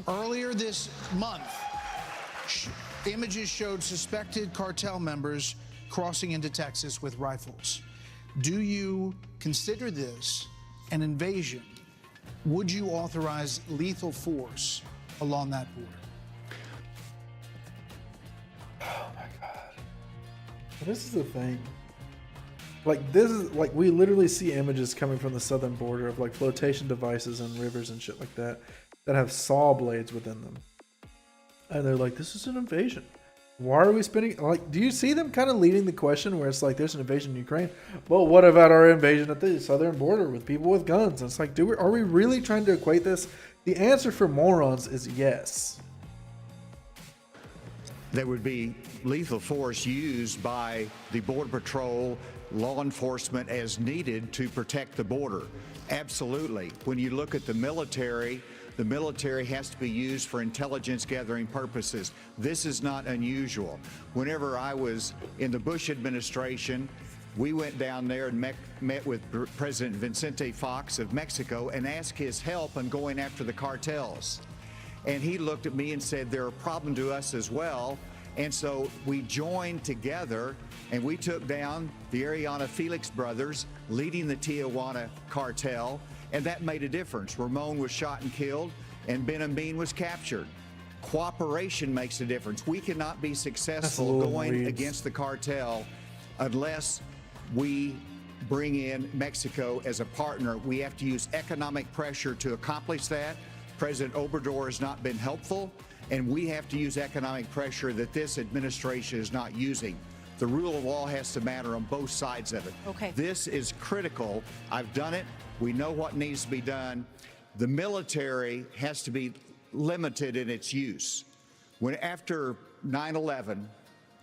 Earlier this month, images showed suspected cartel members crossing into Texas with rifles. Do you consider this an invasion? Would you authorize lethal force along that border? Oh my God. This is the thing. Like, this is like, we literally see images coming from the southern border of like flotation devices and rivers and shit like that have saw blades within them. And they're like, this is an invasion. Why are we spending, like, do you see them kind of leading the question where it's like, there's an invasion in Ukraine? Well, what about our invasion at the southern border with people with guns? And it's like, are we really trying to equate this? The answer for morons is yes. There would be lethal force used by the Border Patrol, law enforcement as needed to protect the border. Absolutely. When you look at the military has to be used for intelligence gathering purposes. This is not unusual. Whenever I was in the Bush administration, we went down there and met with President Vicente Fox of Mexico and asked his help in going after the cartels. And he looked at me and said, they're a problem to us as well. And so we joined together and we took down the Ariana Felix brothers leading the Tijuana cartel. And that made a difference. Ramon was shot and killed and Ben Amin was captured. Cooperation makes a difference. We cannot be successful going against the cartel unless we bring in Mexico as a partner. We have to use economic pressure to accomplish that. President Obrador has not been helpful, and we have to use economic pressure that this administration is not using. The rule of law has to matter on both sides of it. Okay. This is critical. I've done it. We know what needs to be done. The military has to be limited in its use. When after 9/11,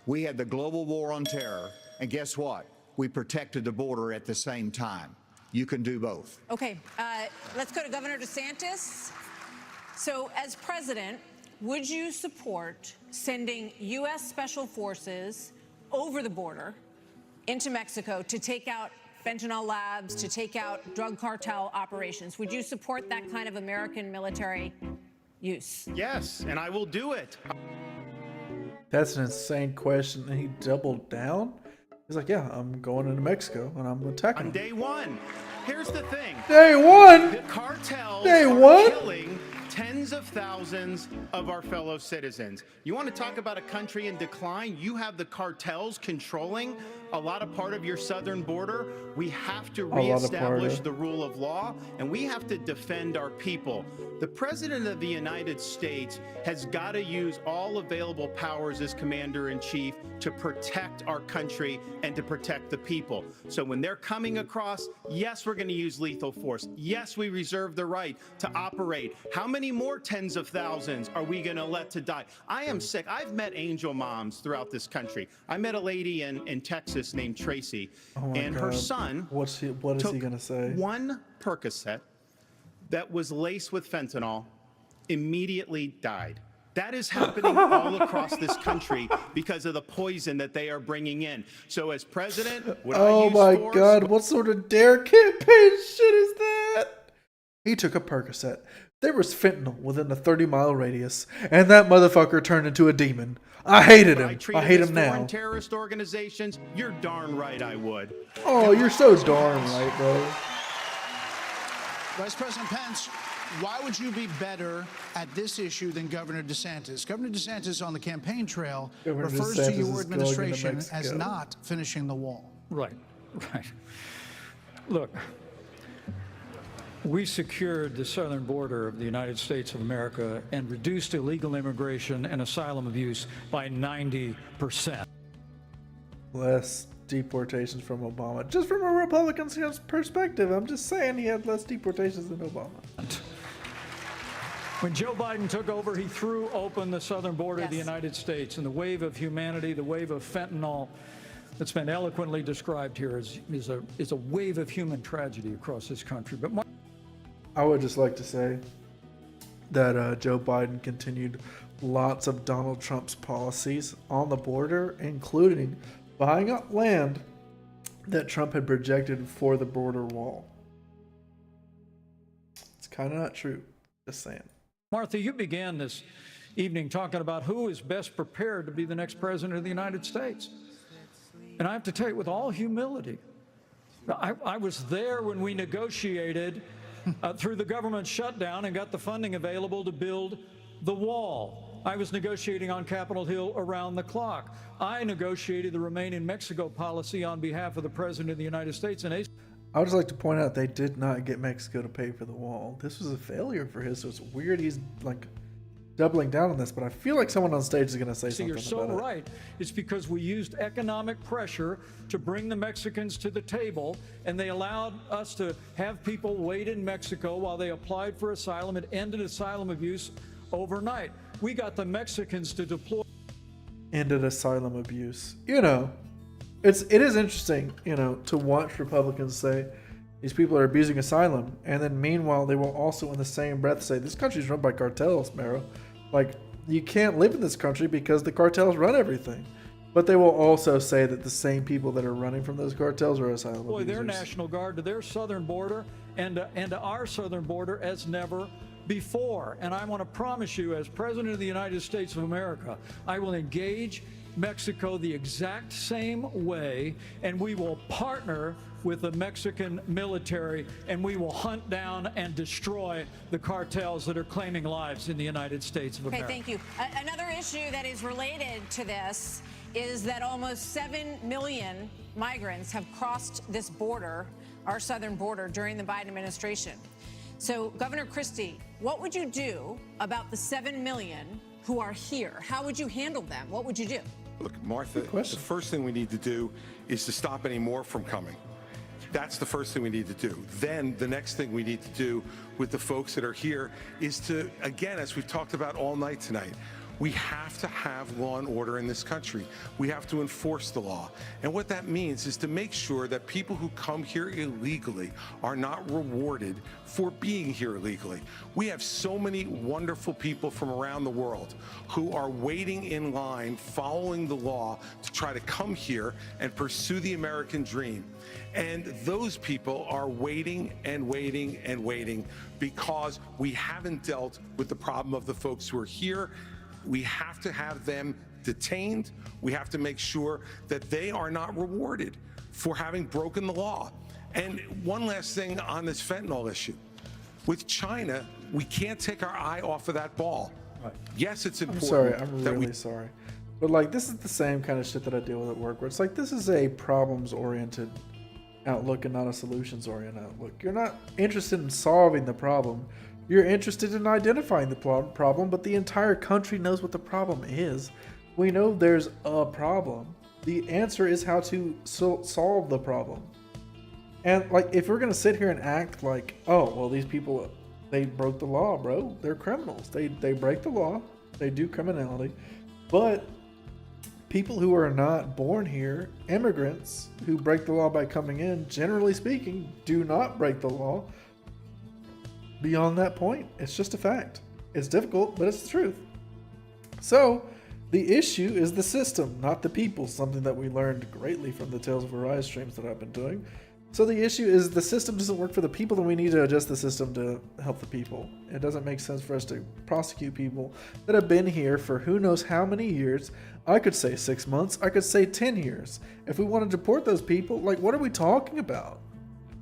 we had the global war on terror, and guess what? We protected the border at the same time. You can do both. Okay, let's go to Governor DeSantis. So, as president, would you support sending U.S. Special Forces over the border into Mexico to take out fentanyl labs, to take out drug cartel operations? Would you support that kind of American military use? Yes, and I will do it. That's an insane question. And he doubled down. He's like, yeah, I'm going into Mexico and I'm attacking On them. day one, here's the thing. Day one? The cartels Day are one? killing tens of thousands of our fellow citizens. You want to talk about a country in decline? You have the cartels controlling a lot of part of your southern border. We have to reestablish the rule of law, and we have to defend our people. The President of the United States has got to use all available powers as Commander-in-Chief to protect our country and to protect the people. So when they're coming across, yes, we're going to use lethal force. Yes, we reserve the right to operate. How many more tens of thousands are we going to let to die? I am sick. I've met angel moms throughout this country. I met a lady in Texas named Tracy, and her son what is he going to say? One Percocet that was laced with fentanyl, immediately died. That is happening all across this country because of the poison that they are bringing in. So as president, would I use my force? God, what sort of dare campaign shit is that? He took a Percocet. There was fentanyl within a 30-mile radius, and that motherfucker turned into a demon. I hated him. I hate him now. Foreign terrorist organizations, you're darn right I would. Oh, you're so darn right, bro. Vice President Pence, why would you be better at this issue than Governor DeSantis? Governor DeSantis on the campaign trail refers to your administration as not finishing the wall. Right. Look, we secured the southern border of the United States of America and reduced illegal immigration and asylum abuse by 90%. Less deportations from Obama. Just from a Republican's perspective, I'm just saying he had less deportations than Obama. When Joe Biden took over, he threw open the southern border of the United States, and the wave of humanity, the wave of fentanyl that's been eloquently described here is a wave of human tragedy across this country. But I would just like to say that Joe Biden continued lots of Donald Trump's policies on the border, including buying up land that Trump had projected for the border wall. It's kind of not true. Just saying. Martha, you began this evening talking about who is best prepared to be the next president of the United States. And I have to tell you, with all humility, I was there when we negotiated through the government shutdown and got the funding available to build the wall. I was negotiating on Capitol Hill around the clock. I negotiated the Remain in Mexico policy on behalf of the President of the United States. And I would just like to point out they did not get Mexico to pay for the wall. This was a failure for his, so it's weird he's like doubling down on this, but I feel like someone on stage is going to say something about it. You're so right. It's because we used economic pressure to bring the Mexicans to the table, and they allowed us to have people wait in Mexico while they applied for asylum. It ended asylum abuse overnight. We got the Mexicans to deploy. Ended asylum abuse. You know, it is interesting, you know, to watch Republicans say these people are abusing asylum, and then meanwhile they will also in the same breath say this country's run by cartels, Mero. Like, you can't live in this country because the cartels run everything. But they will also say that the same people that are running from those cartels are asylum abusers. Their National Guard to their southern border and to our southern border as never before. And I want to promise you, as President of the United States of America, I will engage Mexico the exact same way, and we will partner with the Mexican military, and we will hunt down and destroy the cartels that are claiming lives in the United States of America. Okay, thank you. Another issue that is related to this is that almost 7 million migrants have crossed this border, our southern border, during the Biden administration. So, Governor Christie, what would you do about the 7 million who are here? How would you handle them? What would you do? Look, Martha, the first thing we need to do is to stop any more from coming. That's the first thing we need to do. Then the next thing we need to do with the folks that are here is to, again, as we've talked about all night tonight, We have to have law and order in this country. We have to enforce the law. And what that means is to make sure that people who come here illegally are not rewarded for being here illegally. We have so many wonderful people from around the world who are waiting in line, following the law to try to come here and pursue the American dream. And those people are waiting and waiting and waiting because we haven't dealt with the problem of the folks who are here. We have to have them detained. We have to make sure that they are not rewarded for having broken the law. And one last thing on this fentanyl issue. With China, we can't take our eye off of that ball. Right. Yes, it's I'm important. sorry, I'm really sorry. But like, this is the same kind of shit that I deal with at work, where it's like, this is a problems-oriented outlook and not a solutions-oriented outlook. You're not interested in solving the problem. You're interested in identifying the problem, but the entire country knows what the problem is. We know there's a problem. The answer is how to solve the problem. And like, if we're gonna sit here and act like, oh, well, these people, they broke the law, bro. They're criminals. They break the law. They do criminality. But people who are not born here, immigrants who break the law by coming in, generally speaking, do not break the law. Beyond that point, it's just a fact. It's difficult, but it's the truth. So, the issue is the system, not the people, something that we learned greatly from the Tales of Arise streams that I've been doing. So the issue is the system doesn't work for the people, then we need to adjust the system to help the people. It doesn't make sense for us to prosecute people that have been here for who knows how many years. I could say 6 months, I could say 10 years. If we want to deport those people, like, what are we talking about?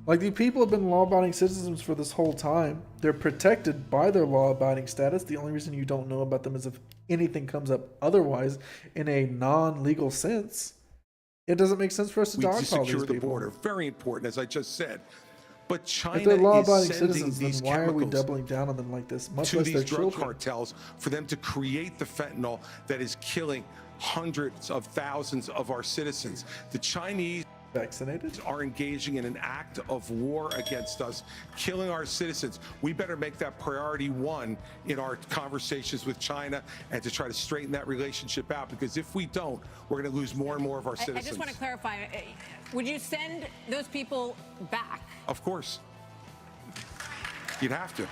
Like, the people have been law-abiding citizens for this whole time. They're protected by their law-abiding status. The only reason you don't know about them is if anything comes up otherwise in a non-legal sense. It doesn't make sense for us to dogpile these people. We secure the border. Very important, as I just said. But China if they're law-abiding is sending citizens, these then why are we chemicals doubling down on them like this? Much to less these their drug children. cartels for them to create the fentanyl that is killing hundreds of thousands of our citizens. The Chinese vaccinated are engaging in an act of war against us, killing our citizens. We better make that priority one in our conversations with China and to try to straighten that relationship out, because if we don't, we're going to lose more and more of our citizens. I just want to clarify, would you send those people back? Of course. You'd have to.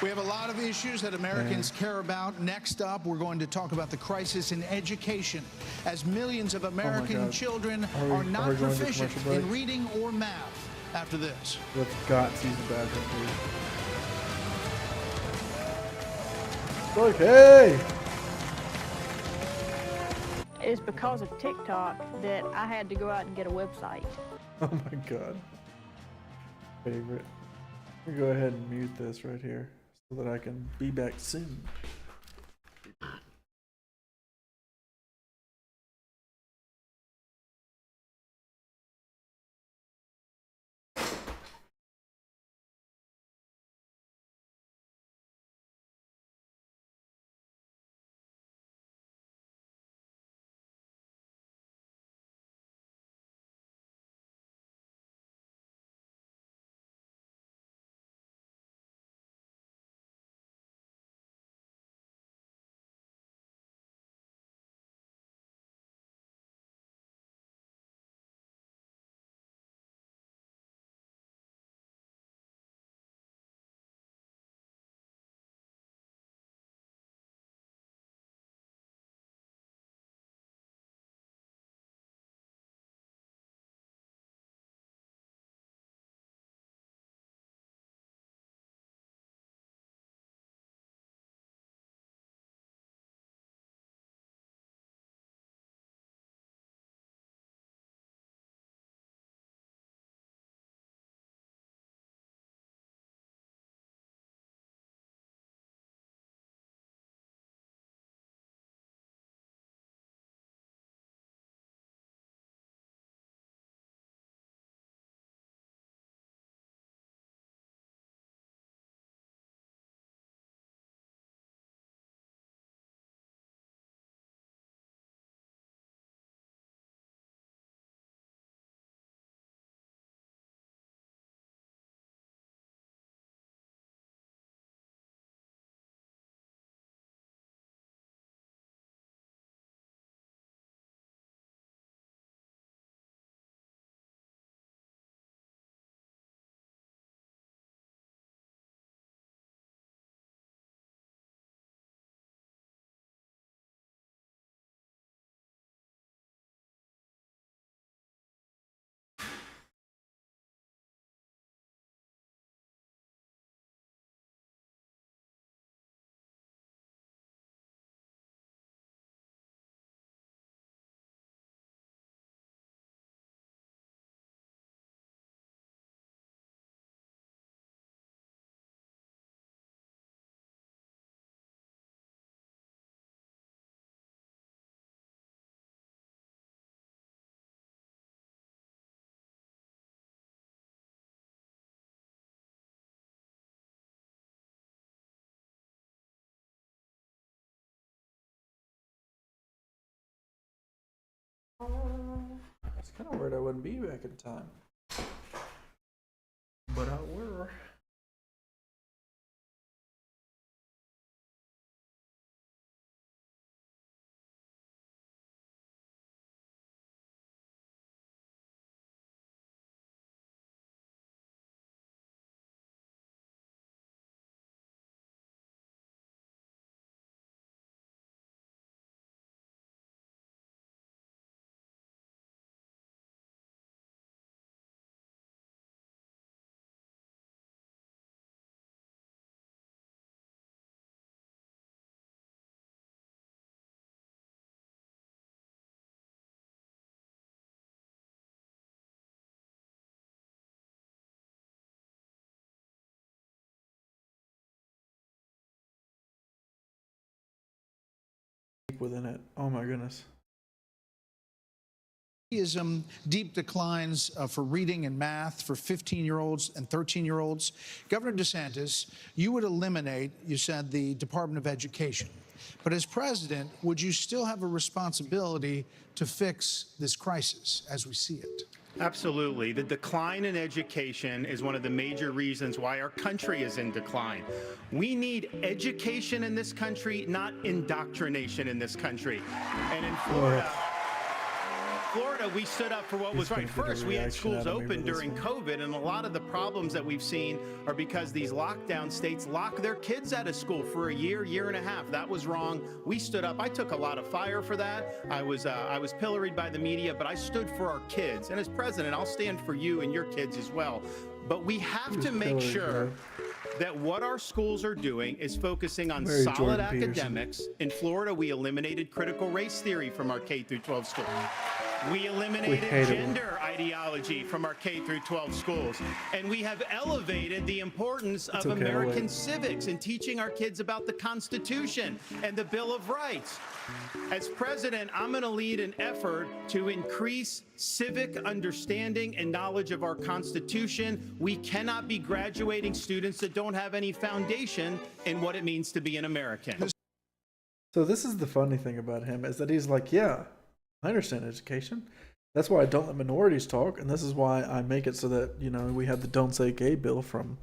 We have a lot of issues that Americans care about. Next up, we're going to talk about the crisis in education, as millions of American children are not proficient in reading or math after this. We've got to use the bathroom, please. Like, hey! It's because of TikTok that I had to go out and get a website. Oh my God. Favorite. I'm gonna go ahead and mute this right here so that I can be back soon. It's kind of weird I wouldn't be back in time. But I were. Within it. Oh my goodness. Deep declines for reading and math for 15-year-olds and 13-year-olds. Governor DeSantis, you would eliminate, you said, the Department of Education. But as president, would you still have a responsibility to fix this crisis as we see it? Absolutely. The decline in education is one of the major reasons why our country is in decline. We need education in this country, not indoctrination in this country. And in Florida, we stood up for what was right. First, we had schools open during COVID, and a lot of the problems that we've seen are because these lockdown states lock their kids out of school for a year, year and a half. That was wrong. We stood up. I took a lot of fire for that. I was pilloried by the media, but I stood for our kids. And as president, I'll stand for you and your kids as well. But we have to make sure that what our schools are doing is focusing on solid academics. In Florida, we eliminated critical race theory from our K-12 schools. We eliminated gender ideology from our K-12 schools. And we have elevated the importance of American civics and teaching our kids about the Constitution and the Bill of Rights. As president, I'm going to lead an effort to increase civic understanding and knowledge of our Constitution. We cannot be graduating students that don't have any foundation in what it means to be an American. So this is the funny thing about him, is that he's like, yeah, I understand education. That's why I don't let minorities talk, and this is why I make it so that, you know, we have the Don't Say Gay bill from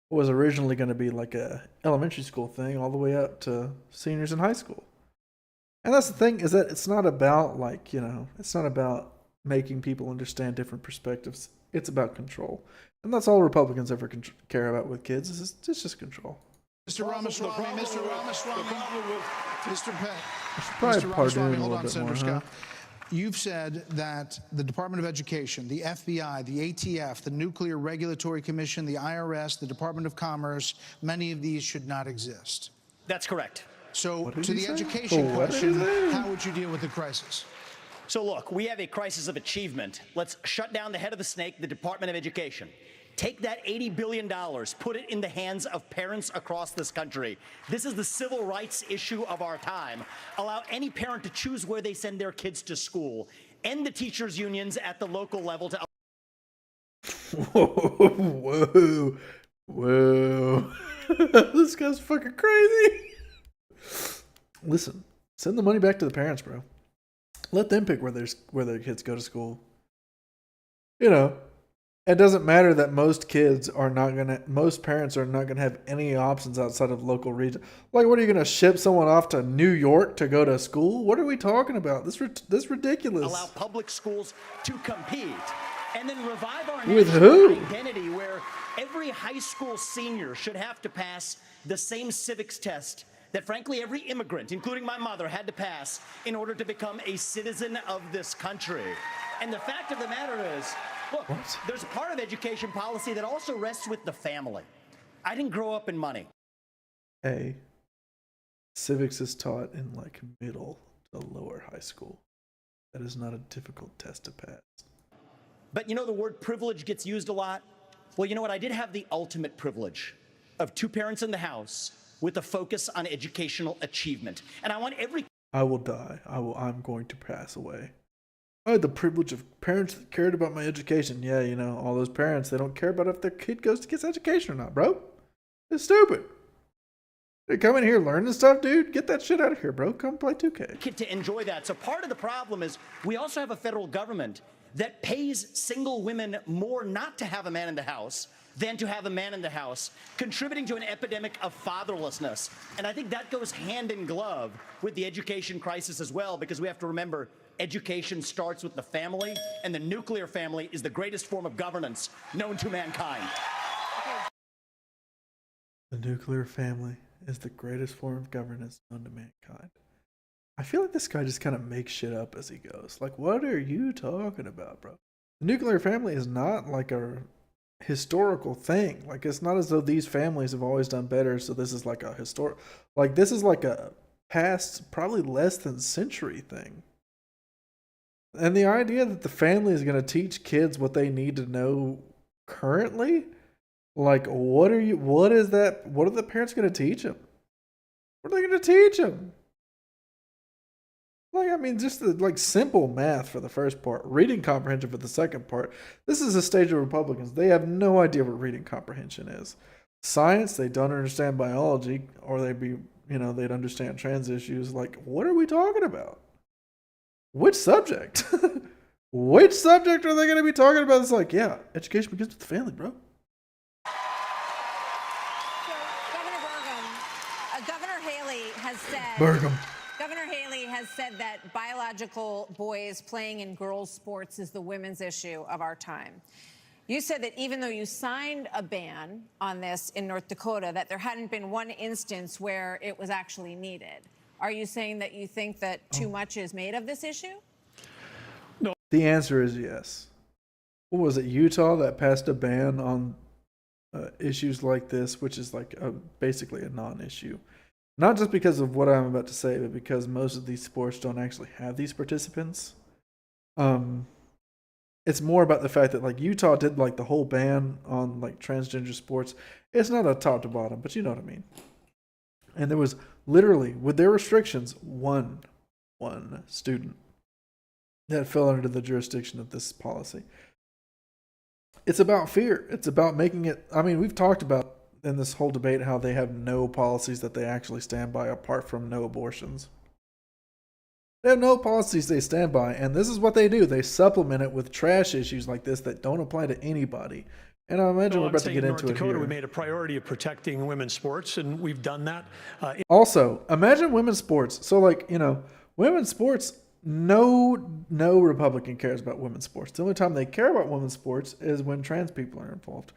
what was originally going to be like a elementary school thing all the way up to seniors in high school. And that's the thing, is that it's not about, like, you know, it's not about making people understand different perspectives. It's about control. And that's all Republicans ever care about with kids, is it's just control. Mr. Ramaswamy, Mr. Ramaswamy, Mr. Pett. Mr. Ramaswamy, hold on, Senator Scott. You've said that the Department of Education, the FBI, the ATF, the Nuclear Regulatory Commission, the IRS, the Department of Commerce, many of these should not exist. That's correct. So to the education question, how would you deal with the crisis? So look, we have a crisis of achievement. Let's shut down the head of the snake, the Department of Education. Take that $80 billion, put it in the hands of parents across this country. This is the civil rights issue of our time. Allow any parent to choose where they send their kids to school. End the teachers' unions at the local level to... Whoa. Whoa. This guy's fucking crazy. Listen, send the money back to the parents, bro. Let them pick where their kids go to school. You know, it doesn't matter that most parents are not gonna have any options outside of local region. Like, what are you gonna ship someone off to New York to go to school? What are we talking about? This ridiculous. Allow public schools to compete, and then revive our national identity, where every high school senior should have to pass the same civics test that, frankly, every immigrant, including my mother, had to pass in order to become a citizen of this country. And the fact of the matter is, look, there's a part of education policy that also rests with the family. I didn't grow up in money. Hey, civics is taught in like middle to lower high school. That is not a difficult test to pass. But you know, the word privilege gets used a lot. Well, you know what? I did have the ultimate privilege of two parents in the house with a focus on educational achievement. And I want every... I will die. I'm going to pass away. I had the privilege of parents that cared about my education. Yeah, you know, all those parents, they don't care about if their kid goes to get education or not, bro. It's stupid. They come in here learning stuff, dude. Get that shit out of here, bro. Come play 2K. Kid to enjoy that. So part of the problem is we also have a federal government that pays single women more not to have a man in the house than to have a man in the house, contributing to an epidemic of fatherlessness. And I think that goes hand in glove with the education crisis as well, because we have to remember education starts with the family, and the nuclear family is the greatest form of governance known to mankind. The nuclear family is the greatest form of governance known to mankind. I feel like this guy just kind of makes shit up as he goes. Like, what are you talking about, bro? The nuclear family is not like a historical thing. Like, it's not as though these families have always done better, so this is like a historic, like, this is like a past probably less than century thing. And the idea that the family is going to teach kids what they need to know currently, like, what is that, what are the parents going to teach them? What are they going to teach them? Like, I mean, just the, like, simple math for the first part, reading comprehension for the second part. This is a stage of Republicans. They have no idea what reading comprehension is. Science, they don't understand biology, or they'd understand trans issues. Like, what are we talking about? Which subject? Which subject are they going to be talking about? It's like, yeah, education begins with the family, bro. So, Governor Haley has said... Governor Haley has said that biological boys playing in girls' sports is the women's issue of our time. You said that even though you signed a ban on this in North Dakota, that there hadn't been one instance where it was actually needed. Are you saying that you think that too much is made of this issue? No. The answer is yes. What was it, Utah that passed a ban on issues like this, which is like basically a non-issue? Not just because of what I'm about to say, but because most of these sports don't actually have these participants. It's more about the fact that, like, Utah did like the whole ban on like transgender sports. It's not a top to bottom, but you know what I mean. And there was literally, with their restrictions, one student that fell under the jurisdiction of this policy. It's about fear. It's about making it, I mean, we've talked about in this whole debate how they have no policies that they actually stand by apart from no abortions. They have no policies they stand by, and this is what they do. They supplement it with trash issues like this that don't apply to anybody. And I imagine we're about to get into it here. In North Dakota, we made a priority of protecting women's sports, and we've done that. Also, imagine women's sports. So, like, women's sports, no Republican cares about women's sports. The only time they care about women's sports is when trans people are involved.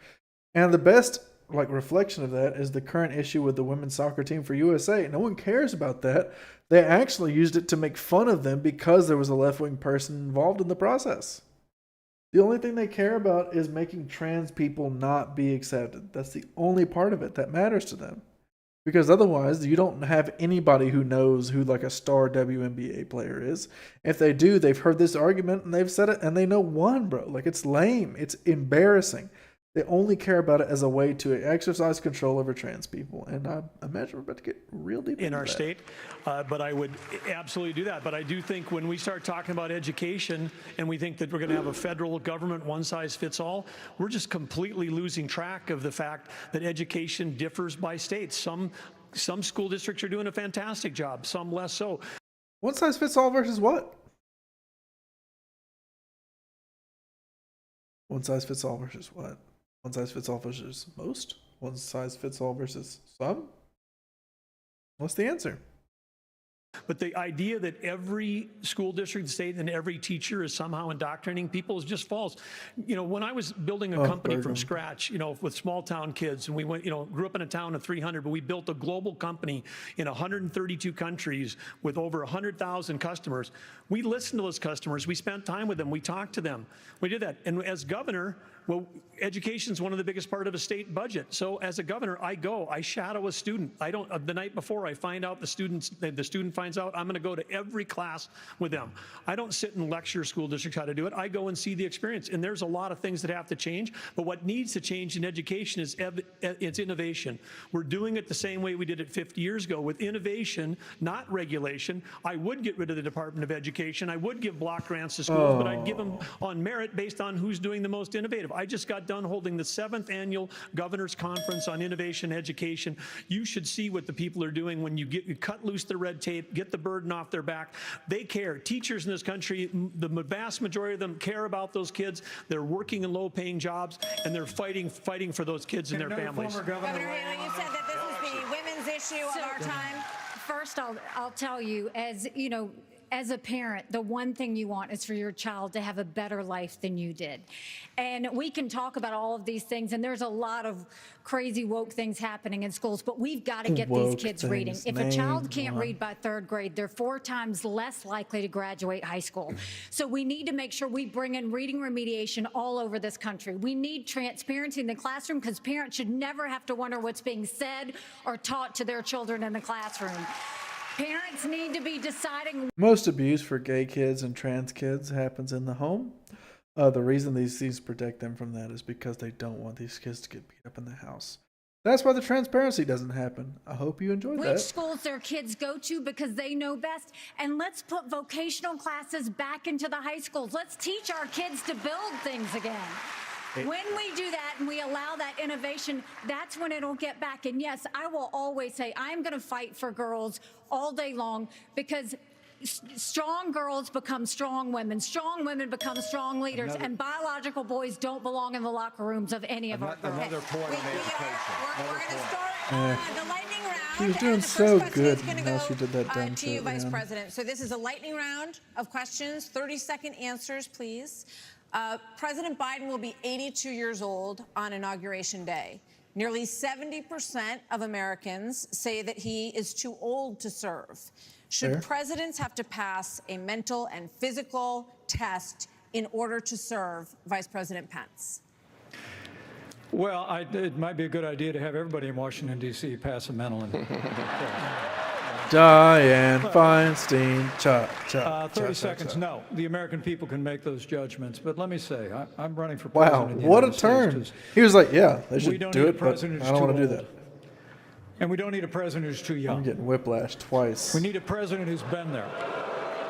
And the best reflection of that is the current issue with the women's soccer team for USA. No one cares about that. They actually used it to make fun of them because there was a left-wing person involved in the process. The only thing they care about is making trans people not be accepted. That's the only part of it that matters to them. Because otherwise, you don't have anybody who knows who like a star WNBA player is. If they do, they've heard this argument and they've said it and they know one, bro. Like, it's lame. It's embarrassing. They only care about it as a way to exercise control over trans people. And I imagine we're about to get real deep in into our that. state. But I would absolutely do that. But I do think when we start talking about education and we think that we're going to have a federal government one size fits all, we're just completely losing track of the fact that education differs by states. Some school districts are doing a fantastic job, some less so. One size fits all versus what? One size fits all versus what? One size fits all versus most? One size fits all versus some? What's the answer? But the idea that every school district, state, and every teacher is somehow indoctrinating people is just false. When I was building a company from scratch, with small town kids, and we went, grew up in a town of 300, but we built a global company in 132 countries with over 100,000 customers. We listened to those customers. We spent time with them. We talked to them. We did that. And as governor, well, education is one of the biggest part of a state budget. So as a governor, I shadow a student. The night before I find out the student finds out, I'm going to go to every class with them. I don't sit and lecture school districts how to do it. I go and see the experience. And there's a lot of things that have to change. But what needs to change in education is it's innovation. We're doing it the same way we did it 50 years ago with innovation, not regulation. I would get rid of the Department of Education. I would give block grants to schools, but I'd give them on merit based on who's doing the most innovative. I just got done holding the 7th annual Governor's Conference on Innovation Education. You should see what the people are doing when you cut loose the red tape, get the burden off their back. They care. Teachers in this country, the vast majority of them care about those kids. They're working in low-paying jobs, and they're fighting for those kids and their families. Governor Haley, you said that this is the women's issue of our time. First, I'll tell you, as you know, as a parent, the one thing you want is for your child to have a better life than you did. And we can talk about all of these things, and there's a lot of crazy woke things happening in schools, but we've got to get these kids reading. If a child can't read by 3rd grade, they're 4 times less likely to graduate high school. So we need to make sure we bring in reading remediation all over this country. We need transparency in the classroom because parents should never have to wonder what's being said or taught to their children in the classroom. Parents need to be deciding. Most abuse for gay kids and trans kids happens in the home. The reason these things protect them from that is because they don't want these kids to get beat up in the house. That's why the transparency doesn't happen. I hope you enjoyed that. Which schools their kids go to because they know best. And let's put vocational classes back into the high schools. Let's teach our kids to build things again. When we do that and we allow that innovation, that's when it'll get back. And yes, I will always say I'm going to fight for girls all day long because strong girls become strong women become strong leaders, and biological boys don't belong in the locker rooms of any of our girls. Another point on education. We're going to start the lightning round. She was doing so good until she did that dumb to you, shit, Vice man. President. So this is a lightning round of questions, 30-second answers, please. President Biden will be 82 years old on Inauguration Day. Nearly 70% of Americans say that he is too old to serve. Should presidents have to pass a mental and physical test in order to serve, Vice President Pence? Well, it might be a good idea to have everybody in Washington, D.C. pass a mental and Dianne Feinstein. 30 seconds. No, the American people can make those judgments. But let me say, I'm running for Wow, president. what a turn. He was like, yeah, they should do it, but I who's don't want to too do that. old. And we don't need a president who's too young. I'm getting whiplash twice. We need a president who's been there.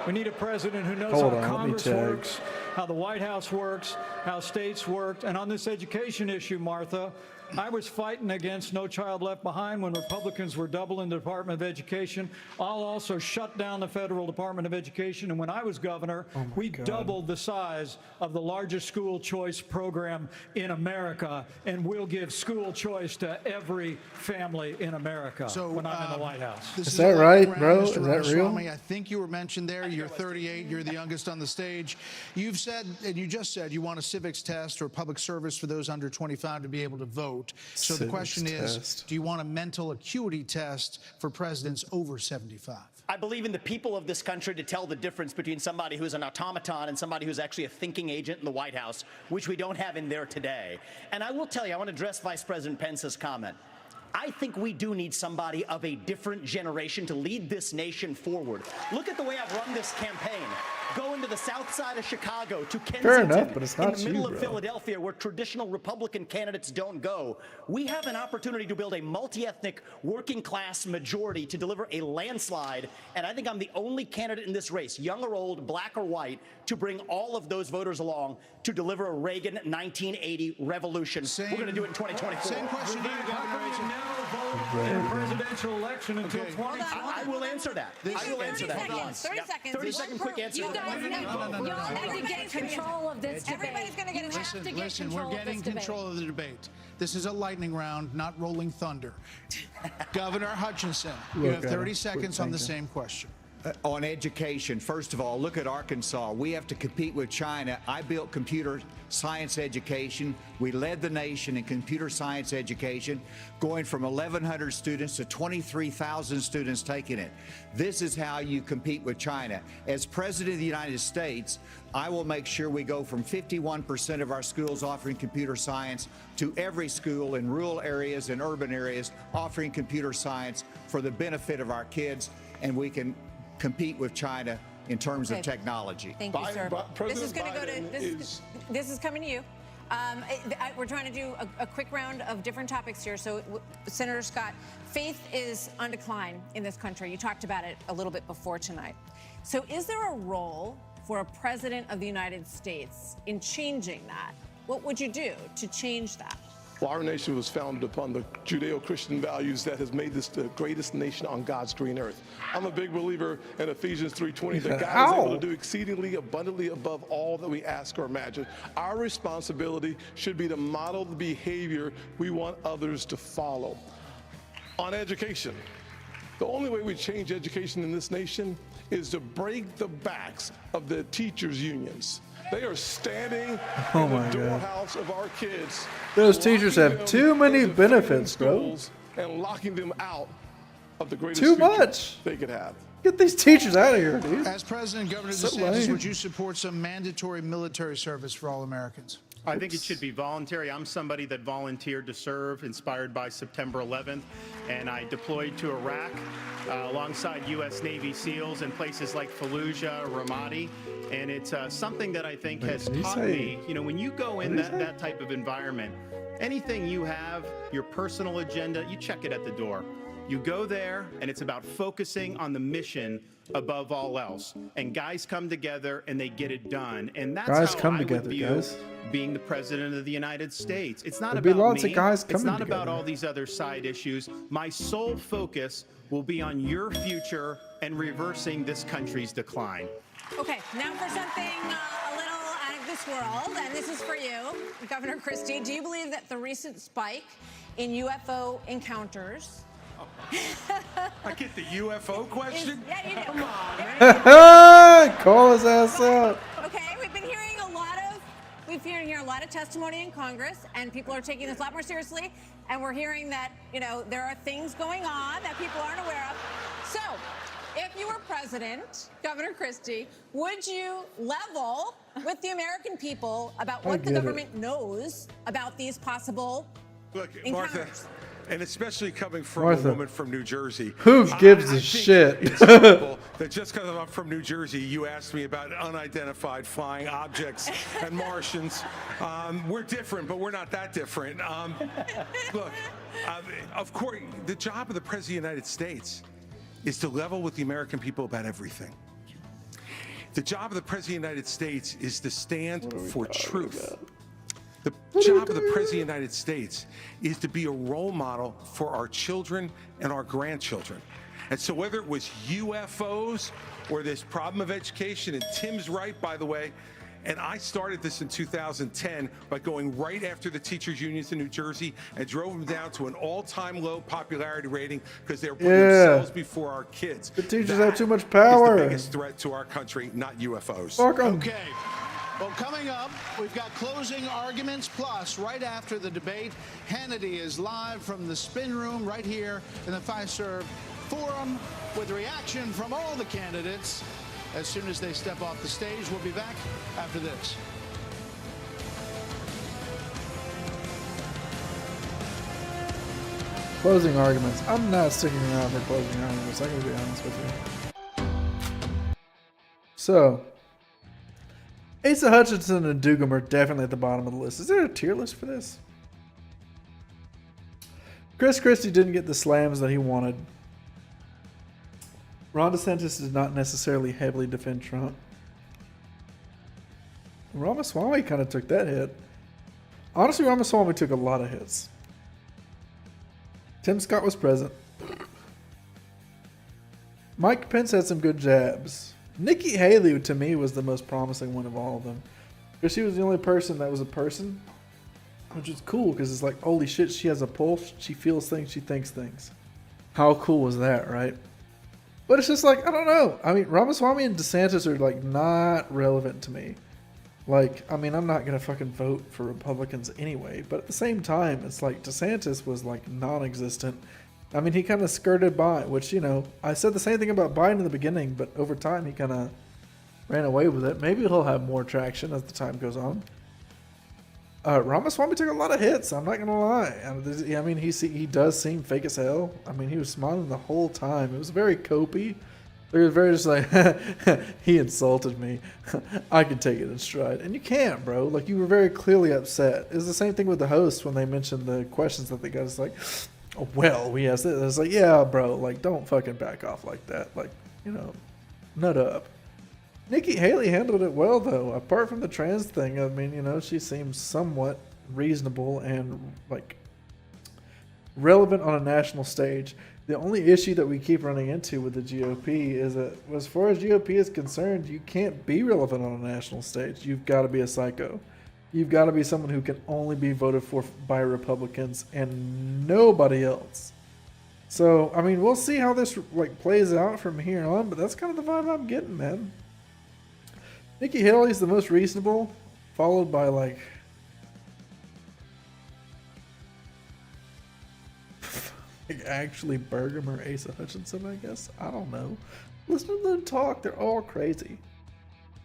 We need a president who knows Hold how on, let me Congress check. works, how the White House works, how states work. And on this education issue, Martha, I was fighting against No Child Left Behind when Republicans were doubling the Department of Education. I'll also shut down the Federal Department of Education. And when I was governor, we doubled the size of the largest school choice program in America. And we'll give school choice to every family in America when I'm in the White House. Is that right, bro? Mr. Is that real? Ramaswamy, I think you were mentioned there. You're 38. You're the youngest on the stage. You've said, and you just said, you want a civics test or public service for those under 25 to be able to vote. So the question is, do you want a mental acuity test for presidents over 75? I believe in the people of this country to tell the difference between somebody who's an automaton and somebody who's actually a thinking agent in the White House, which we don't have in there today. And I will tell you, I want to address Vice President Pence's comment. I think we do need somebody of a different generation to lead this nation forward. Look at the way I've run this campaign. Go into the south side of Chicago, to Kensington, enough, but it's not in the middle you, of bro. Philadelphia, where traditional Republican candidates don't go. We have an opportunity to build a multi-ethnic working class majority to deliver a landslide, and I think I'm the only candidate in this race, young or old, black or white, to bring all of those voters along to deliver a Reagan 1980 revolution. We're going to do it in 2024. Same question to you, Governor Reagan. In a presidential election until 2020. I will answer that. I will answer that. 30 seconds. 30-second quick answer. You guys need to get control of this debate. Everybody's going to get a chance. Listen, we're getting control of the debate. This is a lightning round, not rolling thunder. Governor Hutchinson, you have 30 seconds on the same question. On education, first of all, look at Arkansas. We have to compete with China. I built computer science education. We led the nation in computer science education, going from 1,100 students to 23,000 students taking it. This is how you compete with China. As President of the United States, I will make sure we go from 51% of our schools offering computer science to every school in rural areas and urban areas offering computer science for the benefit of our kids, and we can compete with China in terms of technology. Thank you, sir. This is going to go to this is coming to you. We're trying to do a quick round of different topics here. So, Senator Scott, faith is on decline in this country. You talked about it a little bit before tonight. So, is there a role for a president of the United States in changing that? what would you do to change that? Well, our nation was founded upon the Judeo-Christian values that has made this the greatest nation on God's green earth. I'm a big believer in Ephesians 3:20 that God is able to do exceedingly abundantly above all that we ask or imagine. Our responsibility should be to model the behavior we want others to follow. On education, the only way we change education in this nation is to break the backs of the teachers' unions. They are standing in the doorhouse of our kids. Those teachers have too many benefits, bro. And locking them out of the greatest Too future much. they could have. Get these teachers out of here, dude. As President Governor So DeSantis, lame. would you support some mandatory military service for all Americans? I think it should be voluntary. I'm somebody that volunteered to serve, inspired by September 11th, and I deployed to Iraq alongside U.S. Navy SEALs in places like Fallujah, Ramadi, and it's something that I think has taught me, you know, when you go in that type of environment, anything you have, your personal agenda, you check it at the door. You go there, and it's about focusing on the mission above all else. And guys come together, and they get it done. And that's Guys how come I would together, view guys. being the president of the United States. It's not There'd be about lots me. of guys It's coming not about together. all these other side issues. My sole focus will be on your future and reversing this country's decline. Okay, now for something a little out of this world, and this is for you, Governor Christie. Do you believe that the recent spike in UFO encounters... I get the UFO question? Yeah, you do. Come on, man. Call his ass out. Okay, we've been hearing a lot of testimony in Congress, and people are taking this a lot more seriously. And we're hearing that, you know, there are things going on that people aren't aware of. So, if you were president, Governor Christie, would you level with the American people about what the government knows about these possible encounters? Martha, and especially coming from Martha, a woman from New Jersey. who gives a I shit? think it's incredible that just because I'm from New Jersey, you asked me about unidentified flying objects and Martians. We're different, but we're not that different. Of course, the job of the President of the United States is to level with the American people about everything. The job of the President of the United States is to stand for truth. The job of the President of the United States is to be a role model for our children and our grandchildren. And so whether it was UFOs or this problem of education, and Tim's right, by the way, and I started this in 2010 by going right after the teachers' unions in New Jersey and drove them down to an all-time low popularity rating because they were putting themselves before our kids. The teachers have too much power. Is the biggest threat to our country, not UFOs. Fuck 'em. Okay. Well, coming up, we've got closing arguments. Plus, right after the debate, Hannity is live from the spin room right here in the Fiserv Forum with reaction from all the candidates. As soon as they step off the stage, we'll be back after this. Closing arguments. I'm not sticking around for closing arguments. I'm gonna be honest with you. So, Asa Hutchinson and Dugam are definitely at the bottom of the list. Is there a tier list for this? Chris Christie didn't get the slams that he wanted. Ron DeSantis did not necessarily heavily defend Trump. Ramaswamy kind of took that hit. Honestly, Ramaswamy took a lot of hits. Tim Scott was present. Mike Pence had some good jabs. Nikki Haley, to me, was the most promising one of all of them. Because she was the only person that was a person. Which is cool, because it's like, holy shit, she has a pulse. She feels things. She thinks things. How cool was that, right? But it's just like, I don't know. I mean, Ramaswamy and DeSantis are like not relevant to me. Like, I mean, I'm not going to fucking vote for Republicans anyway. But at the same time, it's like DeSantis was like non-existent. I mean, he kind of skirted by, which, you know, I said the same thing about Biden in the beginning, but over time he kind of ran away with it. Maybe he'll have more traction as the time goes on. Ramaswamy took a lot of hits, I'm not going to lie. I mean, he does seem fake as hell. I mean, he was smiling the whole time. It was very copy. It was very just like, he insulted me. I can take it in stride. And you can't, bro. Like, you were very clearly upset. It was the same thing with the host when they mentioned the questions that they got. It's like, oh, well, we asked this. It's like, yeah, bro, like, don't fucking back off like that. Like, you know, nut up. Nikki Haley handled it well, though. Apart from the trans thing, I mean, you know, she seems somewhat reasonable and, like, relevant on a national stage. The only issue that we keep running into with the GOP is that, as far as GOP is concerned, you can't be relevant on a national stage. You've got to be a psycho. You've got to be someone who can only be voted for by Republicans and nobody else. So, I mean, we'll see how this like plays out from here on, but that's kind of the vibe I'm getting, man. Nikki Haley's the most reasonable, followed by like actually Burgum or Asa Hutchinson, I guess. I don't know. Listen to them talk, they're all crazy.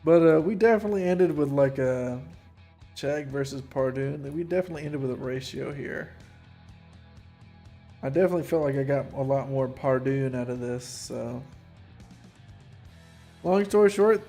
But we definitely ended with like a Chag versus Pardue. We definitely ended with a ratio here. I definitely felt like I got a lot more Pardue out of this. So, long story short,